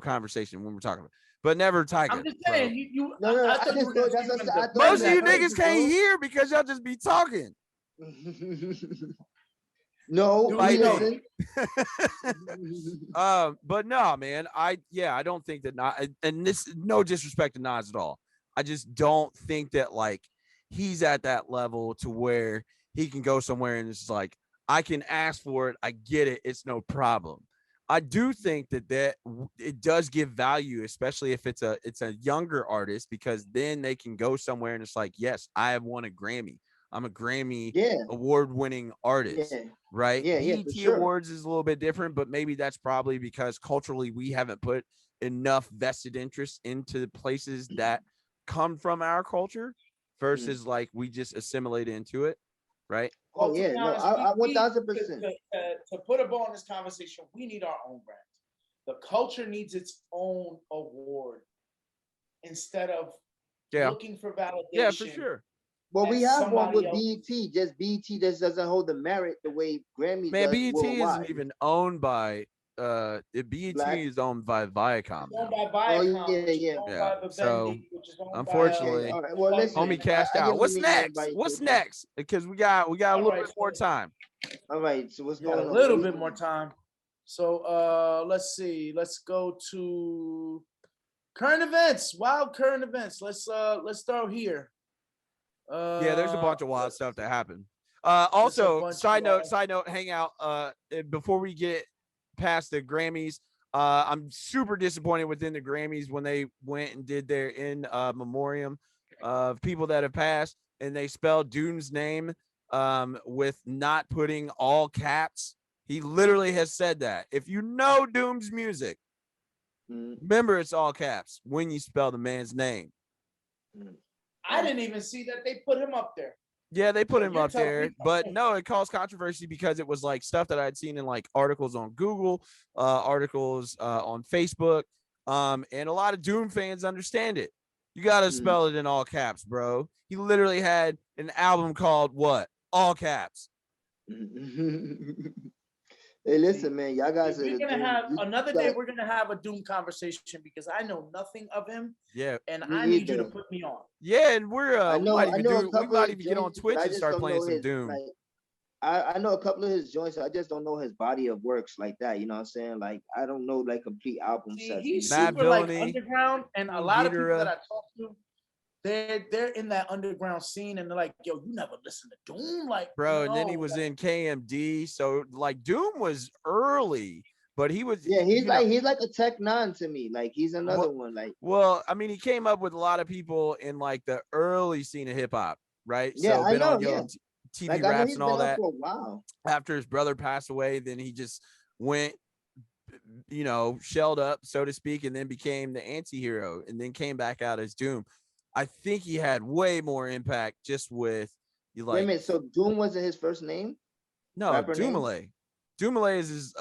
conversation when we're talking about, but never Tiger. I'm just saying, you No, I I thought just you were thought gonna that's speak what on I the- thought. Most of you Yeah, niggas can't hear because y'all just be talking. No, Do we know listen. But no, man, I don't think that Nas, and this no disrespect to Nas at all. I just don't think that like he's at that level to where he can go somewhere and it's like I can ask for it, I get it, it's no problem. I do think that it does give value, especially if it's a younger artist, because then they can go somewhere and it's like, yes, I have won a Grammy. I'm a Grammy Yeah, award-winning artist, yeah, right? yeah, for BET sure. Awards is a little bit different, but maybe that's probably because culturally we haven't put enough vested interest into the places that come from our culture versus like we just assimilate into it, right? Oh Well, to yeah, be no, honest, I we 1000%. to put a ball in this conversation, we need our own brand. The culture needs its own award instead of Yeah, looking for validation. yeah, for sure. Well, we as have one with somebody else. BET. Just BET just doesn't hold the merit the way Grammy Man, does BET isn't worldwide. even owned by BET Black. is owned by Viacom It's owned now. by Oh Viacom, yeah, which is yeah. owned Yeah, by so Vivendi, which is owned Okay, unfortunately, all right. Well, by listen, homie cashed I out. get what What's you mean, next? everybody, What's Coach. next? Because we got a All little right, bit more time. All right, so what's got going a on? little What we bit more doing? time. So let's see. Let's go to current events. Wild current events. Let's start here. Yeah, there's a bunch of wild stuff that happened. There's a Also, bunch side of note, hang out. Before we get past the Grammys, I'm super disappointed within the Grammys when they went and did their in memoriam of people that have passed, and they spelled Doom's name with not putting all caps. He literally has said that. If you know Doom's music, remember it's all caps when you spell the man's name. I didn't even see that they put him up there. Yeah, they put So him you're up telling there, me- but no, it caused controversy because it was like stuff that I'd seen in like articles on Google, articles on Facebook, and a lot of Doom fans understand it. You got to spell it in all caps, bro. He literally had an album called what? All caps. Hey, listen, man, y'all guys are We're the gonna Doom. have You another got- day. We're gonna have a Doom conversation because I know nothing of him, Yeah, and Me I need you to either. put me on. yeah, and we're I we know, might I even know a do. We couple might of even get on joints, but Twitch I and just start don't playing know some his Doom. like. I know a couple of his joints. I just don't know his body of works like that. You know what I'm saying? Like I don't know like complete album See, sets. he's Mad super like Villainy, underground, and a lot of people Ghidorah. that I talk to, they're in that underground scene, and they're like, "Yo, you never listen to Doom, like, Bro, and then he no, was like, in KMD, so like Doom was early, but he was Yeah, he's you know, like a Tech Nine to me. Like he's another one. Like well, I mean, he came up with a lot of people in like the early scene of hip hop, right? yeah, So I been know. on Yeah, TV like I know raps he's and all been up that. for a while. After his brother passed away, then he just went, shelled up, so to speak, and then became the anti-hero and then came back out as Doom. I think he had way more impact just with you Wait a like minute. So Doom wasn't his first name? no Rapper name? Doomale. Doomale is his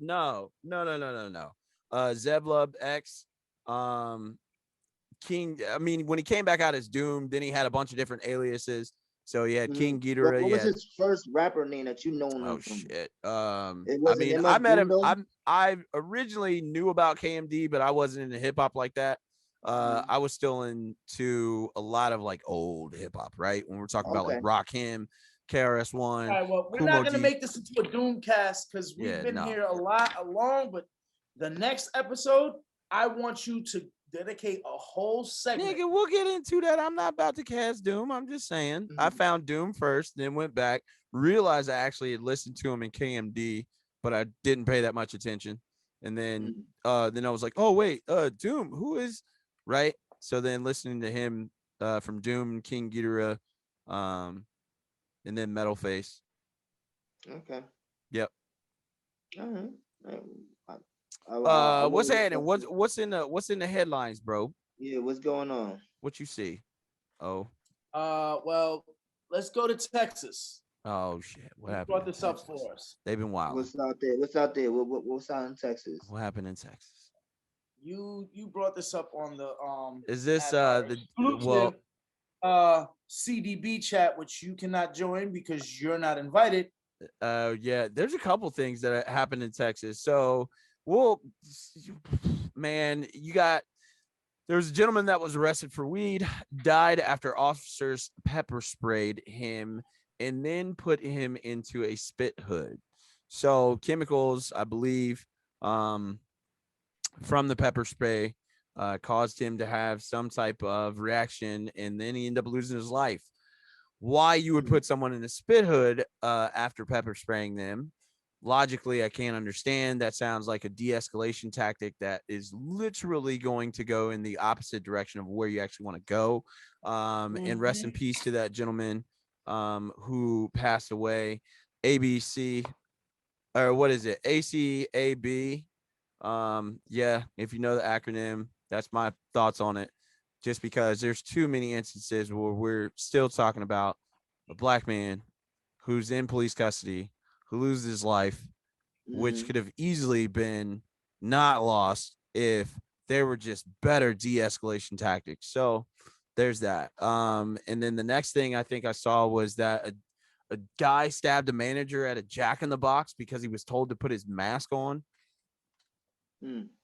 no. Zeblub X King. I mean, when he came back out as Doom, then he had a bunch of different aliases. So he had King Ghidorah. What was Yeah. his first rapper name that you know him Oh from? shit. It I wasn't mean, I MS met Doom him. though? I originally knew about KMD, but I wasn't into hip hop like that. I was still into a lot of like old hip hop, right? When we're talking about like Okay. Rakim, KRS-One, all right, well, we're Kumo not gonna D. make this into a Doom cast because we've Yeah, been no. here a lot along, but the next episode, I want you to dedicate a whole segment. Nigga, we'll get into that. I'm not about to cast Doom. I'm just saying. I found Doom first, then went back, realized I actually had listened to him in KMD, but I didn't pay that much attention. And then I was like, oh wait, Doom, who is right? So then listening to him from Doom, King Ghidorah, and then Metal Face. Okay. Yep. All right. What's happening? What's in the headlines, bro? Yeah, what's going on? What you see? Oh. Well, let's go to Texas. Oh shit! What You happened? brought this up for us. They've been wild. What's out there? What's out there? What's out in Texas? What happened in Texas? You brought this up on the Is this at the C.D.B chat, which you cannot join because you're not invited. yeah, there's a couple things that happened in Texas. So, man, there was a gentleman that was arrested for weed, died after officers pepper sprayed him and then put him into a spit hood. So chemicals, I believe, from the pepper spray caused him to have some type of reaction, and then he ended up losing his life. Why you would put someone in a spit hood after pepper spraying them, logically, I can't understand. That sounds like a de-escalation tactic that is literally going to go in the opposite direction of where you actually want to go. And rest in peace to that gentleman who passed away. ABC, or what is it? ACAB. Yeah, if you know the acronym, that's my thoughts on it. Just because there's too many instances where we're still talking about a black man who's in police custody, who loses his life, which could have easily been not lost if there were just better de-escalation tactics. So there's that. And then the next thing I think I saw was that a guy stabbed a manager at a Jack in the Box because he was told to put his mask on.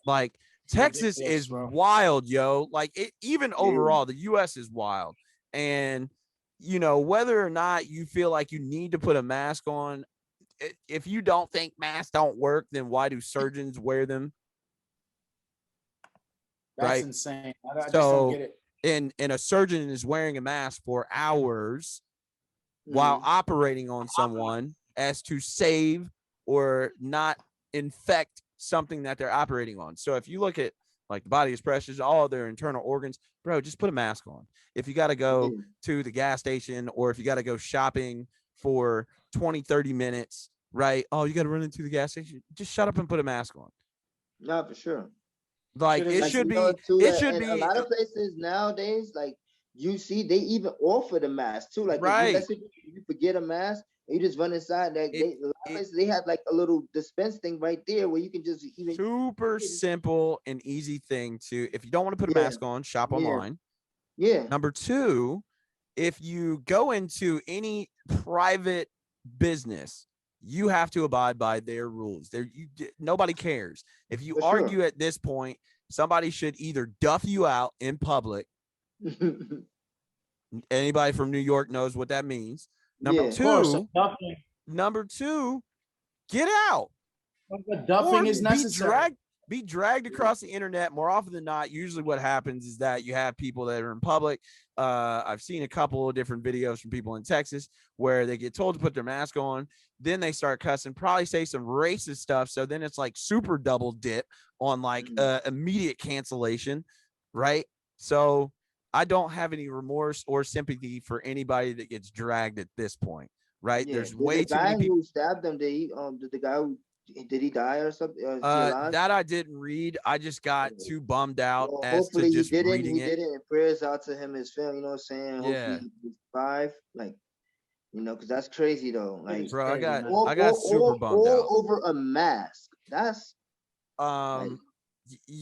Like, Texas is wild, yo. Like, it, even overall, the U.S. is wild. And, you know, whether or not you feel like you need to put a mask on, if you don't think masks don't work, then why do surgeons wear them? That's insane. I just don't get it. And a surgeon is wearing a mask for hours while operating on someone as to save or not infect something that they're operating on. So if you look at, like, the body is precious, all their internal organs, bro, just put a mask on. If you got to go to the gas station, or if you got to go shopping for 20-30 minutes, right? Oh, you got to run into the gas station, just shut up and put a mask on. No, for sure. Like, it should be, it should be. A lot of places nowadays, like, you see, they even offer the mask too. Like, if you forget a mask, you just run inside. They have like a little dispense thing right there where you can just even super simple and easy thing to, if you don't want to put a mask on, shop online. Number two, if you go into any private business, you have to abide by their rules. Nobody cares. If you argue at this point, somebody should either duff you out in public. Anybody from New York knows what that means. Number two, get out. Duffing is necessary. Be dragged across the internet. More often than not, usually what happens is that you have people that are in public. I've seen a couple of different videos from people in Texas where they get told to put their mask on. Then they start cussing, probably say some racist stuff. So then it's like super double dip on like immediate cancellation, right? So I don't have any remorse or sympathy for anybody that gets dragged at this point, right? There's way too many people. Who stabbed them, did he die or something? That I didn't read. I just got too bummed out as to just reading it. And prayers out to him, his family. You know what I'm saying? Hopefully he survive. Like, you know, because that's crazy though. Like, bro, I got super bummed out over a mask. That's yeah.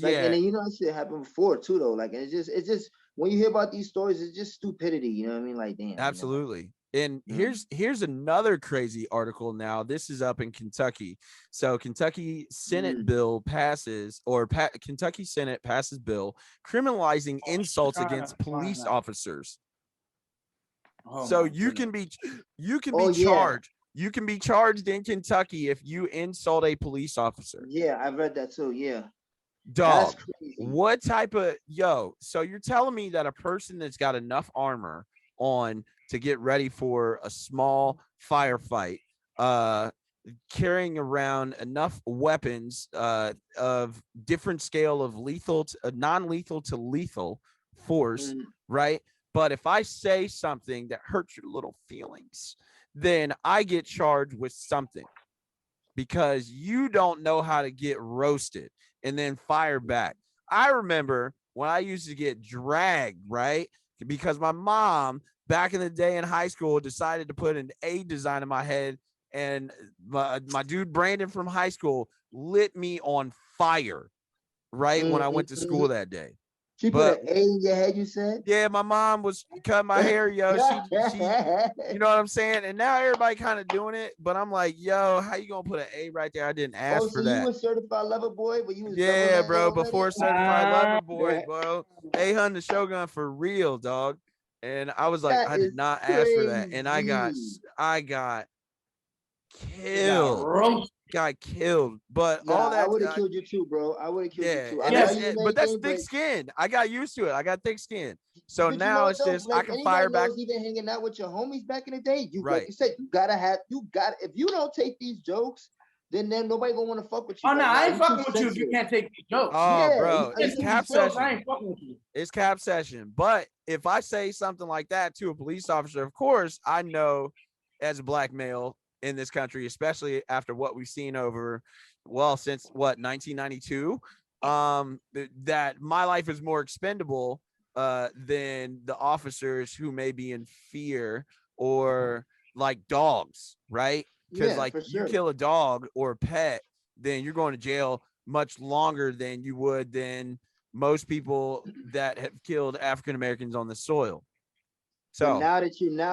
Like, and then, you know, shit happened before too though. Like, it's just when you hear about these stories, it's just stupidity. You know what I mean? Like, damn. Absolutely. And here's another crazy article. Now, this is up in Kentucky. So Kentucky Senate bill passes, or Kentucky Senate passes bill criminalizing insults against police officers. So you can be charged. You can be charged in Kentucky if you insult a police officer. Yeah, I read that too. Yeah. Dog, what type of so you're telling me that a person that's got enough armor on to get ready for a small firefight, carrying around enough weapons of different scale of lethal to non-lethal to lethal force, right? But if I say something that hurts your little feelings, then I get charged with something because you don't know how to get roasted and then fire back. I remember when I used to get dragged, right? Because my mom back in the day in high school decided to put an A design in my head, and my dude Brandon from high school lit me on fire, right? When I went to school that day. She put an A in your head, you said? Yeah, my mom was cutting my hair, yo. She you know what I'm saying? And now everybody kind of doing it, but I'm like, yo, how you gonna put an A right there? I didn't ask for that. You were certified lover boy, but you was bro, before certified lover boy, bro. A.Hun The Shogun for real, dog. And I was like, I did not ask for that. And I got killed. Got killed. But Nah, all I that, would have killed you too, bro. I would have killed you yeah, too. I and love that's you and but that's everything, thick but skin. I got used to it. I got thick skin. So but you now know it's though, just I like can anybody fire back. knows, even hanging out with your homies back in the day, you like Right. you said, you got if you don't take these jokes, then nobody gonna want to fuck with you. Oh no, Like, nah, I ain't you too fucking with you if you sensitive. can't take these jokes. Oh, Yeah, bro, You it's can't take cap these jokes, I session. ain't fucking with you. It's cap session. But if I say something like that to a police officer, of course, I know as a black male in this country, especially after what we've seen over, well, since what, 1992, that my life is more expendable than the officers who may be in fear or like dogs, right? Because yeah, like for you sure. kill a dog or a pet, then you're going to jail much longer than you would than most people that have killed African Americans on the soil. But So now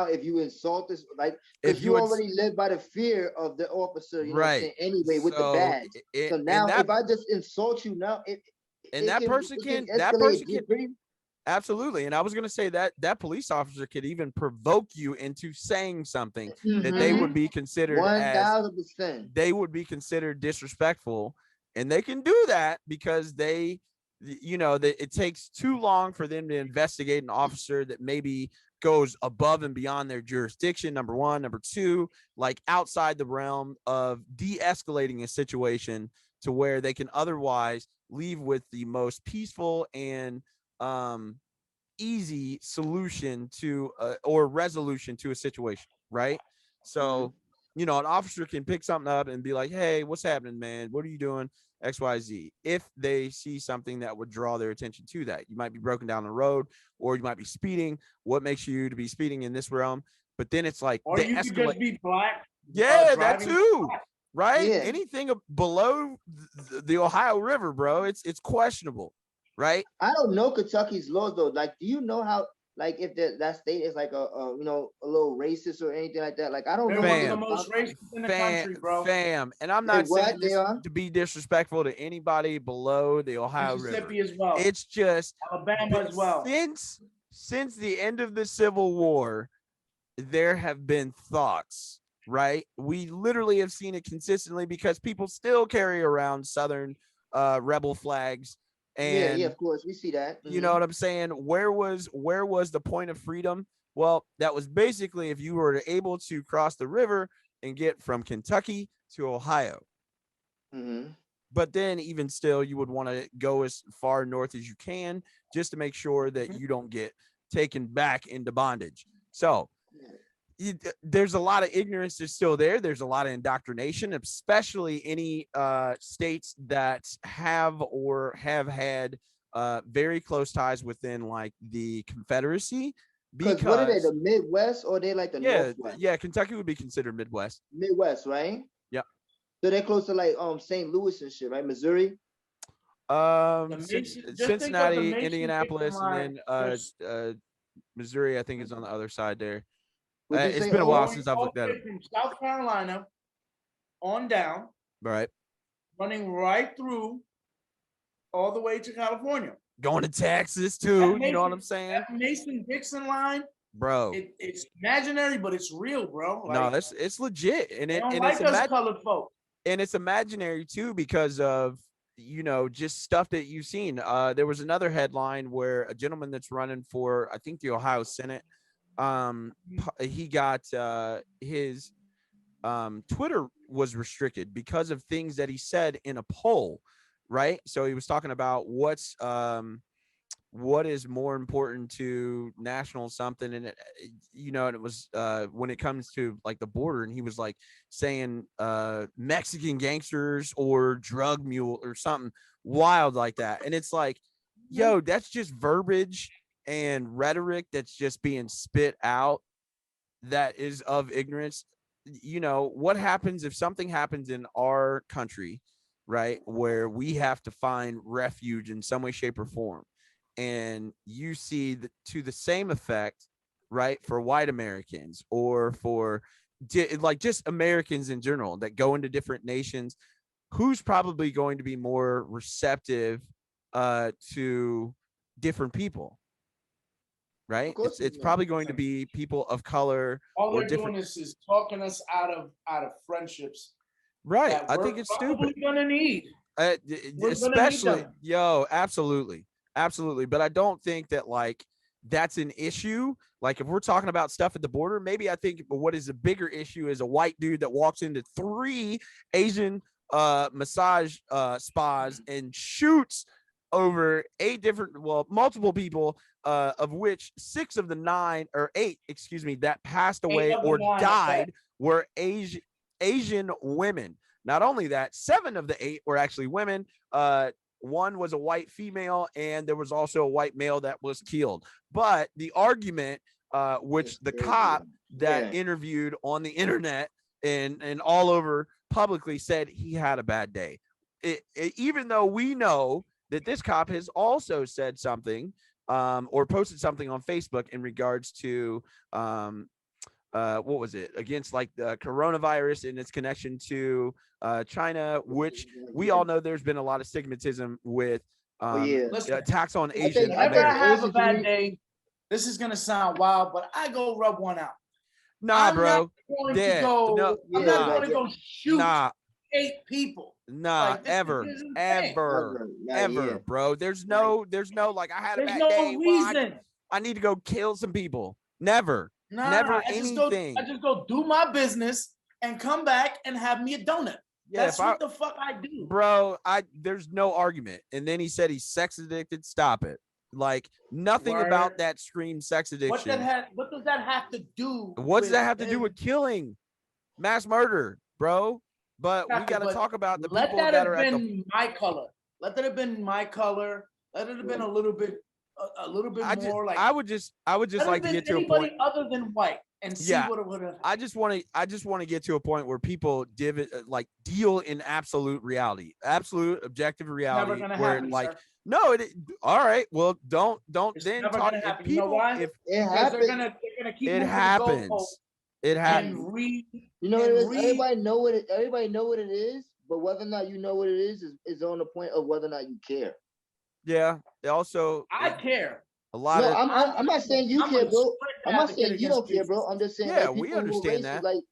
if you insult this, like, if because you you would, already live by the fear of the officer, you know what I'm right? saying? Anyway, with the So badge. it, So and now, that if I just insult you now, and that person it can can escalate pretty. absolutely. And I was going to say that that police officer could even provoke you into saying something that they would be considered as 1000%. they would be considered disrespectful, and they can do that because they, you know, that it takes too long for them to investigate an officer that maybe goes above and beyond their jurisdiction. Number one. Number two, like outside the realm of de-escalating a situation to where they can otherwise leave with the most peaceful and um easy solution to or resolution to a situation, right? So, you know, an officer can pick something up and be like, "Hey, what's happening, man? What are you doing?" XYZ. If they see something that would draw their attention to that, you might be broken down the road, or you might be speeding. What makes you to be speeding in this realm? But then it's like Or they you could escalate. just be black. Yeah, that Driving too. black. Right? Yeah. Anything below the Ohio River, bro, it's questionable, right? I don't know Kentucky's laws though. Like, do you know how, like, if that state is like a little racist or anything like that? Like, I don't They're know one of anything the Fam, about most racist in the fam, country, bro. fam. And I'm they not what saying they this are. to be disrespectful to anybody below the Ohio River. Mississippi as well. It's just Alabama as well. since the end of the Civil War, there have been thoughts, right? We literally have seen it consistently because people still carry around Southern rebel flags. Yeah, yeah, And of course we see that. you know what I'm saying? Where was the point of freedom? Well, that was basically if you were able to cross the river and get from Kentucky to Ohio. But then even still, you would want to go as far north as you can just to make sure that you don't get taken back into bondage. So there's a lot of ignorance that's still there. There's a lot of indoctrination, especially any states that have or have had very close ties within like the Confederacy. Because what are they, Because the Midwest or they like the Northwest? yeah, Kentucky would be considered Midwest. Midwest, right? Yeah. So they're close to like St. Louis and shit, right? Missouri. Cincinnati, Indianapolis, and then Missouri, I think, is on the other side there. Would you It's say been a while Going since I've all looked the at way it. from South Carolina on down, Right. running right through all the way to California. Going to Texas too. You know what I'm saying? That Mason-Dixon line, bro. It's imaginary, but it's real, bro. No, it's legit, and they don't and like us colored folk. And it's imaginary too because of just stuff that you've seen. There was another headline where a gentleman that's running for I think the Ohio Senate, he got his Twitter was restricted because of things that he said in a poll, right? So he was talking about what is more important to national something, and and it was when it comes to like the border, and he was like saying Mexican gangsters or drug mule or something wild like that, and it's like, yo, that's just verbiage and rhetoric that's just being spit out that is of ignorance. What happens if something happens in our country, right, where we have to find refuge in some way, shape, or form, and you see to the same effect, right, for white Americans or for like just Americans in general that go into different nations, who's probably going to be more receptive to different people? Of right? course It's it's not. probably going to be people of color All or they're different. doing is talking us out of friendships Right. that I we're think it's probably stupid. gonna need. We're gonna need Especially, them. yo, absolutely. Absolutely. But I don't think that like that's an issue. Like if we're talking about stuff at the border, maybe I think what is a bigger issue is a white dude that walks into 3 Asian massage spas and shoots over 8 different, well, multiple people, of which 6 of the 9 or 8, excuse me, that passed 8 away of the or 9 died were Asian women. Not only that, 7 of the 8 were actually women. 1 was a white female, and there was also a white male that was killed. But the argument, which the cop that interviewed on the internet and all over publicly said he had a bad day. Even though we know that this cop has also said something or posted something on Facebook in regards to what was it, against like the coronavirus and its connection to China, which we all know there's been a lot of stigmatism with Listen, attacks on I Asian think whenever I have Americans. a bad day, this is gonna sound wild, but I go rub one out. Nah, I'm bro. not going to Yeah, go. no, I'm Yeah, not nah, going to go shoot nah, 8 people. nah, Like this ever, is insane. ever, yeah. bro. There's no like I had a There's bad no day. Well, reason. I need to go kill some people. Never, Nah, never I anything. just go do my business and come back and have me a donut. Yeah, That's what the fuck I do. bro, there's no argument. And then he said he's sex addicted. Stop it. Like nothing Word. about that screams sex addiction. What does that have to do? What does that have to do with killing? Mass murder, bro. But we got to talk about the people that are at the. My color. Let that have been my color. Let it have been a little bit more like. I would just like to get to a point other than white and see what it would have. I just want to get to a point where people deal in absolute reality, absolute objective reality. Never gonna where happen, like sir. no, all right. Well, don't It's then never talk. gonna If happen. people, you know why? It Because happens. they're gonna keep it moving happens. the goalpost It happens. and read. You know what it is? Everybody know what it is, but whether or not you know what it is on the point of whether or not you care. Yeah. Also, I care. a lot No, of. I'm not saying you care, bro. I'm not saying you don't care, against bro. I'm just saying Yeah, like we people who are understand racist, that. like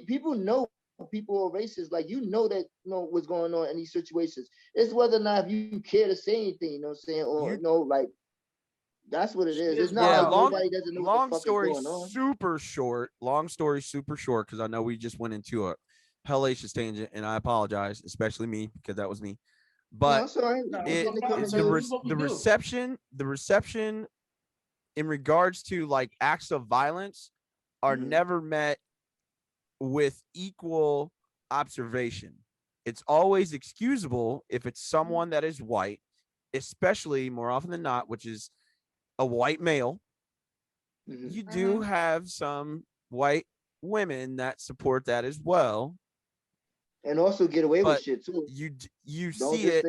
people know people are racist. Like you know that what's going on in these situations. It's whether or not if you care to say anything, you know what I'm saying, or like that's what it is. It's not like nobody doesn't know what the fuck is going on. Long story super short, because I know we just went into a hellacious tangent, and I apologize, especially me, because that was me. But No, sorry. the reception in regards to like acts of violence are never met with equal observation. It's always excusable if it's someone that is white, especially more often than not, which is a white male. You do have some white women that support that as well, and also get away with shit too. You see it.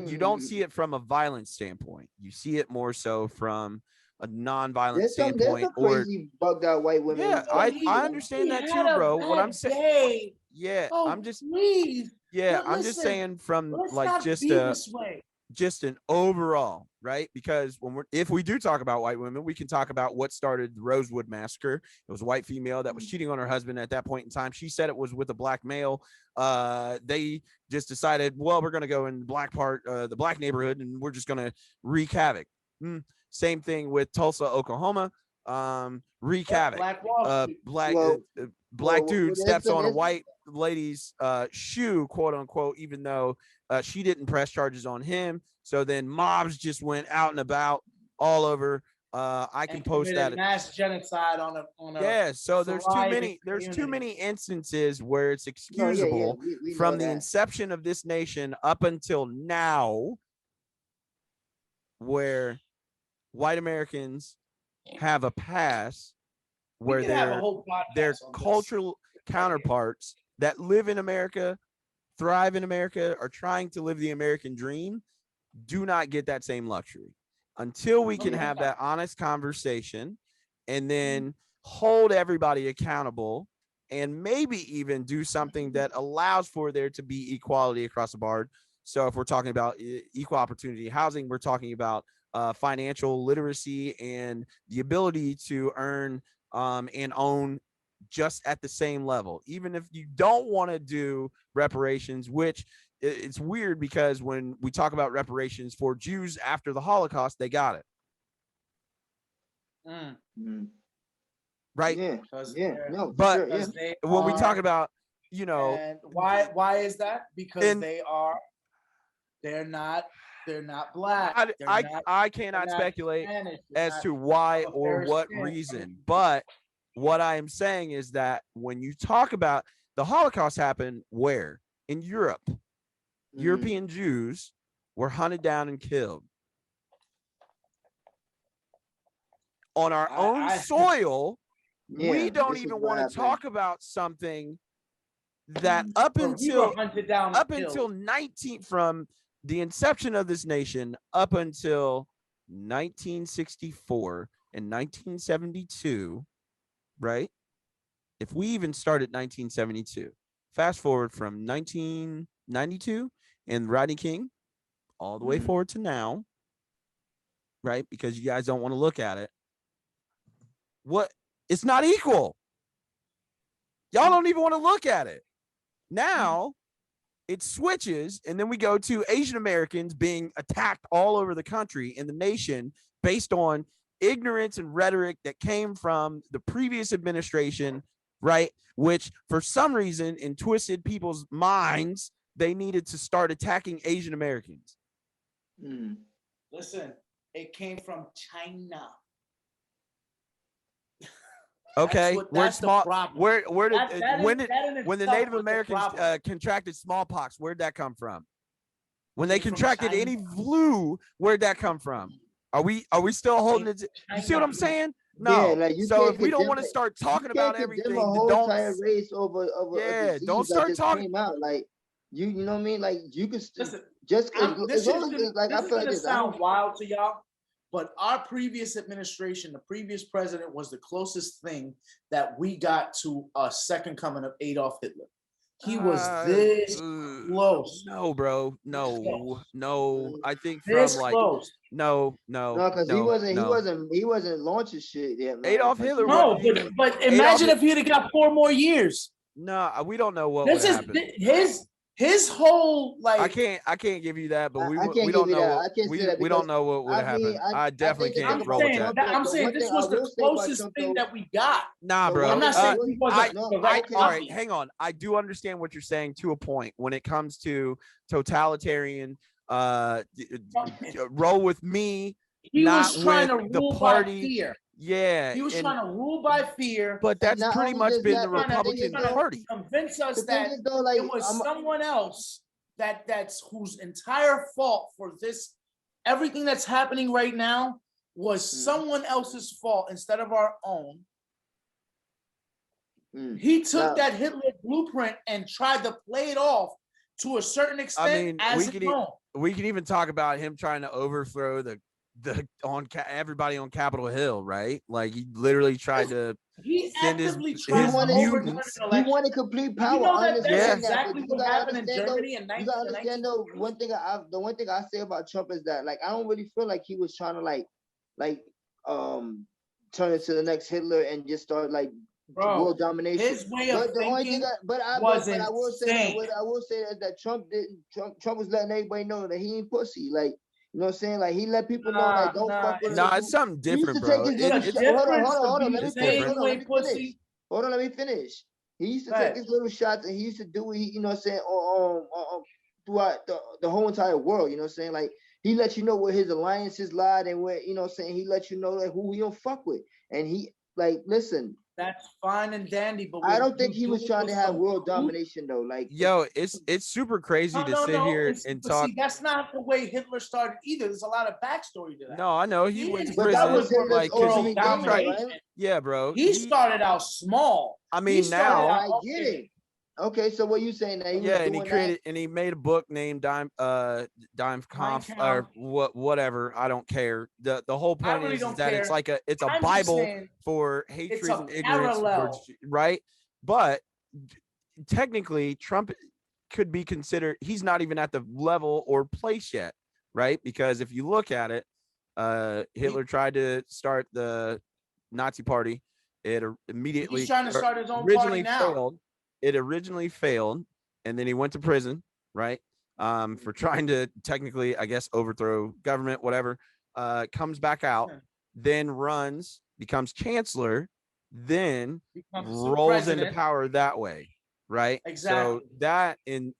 You don't see it from a violent standpoint. You see it more so from a non-violent standpoint. There's some crazy bugged out white women. Yeah, I understand that too, bro. What I'm saying, I'm just saying from like just an overall, right? Because if we do talk about white women, we can talk about what started the Rosewood Massacre. It was a white female that was cheating on her husband at that point in time. She said it was with a black male. They just decided, well, we're going to go in the black neighborhood, and we're just going to wreak havoc. Same thing with Tulsa, Oklahoma. Wreak havoc. Black dude steps on a white lady's shoe, quote unquote, even though she didn't press charges on him. So then mobs just went out and about all over. I can post that mass genocide on a yeah. So there's too many instances where it's excusable from the inception of this nation up until now, where white Americans have a pass where their cultural counterparts that live in America, thrive in America, are trying to live the American dream, do not get that same luxury until we can have that honest conversation and then hold everybody accountable and maybe even do something that allows for there to be equality across the board. So if we're talking about equal opportunity housing, we're talking about financial literacy and the ability to earn and own just at the same level, even if you don't want to do reparations, which it's weird because when we talk about reparations for Jews after the Holocaust, they got it. Right? Yeah, no, but sure, yeah. when we talk about, you know, and why is that? Because they're not black. I cannot speculate as to why or what reason, but what I am saying is that when you talk about the Holocaust happened where? In Europe. European Jews were hunted down and killed. On our own soil, we don't even want to talk about something that up until 19 from the inception of this nation up until 1964 and 1972, right? If we even started 1972, fast forward from 1992 and Rodney King all the way forward to now, right? Because you guys don't want to look at it. What? It's not equal. Y'all don't even want to look at it. Now it switches, and then we go to Asian Americans being attacked all over the country in the nation based on ignorance and rhetoric that came from the previous administration, right? Which for some reason in twisted people's minds, they needed to start attacking Asian Americans. Listen, it came from China. Okay, when the Native Americans contracted smallpox, where'd that come from? When they contracted any flu, where'd that come from? Are we still holding it? You see what I'm saying? No. Yeah, like so if we don't want to start talking about everything, then don't. Race over don't start talking. Out. Like you know what I mean? Like you can listen. Just this is gonna sound wild to y'all. But our previous administration, the previous president, was the closest thing that we got to a second coming of Adolf Hitler. He was this close. No, bro. No. I think from this like close. No, because he wasn't launching shit yet. Man. Adolf Hitler. No, but imagine if he'd have got 4 more years. No, we don't know what would happen. His whole like I can't give you that, but we don't know. We don't know what would happen. I definitely can't roll with that. I'm saying this was the closest thing that we got. Nah, bro. I'm not saying he wasn't all right, hang on. I do understand what you're saying to a point when it comes to totalitarian roll with me. He was trying to rule the party. By fear. Yeah, he was trying to rule by fear. But that's pretty much been the Republican Party. Convince us that it was someone else that's whose entire fault for this, everything that's happening right now was someone else's fault instead of our own. He took that Hitler blueprint and tried to play it off to a certain extent. We can even talk about him trying to overthrow everybody on Capitol Hill, right? Like he literally tried to send his mutants. He wanted complete power. You know that's exactly what happened in Germany in 1919. You gotta understand though, the one thing I say about Trump is that like I don't really feel like he was trying to like turn into the next Hitler and just start like world domination. His way of thinking was insane. I will say that Trump was letting everybody know that he ain't pussy. Like, you know what I'm saying? Like he let people know like don't fuck with him. Nah, it's something different, bro. Hold on, let me finish. He used to take his little shots and he used to do it, you know what I'm saying, throughout the whole entire world, you know what I'm saying? Like he let you know where his alliances lied and where, you know what I'm saying, he let you know like who he don't fuck with. And he like, listen. That's fine and dandy, but I don't think he was trying to have world domination though. Like, yo, it's super crazy to sit here and talk. See, that's not the way Hitler started either. There's a lot of backstory to that. No, I know he went to prison, like, yeah, bro. He started out small. I mean, now I get it. Okay, so what you saying now? He made a book named Dime Kampf or whatever. I don't care. The whole point is that it's like it's a Bible for hatred and ignorance, right? But technically, Trump could be considered. He's not even at the level or place yet, right? Because if you look at it, Hitler tried to start the Nazi party. It immediately He's trying to start his own originally party now. failed. It originally failed, and then he went to prison, right? For trying to technically, I guess, overthrow government, whatever. Comes back out, then runs, becomes chancellor, then rolls into power that way, right? Exactly. So that in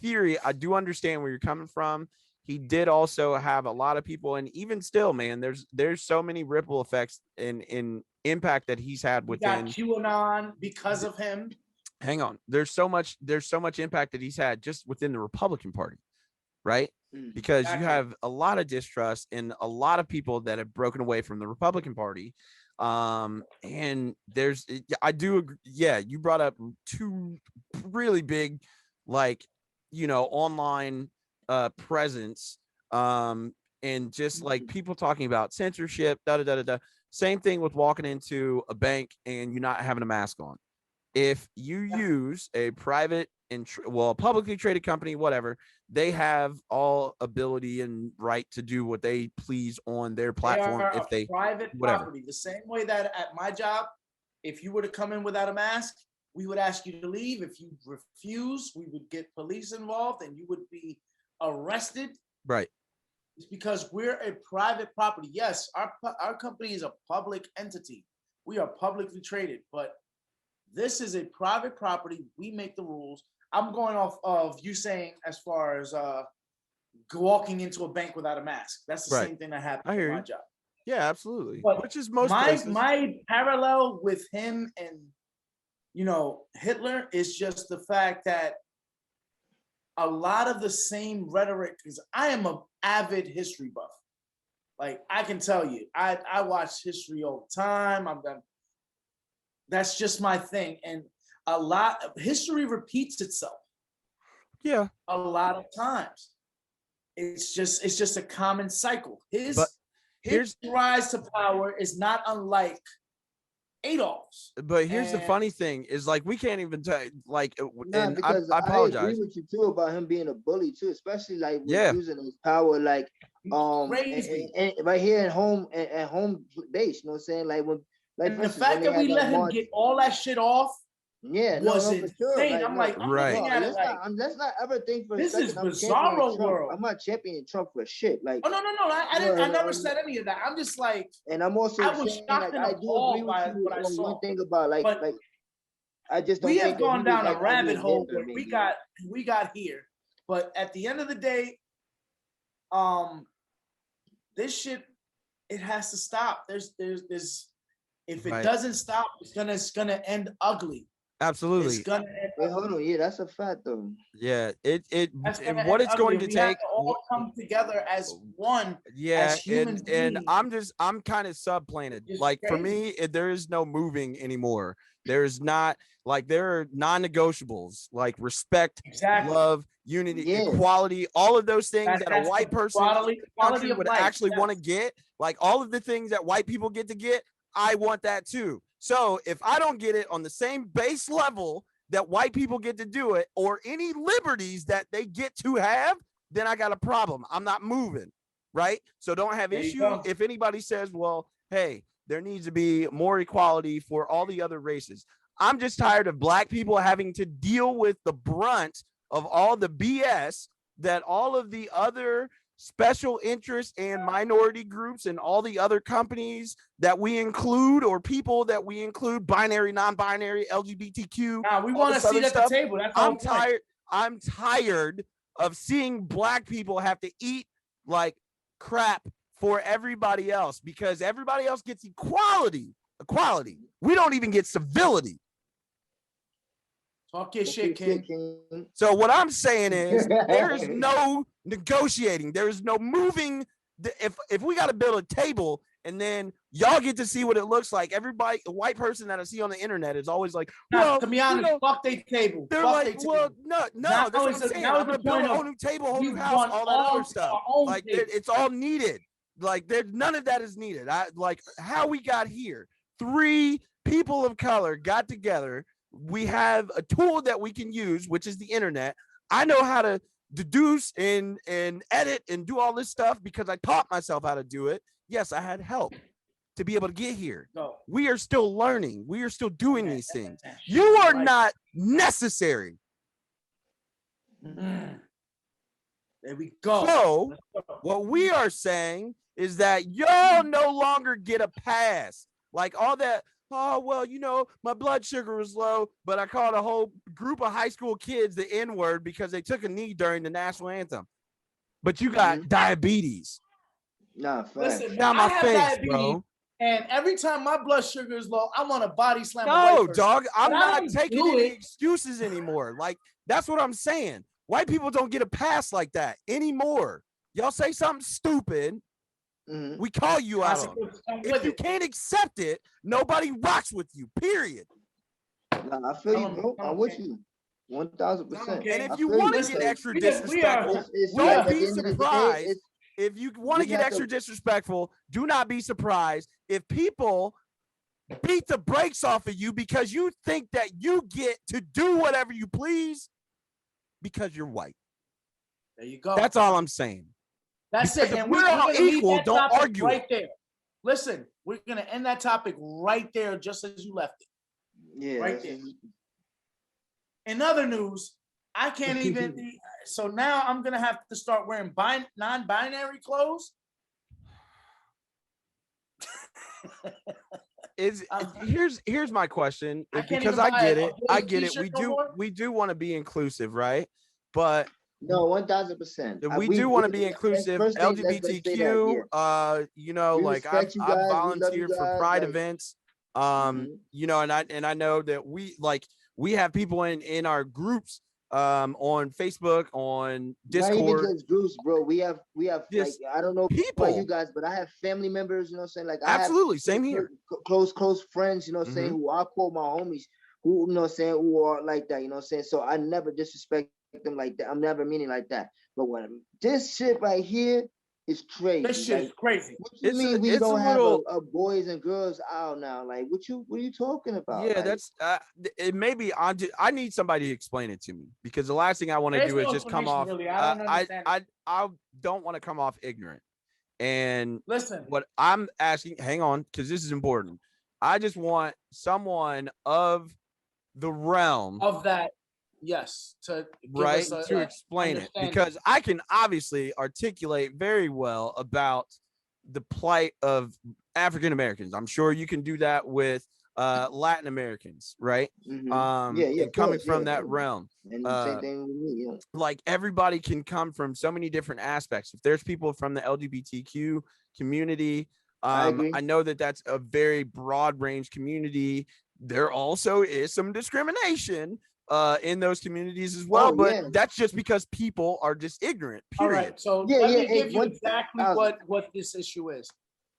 theory, I do understand where you're coming from. He did also have a lot of people, and even still, man, there's so many ripple effects in impact that he's had within. Got QAnon because of him. Hang on, there's so much impact that he's had just within the Republican Party, right? Because you have a lot of distrust and a lot of people that have broken away from the Republican Party. And I do agree. Yeah, you brought up two really big, like, online presence, and just like people talking about censorship, same thing with walking into a bank and you not having a mask on. If you use a private a publicly traded company, whatever, they have all ability and right to do what they please on their platform. If they private property, the same way that at my job, if you were to come in without a mask, we would ask you to leave. If you refuse, we would get police involved and you would be arrested. Right. It's because we're a private property. Yes, our company is a public entity. We are publicly traded, but this is a private property. We make the rules. I'm going off of you saying as far as walking into a bank without a mask. That's the same thing that happened in my job. Yeah, absolutely. But which is most places. My parallel with him and Hitler is just the fact that a lot of the same rhetoric, because I am an avid history buff. Like, I can tell you, I watch history all the time. That's just my thing. And a lot of history repeats itself. Yeah. A lot of times. It's just a common cycle. His rise to power is not unlike Adolf's. But here's the funny thing is, like, we can't even tell, like, and I apologize. I agree with you too about him being a bully too, especially like using his power, like and right here at home base, you know what I'm saying? Like when and the fact that we let him get all that shit off was insane. Sure. I'm like, let's not ever think for this a second is bizarro world. I'm not championing Trump for shit. Like, no. I never said any of that. I'm just like, and I'm also I was shocked and appalled by what I saw. One thing about like I just don't. We have gone down a rabbit hole where we got here, but at the end of the day, this shit, it has to stop. There's if it doesn't stop, it's gonna end ugly. Absolutely. It's gonna end Wait, hold on. Yeah, that's a fact though. Yeah, and what it's going to take all come together as one. Yeah, as human and I'm kind of subplanted. Like, for me, there is no moving anymore. There's not, like, there are non-negotiables like respect, love, unity, equality, all of those things that a white person quality would actually want to get. Like, all of the things that white people get to get, I want that too. So if I don't get it on the same base level that white people get to do it, or any liberties that they get to have, then I got a problem. I'm not moving, right? So don't have issue if anybody says, well, hey, there needs to be more equality for all the other races. I'm just tired of black people having to deal with the brunt of all the BS that all of the other special interests and minority groups and all the other companies that we include, or people that we include, binary, non-binary, LGBTQ. We want to see at the table. That's I'm tired. I'm tired of seeing black people have to eat like crap for everybody else, because everybody else gets equality. We don't even get civility. Talk your shit, King. So what I'm saying is, there is no negotiating. There is no moving. If we got to build a table and then y'all get to see what it looks like, everybody, a white person that I see on the internet is always like, well, to be honest, fuck they table. They're like, well, no, that's what I'm saying. I'm gonna build a whole new table, whole new house, all that other stuff. Like, it's all needed. Like, there's none of that is needed. Like how we got here. 3 people of color got together. We have a tool that we can use, which is the internet. I know how to deduce and edit and do all this stuff because I taught myself how to do it. Yes, I had help to be able to get here. No. We are still learning. We are still doing these things. You are not necessary. There we go. So what we are saying is that y'all no longer get a pass. Like all that, oh, well, you know, my blood sugar was low, but I called a whole group of high school kids the N-word because they took a knee during the national anthem. But you got diabetes. Nah, facts. Listen, Down my I have face, diabetes, bro. and every time my blood sugar is low, I want to body slam a white No, person. dog, I'm But I not don't taking do any it. excuses anymore. Like, that's what I'm saying. White people don't get a pass like that anymore. Y'all say something stupid, we call you out on it. If you can't accept it, nobody rocks with you, period. Nah, I feel you, bro. I'm with you. 1000%. And if you want to get extra disrespectful, it's don't like, at be the end of the day, surprised. If you want to get extra disrespectful, do not be surprised if people beat the brakes off of you because you think that you get to do whatever you please because you're white. There you go. That's all I'm saying. That's because it. if And we're all equal, don't argue right there. Listen, we're gonna end that topic right there, just as you left it. Yeah, right there. In other news, I can't even. So now I'm gonna have to start wearing non-binary clothes. Here's my question, because I get it. We do want to be inclusive, right? But no, 1000%. We do want to be inclusive. LGBTQ. You know, like I've volunteered for Pride events. You know, and I know that we have people in our groups on Facebook, on Discord. Not even just groups, bro. We have just like, I don't know people. about you guys, but I have family members, you know what I'm saying? Like absolutely, I have same here. Close friends, you know what I'm saying, who I call my homies, who, you know what I'm saying, who are like that, you know what I'm saying? So I never disrespect them like that. I'm never meaning like that. But when this shit right here is crazy. This shit is crazy. What you mean we don't have a boys and girls out now? Like, what are you talking about? Yeah, like, that's it. Maybe I need somebody to explain it to me, because the last thing I want to do is just come off. Really. I don't understand. I don't want to come off ignorant. And listen, what I'm asking, hang on, because this is important. I just want someone of the realm of that. Yes, to explain it, because I can obviously articulate very well about the plight of African Americans. I'm sure you can do that with Latin Americans, right? And coming from that realm. And same thing with me, yeah. Like, everybody can come from so many different aspects. If there's people from the LGBTQ community, I know that that's a very broad range community. There also is some discrimination in those communities as well, but that's just because people are just ignorant, period. All right, so let me give you exactly what this issue is.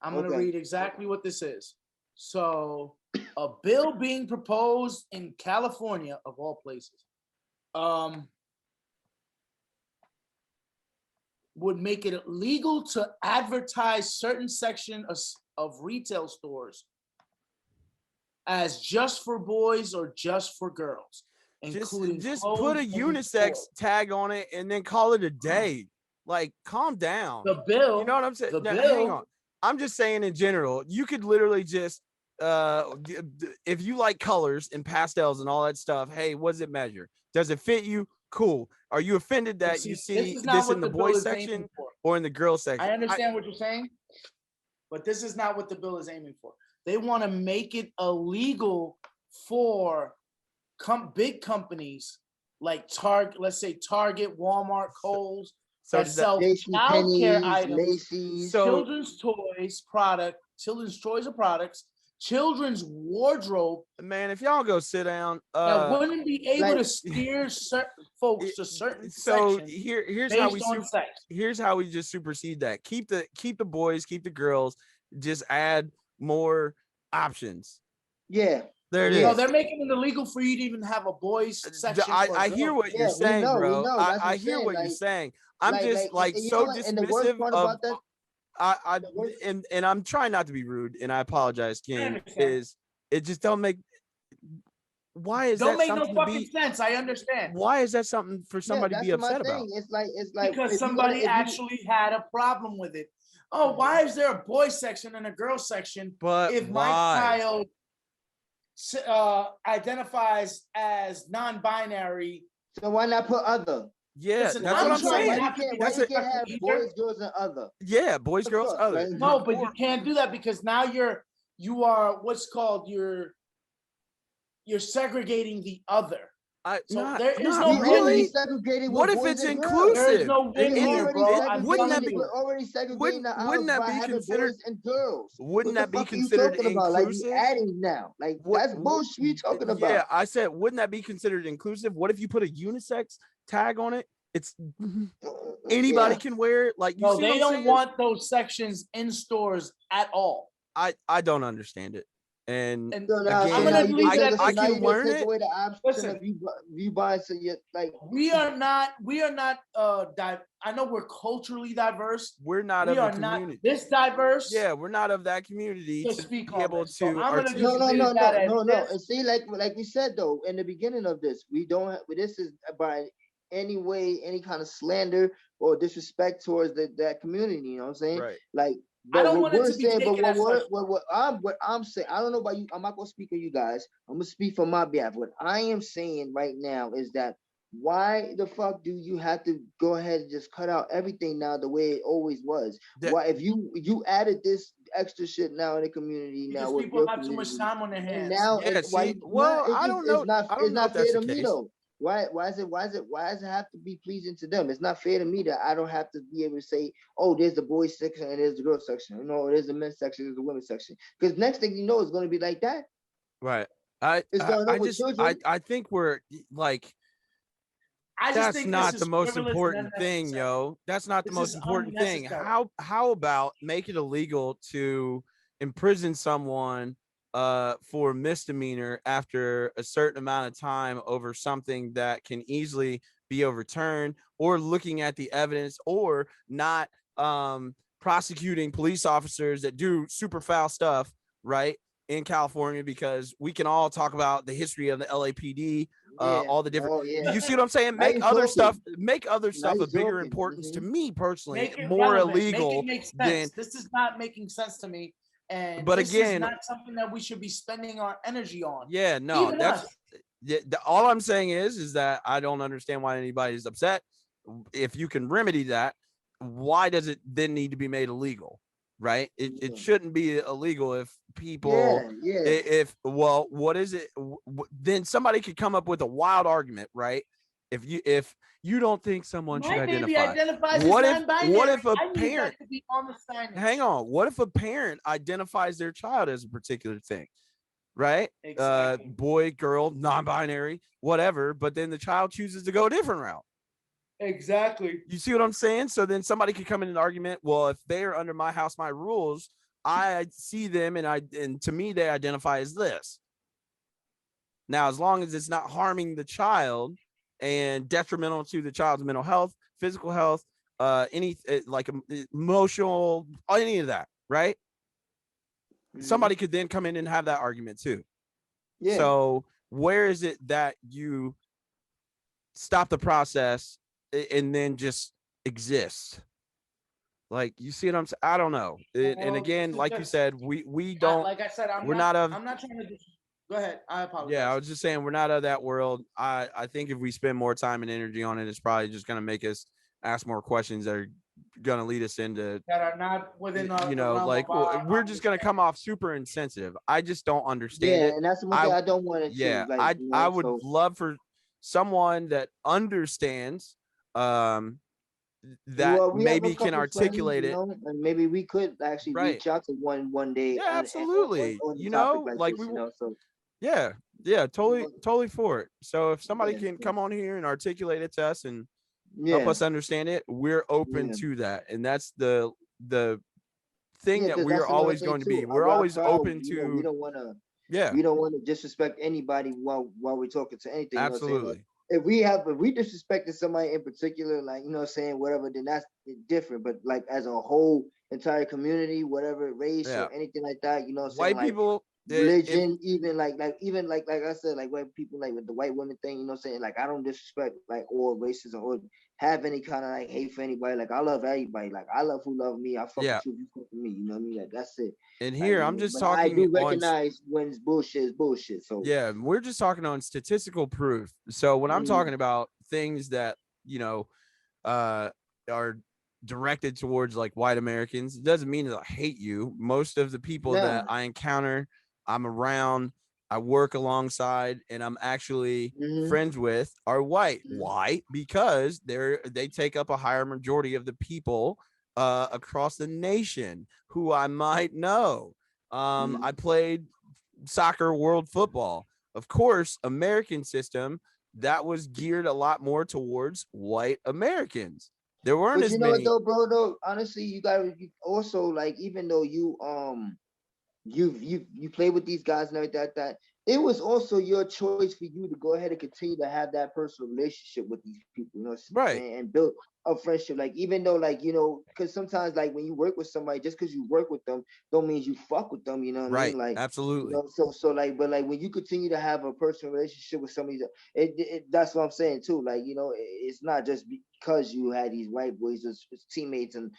I'm going to read exactly what this is. So, a bill being proposed in California, of all places, would make it illegal to advertise certain section of retail stores as just for boys or just for girls. Just put a unisex tag on it and then call it a day. Like, calm down. The bill, you know what I'm saying? Hang on. I'm just saying in general, you could literally just if you like colors and pastels and all that stuff, hey, what does it measure? Does it fit you? Cool. Are you offended that you see this in the boys section or in the girls section? I understand what you're saying, but this is not what the bill is aiming for. They want to make it illegal for big companies like Target, let's say Target, Walmart, Kohl's, that sell childcare items, children's toys products, children's wardrobe. Man, if y'all go sit down, that wouldn't be able to steer certain folks to certain sections. Here's how we just supersede that. Keep the boys, keep the girls, just add more options. Yeah. There it is. No, they're making it illegal for you to even have a boys section. I hear what you're saying, bro. I hear what you're saying. I'm just so dismissive of that. And I'm trying not to be rude, and I apologize, King. Is it just don't make why is Don't that make no something to fucking be? sense. I understand. Why is that something for somebody to that's be my upset about? thing. It's like Because if somebody if you, actually had a problem with it. Oh, why is there a boy section and a girl section? But If my why? child identifies as non-binary, so why not put other? Yeah, listen, that's I'm what I'm trying saying. not to be Why That's you it. can't disrespectful have either. boys, girls, and other? Yeah, boys, The girls, fuck? other. Like, No, but you can't do that because now you are what's called you're segregating the other. So Not there is not no we already really. winning. segregated What with if boys it's and girls. There is inclusive? no We winning here, already bro. I'm Wouldn't that telling segregated. be you. We're already segregating the wouldn't aisles that by be having considered? boys and girls. Wouldn't What the that be fuck are you considered talking about? Like you inclusive? adding now? Like that's bullshit. You talking about? Yeah, I said, wouldn't that be considered inclusive? What if you put a unisex tag on it? It's anybody Yeah. can wear it. Like, you No, see what they I'm don't saying? want those sections in stores at all. I don't understand it. And And So now, I'm again, gonna you leave just it take, at so I this. now can you just learn take it. away the option Listen. of you buying. So you like We are not I know we're culturally diverse. We're not We of the are not community. this diverse Yeah, we're not of that community to to speak be on able this. So to I'm gonna articulate. just leave that as no. this. And see, like we said though in the beginning of this, we don't have. This is by any way, any kind of slander or disrespect towards that community. You know what I'm saying? Right. Like, I but don't what want it we're to be saying, but taken as such. what I'm saying, I don't know about you. I'm not gonna speak for you guys. I'm gonna speak for my behalf. What I am saying right now is that why the fuck do you have to go ahead and just cut out everything now the way it always was? Why if you added this extra shit now in the community now Because with people your have too much community, time on their and hands. now Yeah, why see, well, it I just don't know. I don't it's know if not fair that's the to me case. though. Why does it have to be pleasing to them? It's not fair to me that I don't have to be able to say, oh, there's the boys section and there's the girls section. You know, there's the men's section, there's the women's section. Because next thing you know, it's going to be like that. Right. It's going on with children. I think we're like, I just that's think not this the is most frivolous important and thing, unnecessary. yo. That's not the This most is important thing. unnecessary. How about make it illegal to imprison someone for misdemeanor after a certain amount of time over something that can easily be overturned, or looking at the evidence, or not prosecuting police officers that do super foul stuff, right, in California, because we can all talk about the history of the LAPD, all the different. Oh, yeah. You see what I'm saying? Now Make you other talking. stuff. Make other Now stuff you of bigger talking. importance to me personally, Make it more relevant. illegal Make it make than. sense. This is not making sense to me. And But this again, is not something that we should be spending our energy on. yeah, no, Even that's us. all I'm saying is that I don't understand why anybody's upset. If you can remedy that, why does it then need to be made illegal? Right? It shouldn't be illegal if people, if well, what is it? Then somebody could come up with a wild argument, right? If you don't think someone should My baby identify, identifies what as if non-binary. a I need parent, that to be on the signage. hang on, what if a parent identifies their child as a particular thing? Right? Exactly. Boy, girl, non-binary, whatever, but then the child chooses to go a different route. Exactly. You see what I'm saying? So then somebody could come in an argument, well, if they're under my house, my rules, I see them and to me they identify as this. Now, as long as it's not harming the child and detrimental to the child's mental health, physical health, any like emotional, any of that, right? Somebody could then come in and have that argument too. Yeah. So where is it that you stop the process and then just exist? Like, you see what I'm saying? I don't know. And again, like you said, we don't. Like I said, I'm not trying to. Go ahead. I apologize. Yeah, I was just saying we're not of that world. I think if we spend more time and energy on it, it's probably just gonna make us ask more questions that are gonna lead us into that are not within our, you know, like we're just gonna come off super insensitive. I just don't understand it. And that's the one thing I don't want to. Yeah, like, I would love for someone that understands that maybe can articulate it, and maybe we could actually reach out to one day. Yeah, absolutely. On you know, like this, we so yeah, totally for it. So if somebody can come on here and articulate it to us and help us understand it, we're open to that. And that's the thing that we're always going to be. We're always open to. We don't want to. We don't want to disrespect anybody while we're talking to anything. Absolutely. If we disrespected somebody in particular, like, you know what I'm saying, whatever, then that's different. But like as a whole entire community, whatever race or anything like that, you know what I'm saying? religion, even like I said, like when people like with the white women thing, you know what I'm saying? Like I don't disrespect like or racism or have any kind of like hate for anybody. Like I love everybody. Like I love who love me. I fuck Yeah. with you, you fuck with me. You know what I mean? Like that's it. And Like, here you I'm know, just but I talking do on recognize when it's bullshit is bullshit. So yeah, we're just talking on statistical proof. So when I'm mm, talking about things that, you know, are directed towards like white Americans, it doesn't mean that I hate you. Most of the people nah. that I encounter, I'm around, I work alongside, and I'm actually friends with are white. Why? Because they take up a higher majority of the people across the nation who I might know. I played soccer, world football. Of course, American system that was geared a lot more towards white Americans. There weren't But as you know what many. though, bro? Though honestly, you got also like even though you play with these guys and everything like that. It was also your choice for you to go ahead and continue to have that personal relationship with these people, you know what I'm Right. saying, and build a friendship. Like even though, like you know, because sometimes like when you work with somebody, just because you work with them, don't mean you fuck with them. You know what I Right. mean? Like you Absolutely. know, so like, but like when you continue to have a personal relationship with somebody, that's what I'm saying too. Like you know, it's not just because you had these white boys as teammates and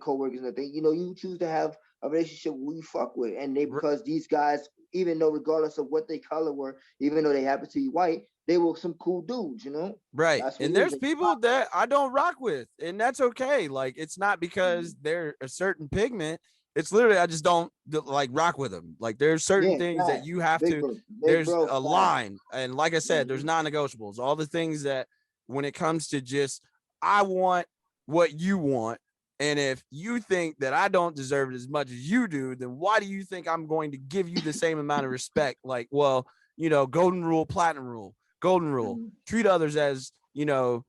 co-workers and everything. You know, you choose to have a relationship who you fuck with, and they because these guys, even though regardless of what they color were, even though they happen to be white, they were some cool dudes, you know. Right. That's what And it there's is. people that I don't rock with, and that's okay. Like it's not because they're a certain pigment. It's literally I just don't like rock with them. Like there's certain Yeah, things that facts. you have to. Big There's bro, a facts. line, and like I said, there's non-negotiables. All the things that when it comes to just I want what you want, and if you think that I don't deserve it as much as you do, then why do you think I'm going to give you the same amount of respect? Like, well, you know, golden rule, platinum rule. Golden rule, treat others as, you know,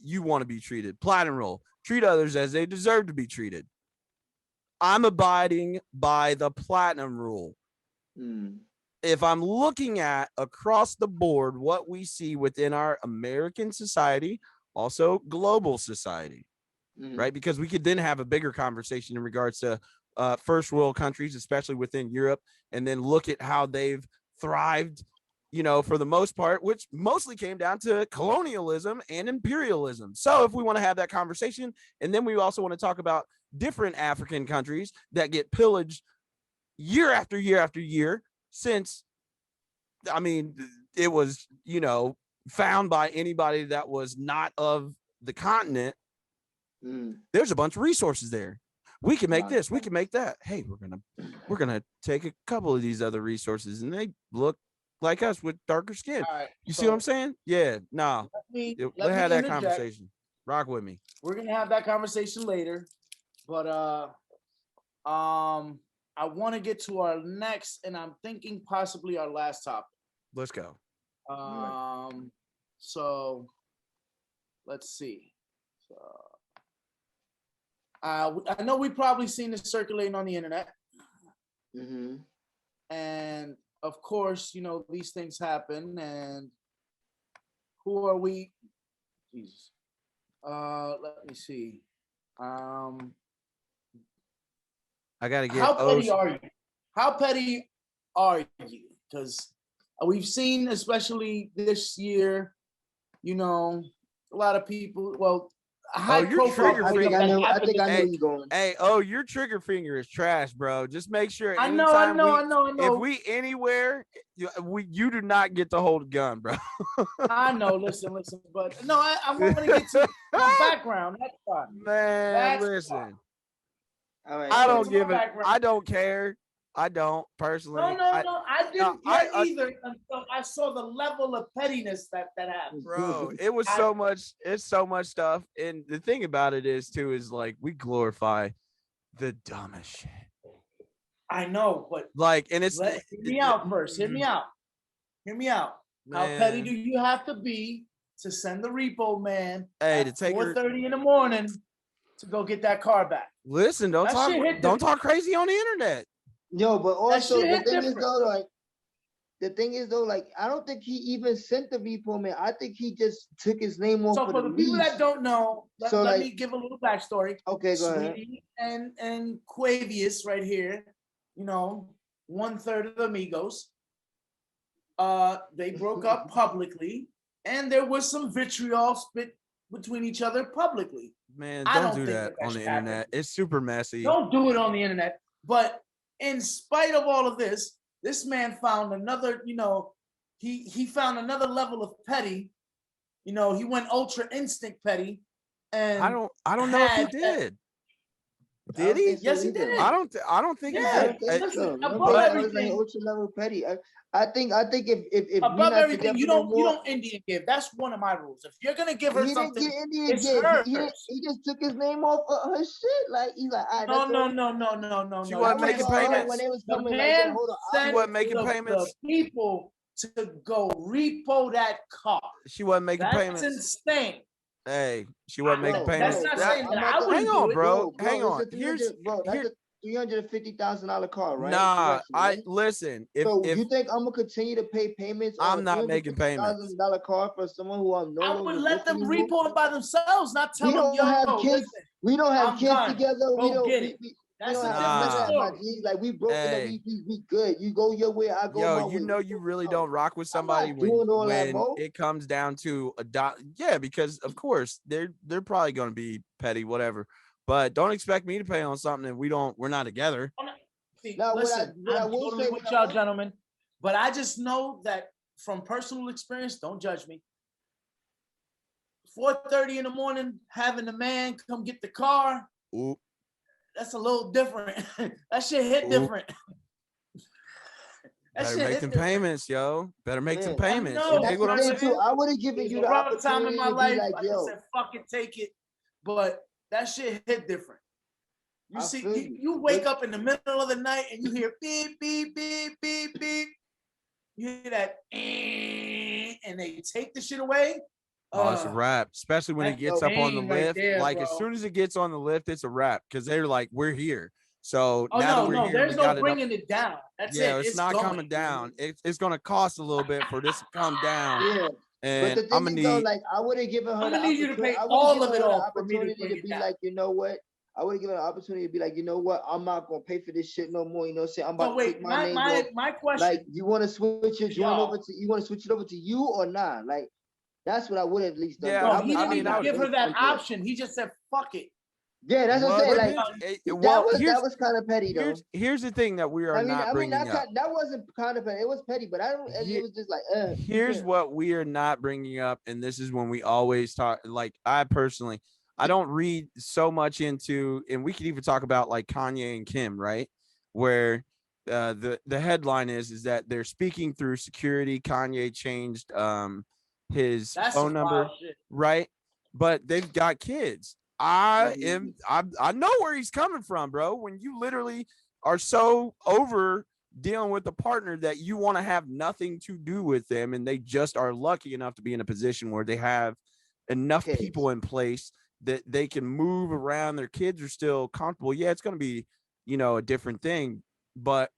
you want to be treated. Platinum rule, treat others as they deserve to be treated. I'm abiding by the platinum rule. If I'm looking at across the board what we see within our American society, also global society, right? Because we could then have a bigger conversation in regards to first world countries, especially within Europe, and then look at how they've thrived, you know, for the most part, which mostly came down to colonialism and imperialism. So if we want to have that conversation, and then we also want to talk about different African countries that get pillaged year after year after year since, I mean, it was, you know, found by anybody that was not of the continent. There's a bunch of resources there. We can make this, we can make that. Hey, we're gonna take a couple of these other resources and they look like us with darker skin. Right, you see what I'm saying? Yeah, no. Let's have that conversation. Rock with me. We're gonna have that conversation later, but I want to get to our next, and I'm thinking possibly our last topic. Let's go. So let's see. So I know we've probably seen this circulating on the internet. And of course, you know, these things happen. And who are we? Jesus. Let me see. I gotta get. How petty are you? How petty are you? Because we've seen, especially this year, you know, a lot of people. Well, high profile. I think I know you're going. Hey, your trigger finger is trash, bro. Just make sure. I know. If we anywhere, you do not get to hold a gun, bro. I know. Listen. But no, I want to get to my background. That's fine. Man, listen. All right, I don't give it. I don't care. I don't personally. No. I didn't either until I saw the level of pettiness that happened. Bro, it was so much. It's so much stuff. And the thing about it is like we glorify the dumbest shit. I know, but like, and it's hear me out first. Hear me out. Man. How petty do you have to be to send the repo man at 4:30 in the morning to go get that car back? Listen, don't talk crazy on the internet. Yo, but also the thing is though, like I don't think he even sent the repo man. I think he just took his name off. So for the people that don't know, let me give a little backstory. Okay, go Sweetie ahead. and Quavius right here, you know, 1/3 of the Migos. They broke up publicly, and there was some vitriol spit between each other publicly. Man, I don't don't do think that that on the should happen. internet. It's super messy. Don't do it on the internet. But in spite of all of this, this man found another, he found another level of petty. He went ultra instinct petty. And I don't know if he did. Did he? Yes, he did. I don't think he did. Listen, above everything, ultra level petty. I think if above everything, you don't Indian give. That's one of my rules. If you're gonna give her something, it's hers. He just took his name off of her shit. Like he's like, no. She wasn't making payments. When they was coming, the man she wasn't making payments. The people to go repo that car. She wasn't making payments. That's insane. Hey, she wasn't making payments. That's not saying that I wouldn't hang on, do it. bro. Hang on. That's a $350,000 car, right? Nah, listen. If you think I'm gonna continue to pay payments? I'm not making payments. $1,000 car for someone who I'm I would let them repo it by themselves, not tell them. We don't have kids together. We don't. Get it. That's a different story. Like we broke it. We good. You go your way. I go my way. You really don't rock with somebody when it comes down to yeah, because of course they're probably gonna be petty, whatever. But don't expect me to pay on something that we're not together. Listen, I'm totally with y'all, gentlemen. But I just know that from personal experience, don't judge me. 4:30 in the morning, having the man come get the car. Ooh. That's a little different. That shit hit different. Better make some payments, yo. Better make some payments. You dig what I'm saying? I would have given you the rough time in my life. Like, I said, fuck it, take it. But that shit hit different. You wake up in the middle of the night and you hear beep, beep, beep, beep, beep. You hear that, and they take the shit away. Oh, it's a wrap, especially when it gets up on the lift. Like, as soon as it gets on the lift, it's a wrap because they're like, we're here. So now that we're here, there's no bringing it down. That's it. It's not coming down. It's going to cost a little bit for this to come down. Yeah. And but the thing is, though, like, I would have given her. I'm gonna need you to pay all of it off for me to be like, you know what? I would have given her an opportunity to be like, you know what? I'm not gonna pay for this shit no more. You know what I'm saying? I'm about to take my name off. My question. Like, you want to switch your joint over to? You want to switch it over to you or not? Like, that's what I would have at least done. Yeah, he didn't even give her that option. He just said, "Fuck it." Yeah, that's what I'm saying. Like, that was kind of petty, though. Here's the thing that we are not bringing up. That wasn't kind of petty. It was petty, but it was just like. Here's what we are not bringing up, and this is when we always talk. Like, I don't read so much into, and we could even talk about like Kanye and Kim, right? Where the headline is that they're speaking through security. Kanye changed his phone number, right? But they've got kids. I know where he's coming from, bro. When you literally are so over dealing with a partner that you want to have nothing to do with them, and they just are lucky enough to be in a position where they have enough people in place that they can move around. Their kids are still comfortable. Yeah, it's going to be, a different thing, but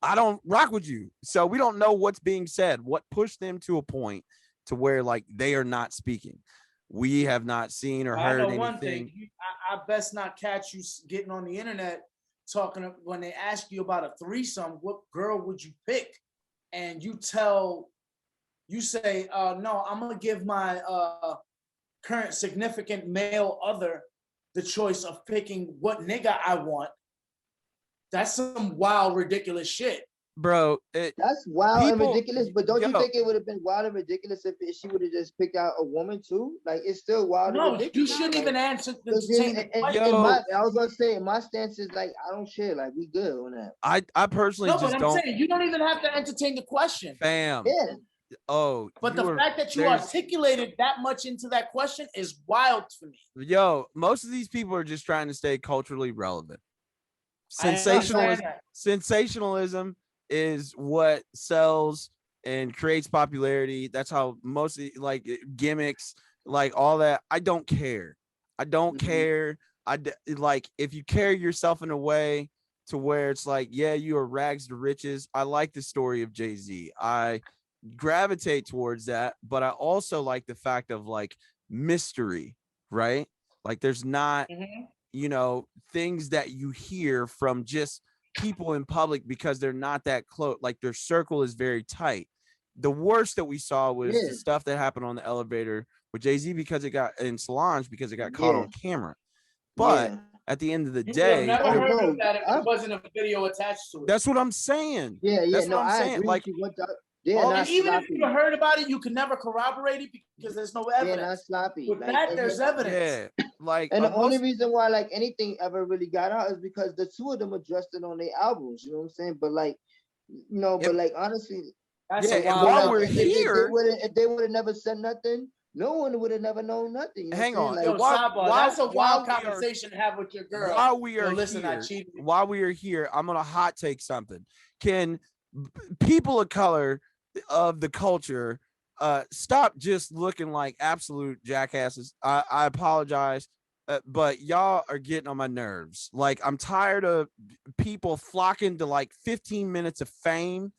I don't rock with you. So we don't know what's being said, what pushed them to a point to where like they are not speaking. We have not seen or heard anything. One thing, I best not catch you getting on the internet talking when they ask you about a threesome, what girl would you pick? And you say, no, I'm going to give my current significant male other the choice of picking what nigga I want. That's some wild, ridiculous shit. Bro, that's wild and ridiculous. But don't you think it would have been wild and ridiculous if she would have just picked out a woman too? Like, it's still wild and ridiculous. You shouldn't even answer the question. I was gonna say, my stance is like, I don't share. Like, we good on that. I personally just don't. I'm saying you don't even have to entertain the question. Fam. Yeah. Oh, but the fact that you articulated that much into that question is wild to me. Yo, most of these people are just trying to stay culturally relevant. Sensationalism is what sells and creates popularity. That's how most like gimmicks, like all that. I don't care. I don't care. Like, if you carry yourself in a way to where it's like, yeah, you are rags to riches. I like the story of Jay-Z. I gravitate towards that, but I also like the fact of like mystery, right? Like, there's not, things that you hear from just people in public because they're not that close. Like their circle is very tight. The worst that we saw was the stuff that happened on the elevator with Jay-Z because it got in Solange because it got caught on camera. But at the end of the day, you never heard of that if there wasn't a video attached to it. That's what I'm saying. That's what I'm saying. Like, and even if you heard about it, you can never corroborate it because there's no evidence. Not sloppy. With that, there's evidence. Yeah, like, and the only reason why like anything ever really got out is because the two of them addressed it on their albums. You know what I'm saying? But like, you know, but like honestly, and while we're here, if they would have never said nothing, no one would have never known nothing. You know hang on, like, that's a wild conversation to have with your girl. While we are here, I'm gonna hot take something. Can people of color of the culture stop just looking like absolute jackasses? I apologize, but y'all are getting on my nerves. Like, I'm tired of people flocking to like 15 minutes of fame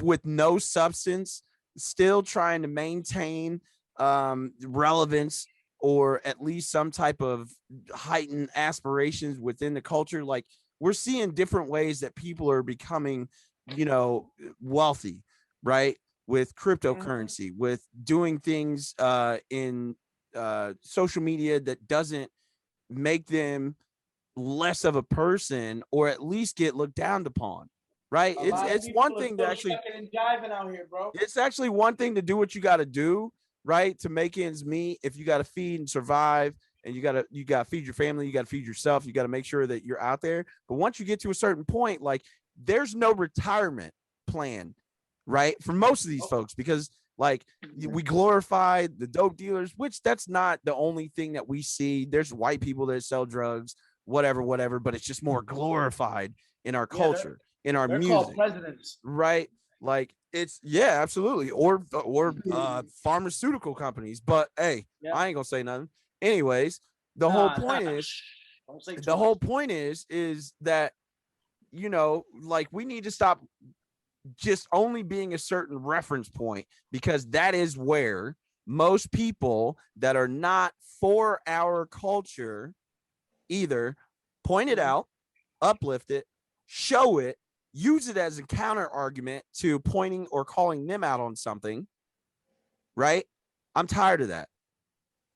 with no substance, still trying to maintain relevance or at least some type of heightened aspirations within the culture. Like, we're seeing different ways that people are becoming, you know, wealthy, right? With cryptocurrency, with doing things in social media that doesn't make them less of a person or at least get looked down upon, right? It's one thing to actually out here, bro. It's actually one thing to do what you got to do, right, to make ends meet. If you got to feed and survive, and you got to feed your family, you got to feed yourself, you got to make sure that you're out there. But once you get to a certain point, like, there's no retirement plan, right, for most of these folks, because like we glorify the dope dealers, which that's not the only thing that we see. There's white people that sell drugs, whatever, but it's just more glorified in our culture, in our music. Called presidents, right? Like, it's absolutely, or pharmaceutical companies. But hey, I ain't gonna say nothing. Anyways, the whole point is that, you know, like, we need to stop just only being a certain reference point, because that is where most people that are not for our culture either point it out, uplift it, show it, use it as a counter argument to pointing or calling them out on something, right? I'm tired of that.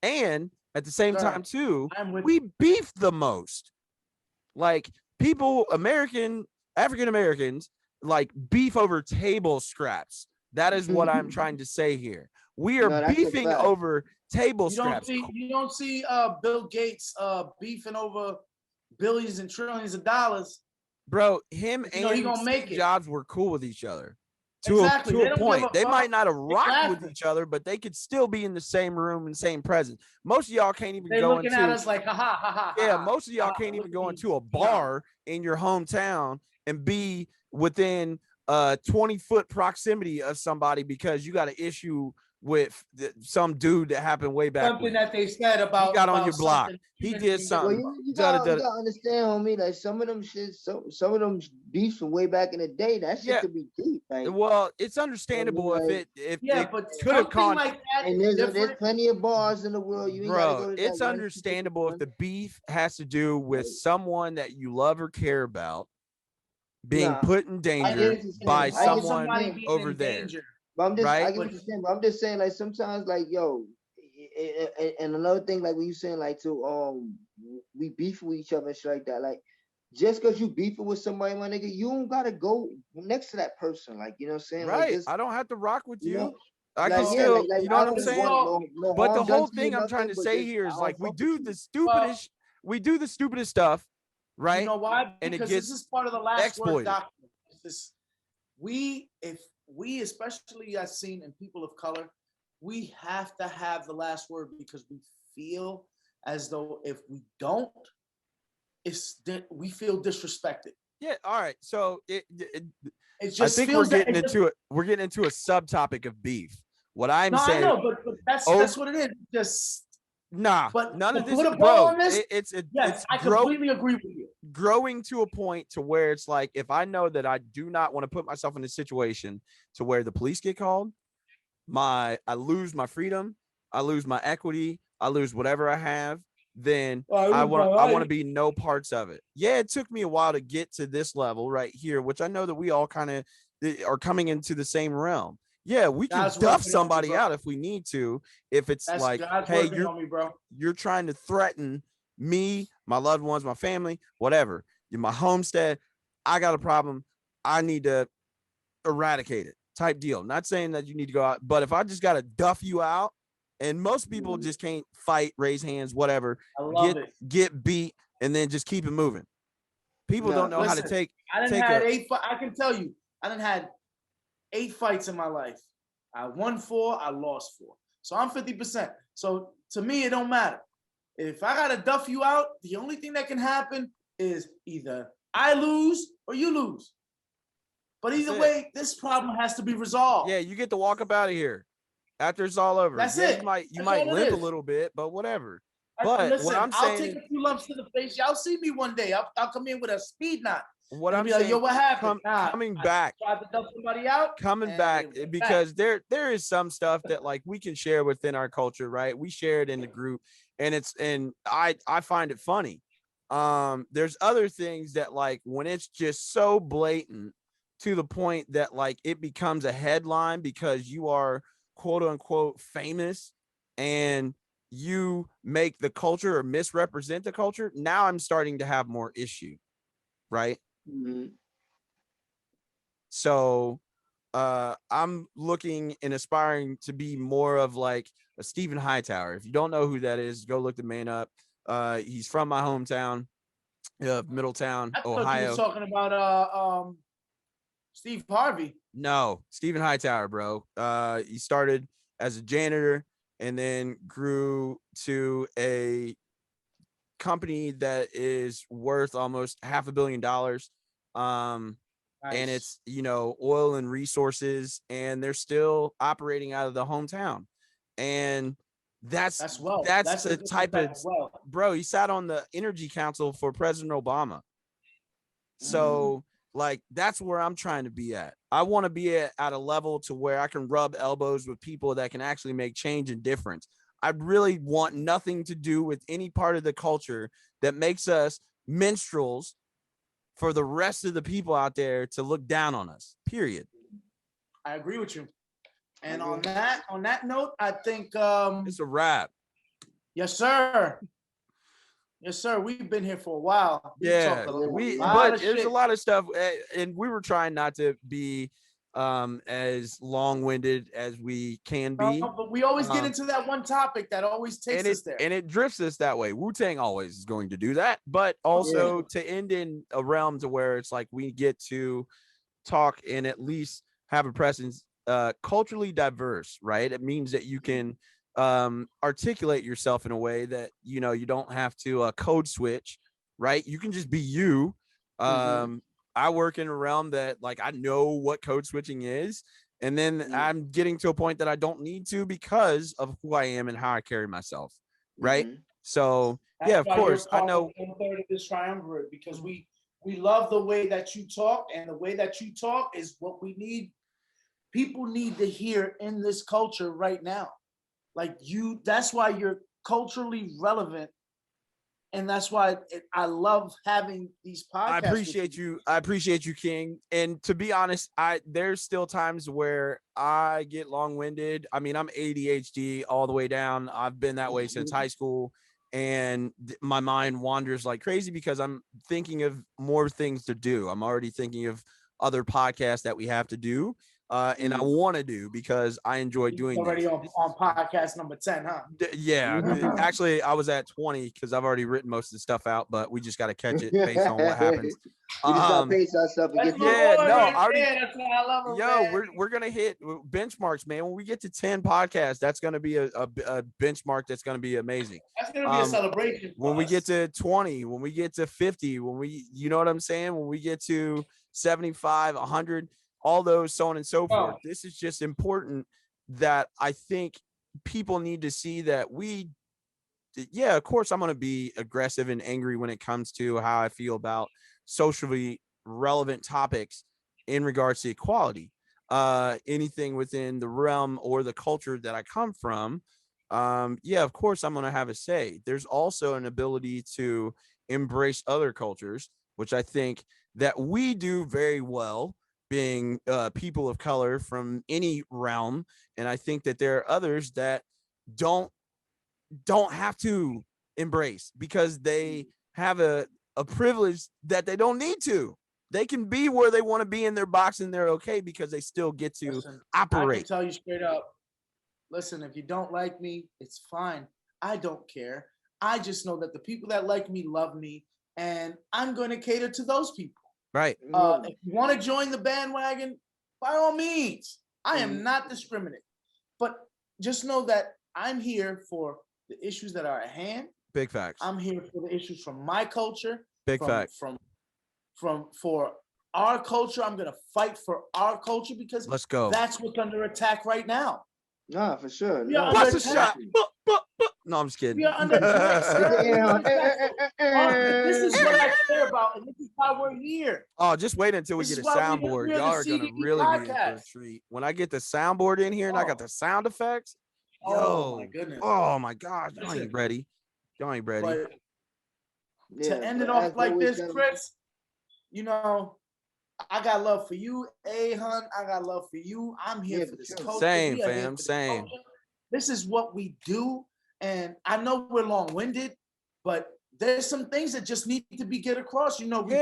And at the same time too, we beef the most. Like, people, African Americans, like, beef over table scraps. That is what I'm trying to say here. We are beefing over table scraps. You don't see Bill Gates beefing over billions and trillions of dollars. Bro, him and Steve Jobs were cool with each other. To a point. They might not have rocked with each other, but they could still be in the same room and same presence. Most of y'all can't even go into. At us like, ha ha ha ha. Yeah, most of y'all can't even go into a bar in your hometown and be within 20-foot proximity of somebody because you got an issue with some dude that happened way back. Something that they said about, he got on your block. He did something. Well, you gotta understand, homie. Like, some of them shit, some of them beefs from way back in the day. That shit could be deep. Like, well, it's understandable if but could have gone. Like that, and there's plenty of bars in the world. You ain't bro, it's understandable if the beef has to do with someone that you love or care about being put in danger by someone over there. But I'm just, I get what you're saying, but I'm just saying, like, sometimes, like, yo, and another thing, like, when you saying, like, we beef with each other and shit like that, like, just because you beefing with somebody, my nigga, you don't gotta go next to that person, like, you know what I'm saying? Right, like, just, I don't have to rock with you. Know? I can still, you know what I'm saying? But the whole thing I'm trying to say here is, like, we do the stupidest stuff, right? You know why? Because and it gets this is part of the last exploited. word doctrine. We, especially I've seen in people of color, we have to have the last word because we feel as though if we don't, we feel disrespected. Yeah. All right. So it just I think we're getting into it. We're getting into a subtopic of beef. What I'm saying. I know, but that's what it is. Just but none of this, bro. I completely agree with you. Growing to a point to where it's like, if I know that I do not want to put myself in a situation to where the police get called, I lose my freedom, I lose my equity, I lose whatever I have, then Oh, I want to be no parts of it. Yeah, it took me a while to get to this level right here, which I know that we all kind of are coming into the same realm. Yeah, we can God's duff working on me, somebody bro. out if we need to. If it's That's like, God's hey, working on me, bro. you're trying to threaten me, my loved ones, my family, whatever, my homestead, I got a problem, I need to eradicate it type deal. Not saying that you need to go out, but if I just got to duff you out, and most people just can't fight, raise hands, whatever, I love get beat, and then just keep it moving. People don't know how to take. I didn't have 8. I can tell you, I didn't had 8 fights in my life. I won 4, I lost 4. So I'm 50%. So to me, it don't matter. If I gotta duff you out, the only thing that can happen is either I lose or you lose. But either way, this problem has to be resolved. Yeah, you get to walk up out of here after it's all over. That's it. You might limp a little bit, but whatever. But listen, what I'm saying, I'll take a few lumps to the face. Y'all see me one day. I'll come in with a speed knot. What I'm saying, saying, yo, what happened? Coming back, tried to dump somebody out. Coming back, because there is some stuff that like we can share within our culture, right? We share it in the group, and I find it funny. There's other things that like when it's just so blatant to the point that like it becomes a headline because you are quote unquote famous and you make the culture or misrepresent the culture. Now I'm starting to have more issue, right? Mm-hmm. So I'm looking and aspiring to be more of like a Stephen Hightower. If you don't know who that is, go look the man up. He's from my hometown of Middletown, I thought Ohio. you were talking about Steve Harvey. No, Stephen Hightower, bro. He started as a janitor and then grew to a company that is worth almost $500 million. Nice. And it's, oil and resources, and they're still operating out of the hometown. And that's the type of bro. He sat on the Energy Council for President Obama. So like that's where I'm trying to be at. I want to be at a level to where I can rub elbows with people that can actually make change and difference. I really want nothing to do with any part of the culture that makes us minstrels for the rest of the people out there to look down on us, period. I agree with you. And on that note, I think it's a wrap. Yes, sir. Yes, sir. We've been here for a while. But there's a lot of stuff, and we were trying not to be as long-winded as we can be. But we always get into that one topic that always takes us there. And it drifts us that way. Wu-Tang always is going to do that, but also to end in a realm to where it's like we get to talk and at least have a presence culturally diverse, right? It means that you can articulate yourself in a way that you don't have to code switch, right? You can just be you. I work in a realm that like I know what code switching is, and then I'm getting to a point that I don't need to because of who I am and how I carry myself, right? So that's of course I know of this triumvirate, because we love the way that you talk, and the way that you talk is what we need. People need to hear in this culture right now. Like that's why you're culturally relevant. And that's why I love having these podcasts. I appreciate you, King. And to be honest, there's still times where I get long-winded. I mean, I'm ADHD all the way down. I've been that way since high school. And my mind wanders like crazy because I'm thinking of more things to do. I'm already thinking of other podcasts that we have to do. And I want to do because I enjoy doing already this. On podcast number 10, huh? Yeah, actually I was at 20 because I've already written most of the stuff out, but we just got to catch it based on what happens. We just gotta pace ourselves and get that's what I love. We're gonna hit benchmarks, man. When we get to 10 podcasts, that's gonna be a benchmark that's gonna be amazing. That's gonna be a celebration. When we get to 20, when we get to 50, when we, you know what I'm saying? When we get to 75, 100, all those, so on and so forth. This is just important that I think people need to see that of course I'm going to be aggressive and angry when it comes to how I feel about socially relevant topics in regards to equality. Anything within the realm or the culture that I come from, yeah, of course I'm gonna have a say. There's also an ability to embrace other cultures, which I think that we do very well, being people of color from any realm. And I think that there are others that don't have to embrace because they have a privilege that they don't need to. They can be where they want to be in their box and they're okay because they still get to Listen, I can operate. tell you straight up. Listen, if you don't like me, it's fine. I don't care. I just know that the people that like me love me, and I'm going to cater to those people. Right. If you want to join the bandwagon, by all means. I am not discriminate, but just know that I'm here for the issues that are at hand. Big facts. I'm here for the issues from my culture. Big facts. For our culture. I'm gonna fight for our culture because let's go. That's what's under attack right now. Nah, for sure. No, bust a shot. No, I'm just kidding. We are under attack. This is what I care about, and this is why we're here. Oh, just wait until we get a soundboard. Y'all are gonna really be in for a treat. When I get the soundboard in here and I got the sound effects. Oh my goodness. Oh my gosh. Y'all ain't ready. Y'all ain't ready. But to end it off like this, Chris, you know, I got love for you, A.Hun. I got love for you. I'm here for this culture. Same, fam. Same. This is what we do. And I know we're long-winded, but there's some things that just need to be get across. You know, we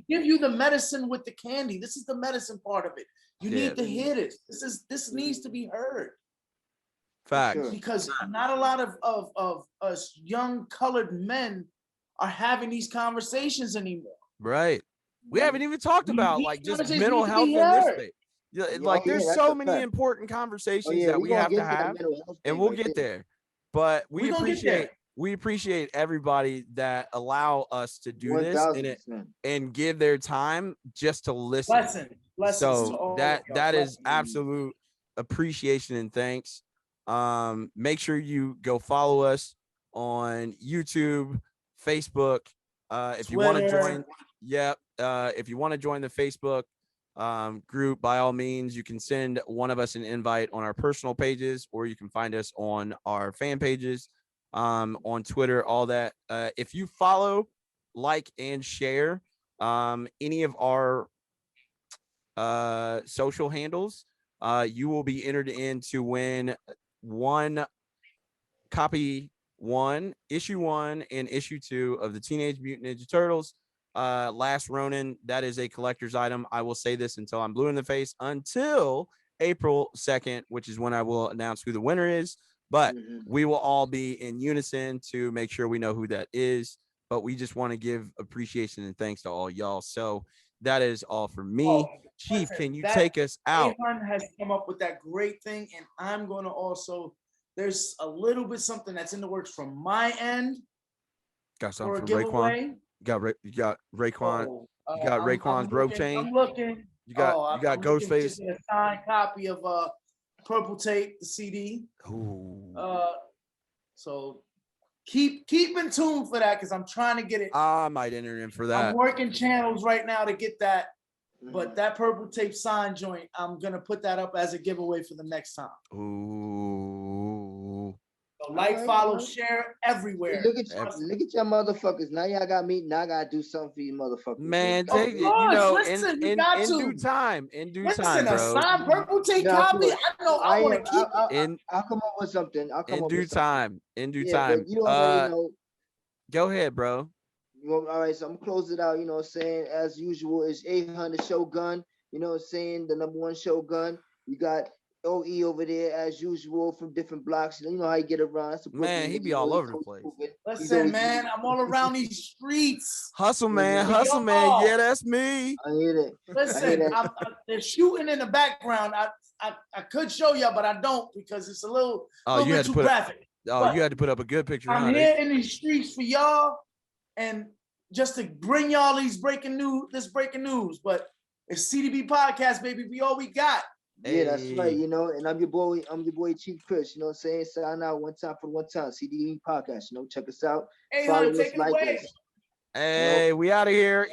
give you the medicine with the candy. This is the medicine part of it. You need to hear this. This needs to be heard. Fact. Because not a lot of us young colored men are having these conversations anymore. Right. We haven't even talked about like just mental health in this space. Yeah, like there's so many important conversations that we have to have, and we'll get there. But we appreciate everybody that allow us to do this and give their time just to listen. So that is absolute appreciation and thanks. Make sure you go follow us on YouTube, Facebook. If you want to join, if you want to join the Facebook group, by all means, you can send one of us an invite on our personal pages, or you can find us on our fan pages, on Twitter, all that. If you follow, like, and share any of our social handles, you will be entered in to win issue 1 and issue 2 of the Teenage Mutant Ninja Turtles. Last Ronin, that is a collector's item. I will say this until I'm blue in the face, until April 2nd, which is when I will announce who the winner is. But we will all be in unison to make sure we know who that is. But we just want to give appreciation and thanks to all y'all. So that is all for me. Chief, can you take us out? A.Hun has come up with that great thing, and I'm going to also, there's a little bit something that's in the works from my end. Got something for Raekwon? You got Raekwon. You got Raekwon's rope chain. I'm looking. You got Ghostface. A signed copy of Purple Tape, the CD. Ooh. So keep in tune for that, because I'm trying to get it. I might enter in for that. I'm working channels right now to get that. But that Purple Tape sign joint, I'm gonna put that up as a giveaway for the next time. Ooh. So like, follow, share everywhere. Look at y'all motherfuckers. Now y'all got me. Now I gotta do something for you motherfuckers. Man, take it. You know, in due time. In due time, bro. A signed Purple Tape copy. I know I want to keep it. I'll come up with something. In due time. You already know. Go ahead, bro. All right, so I'm gonna close it out. You know what I'm saying? As usual, it's A.Hun The Shogun. You know what I'm saying? The #1 Shogun. You got OE over there as usual from different blocks. You know how you get around. Man, he be all over the place. Listen, man, I'm all around these streets. Hustle, man. Hustle, man. Yeah, that's me. I hear it. Listen, they're shooting in the background. I could show y'all, but I don't, because it's a little bit too graphic. You had to put up a good picture. I'm here in these streets for y'all, and just to bring y'all this breaking news. But it's C.D.B podcast, baby. We all we got. Yeah, that's right. You know, and I'm your boy Chief Chris. You know what I'm saying? Sign out one time for one time. C.D.B podcast. You know, check us out. Hey, take it away. Hey, we out of here.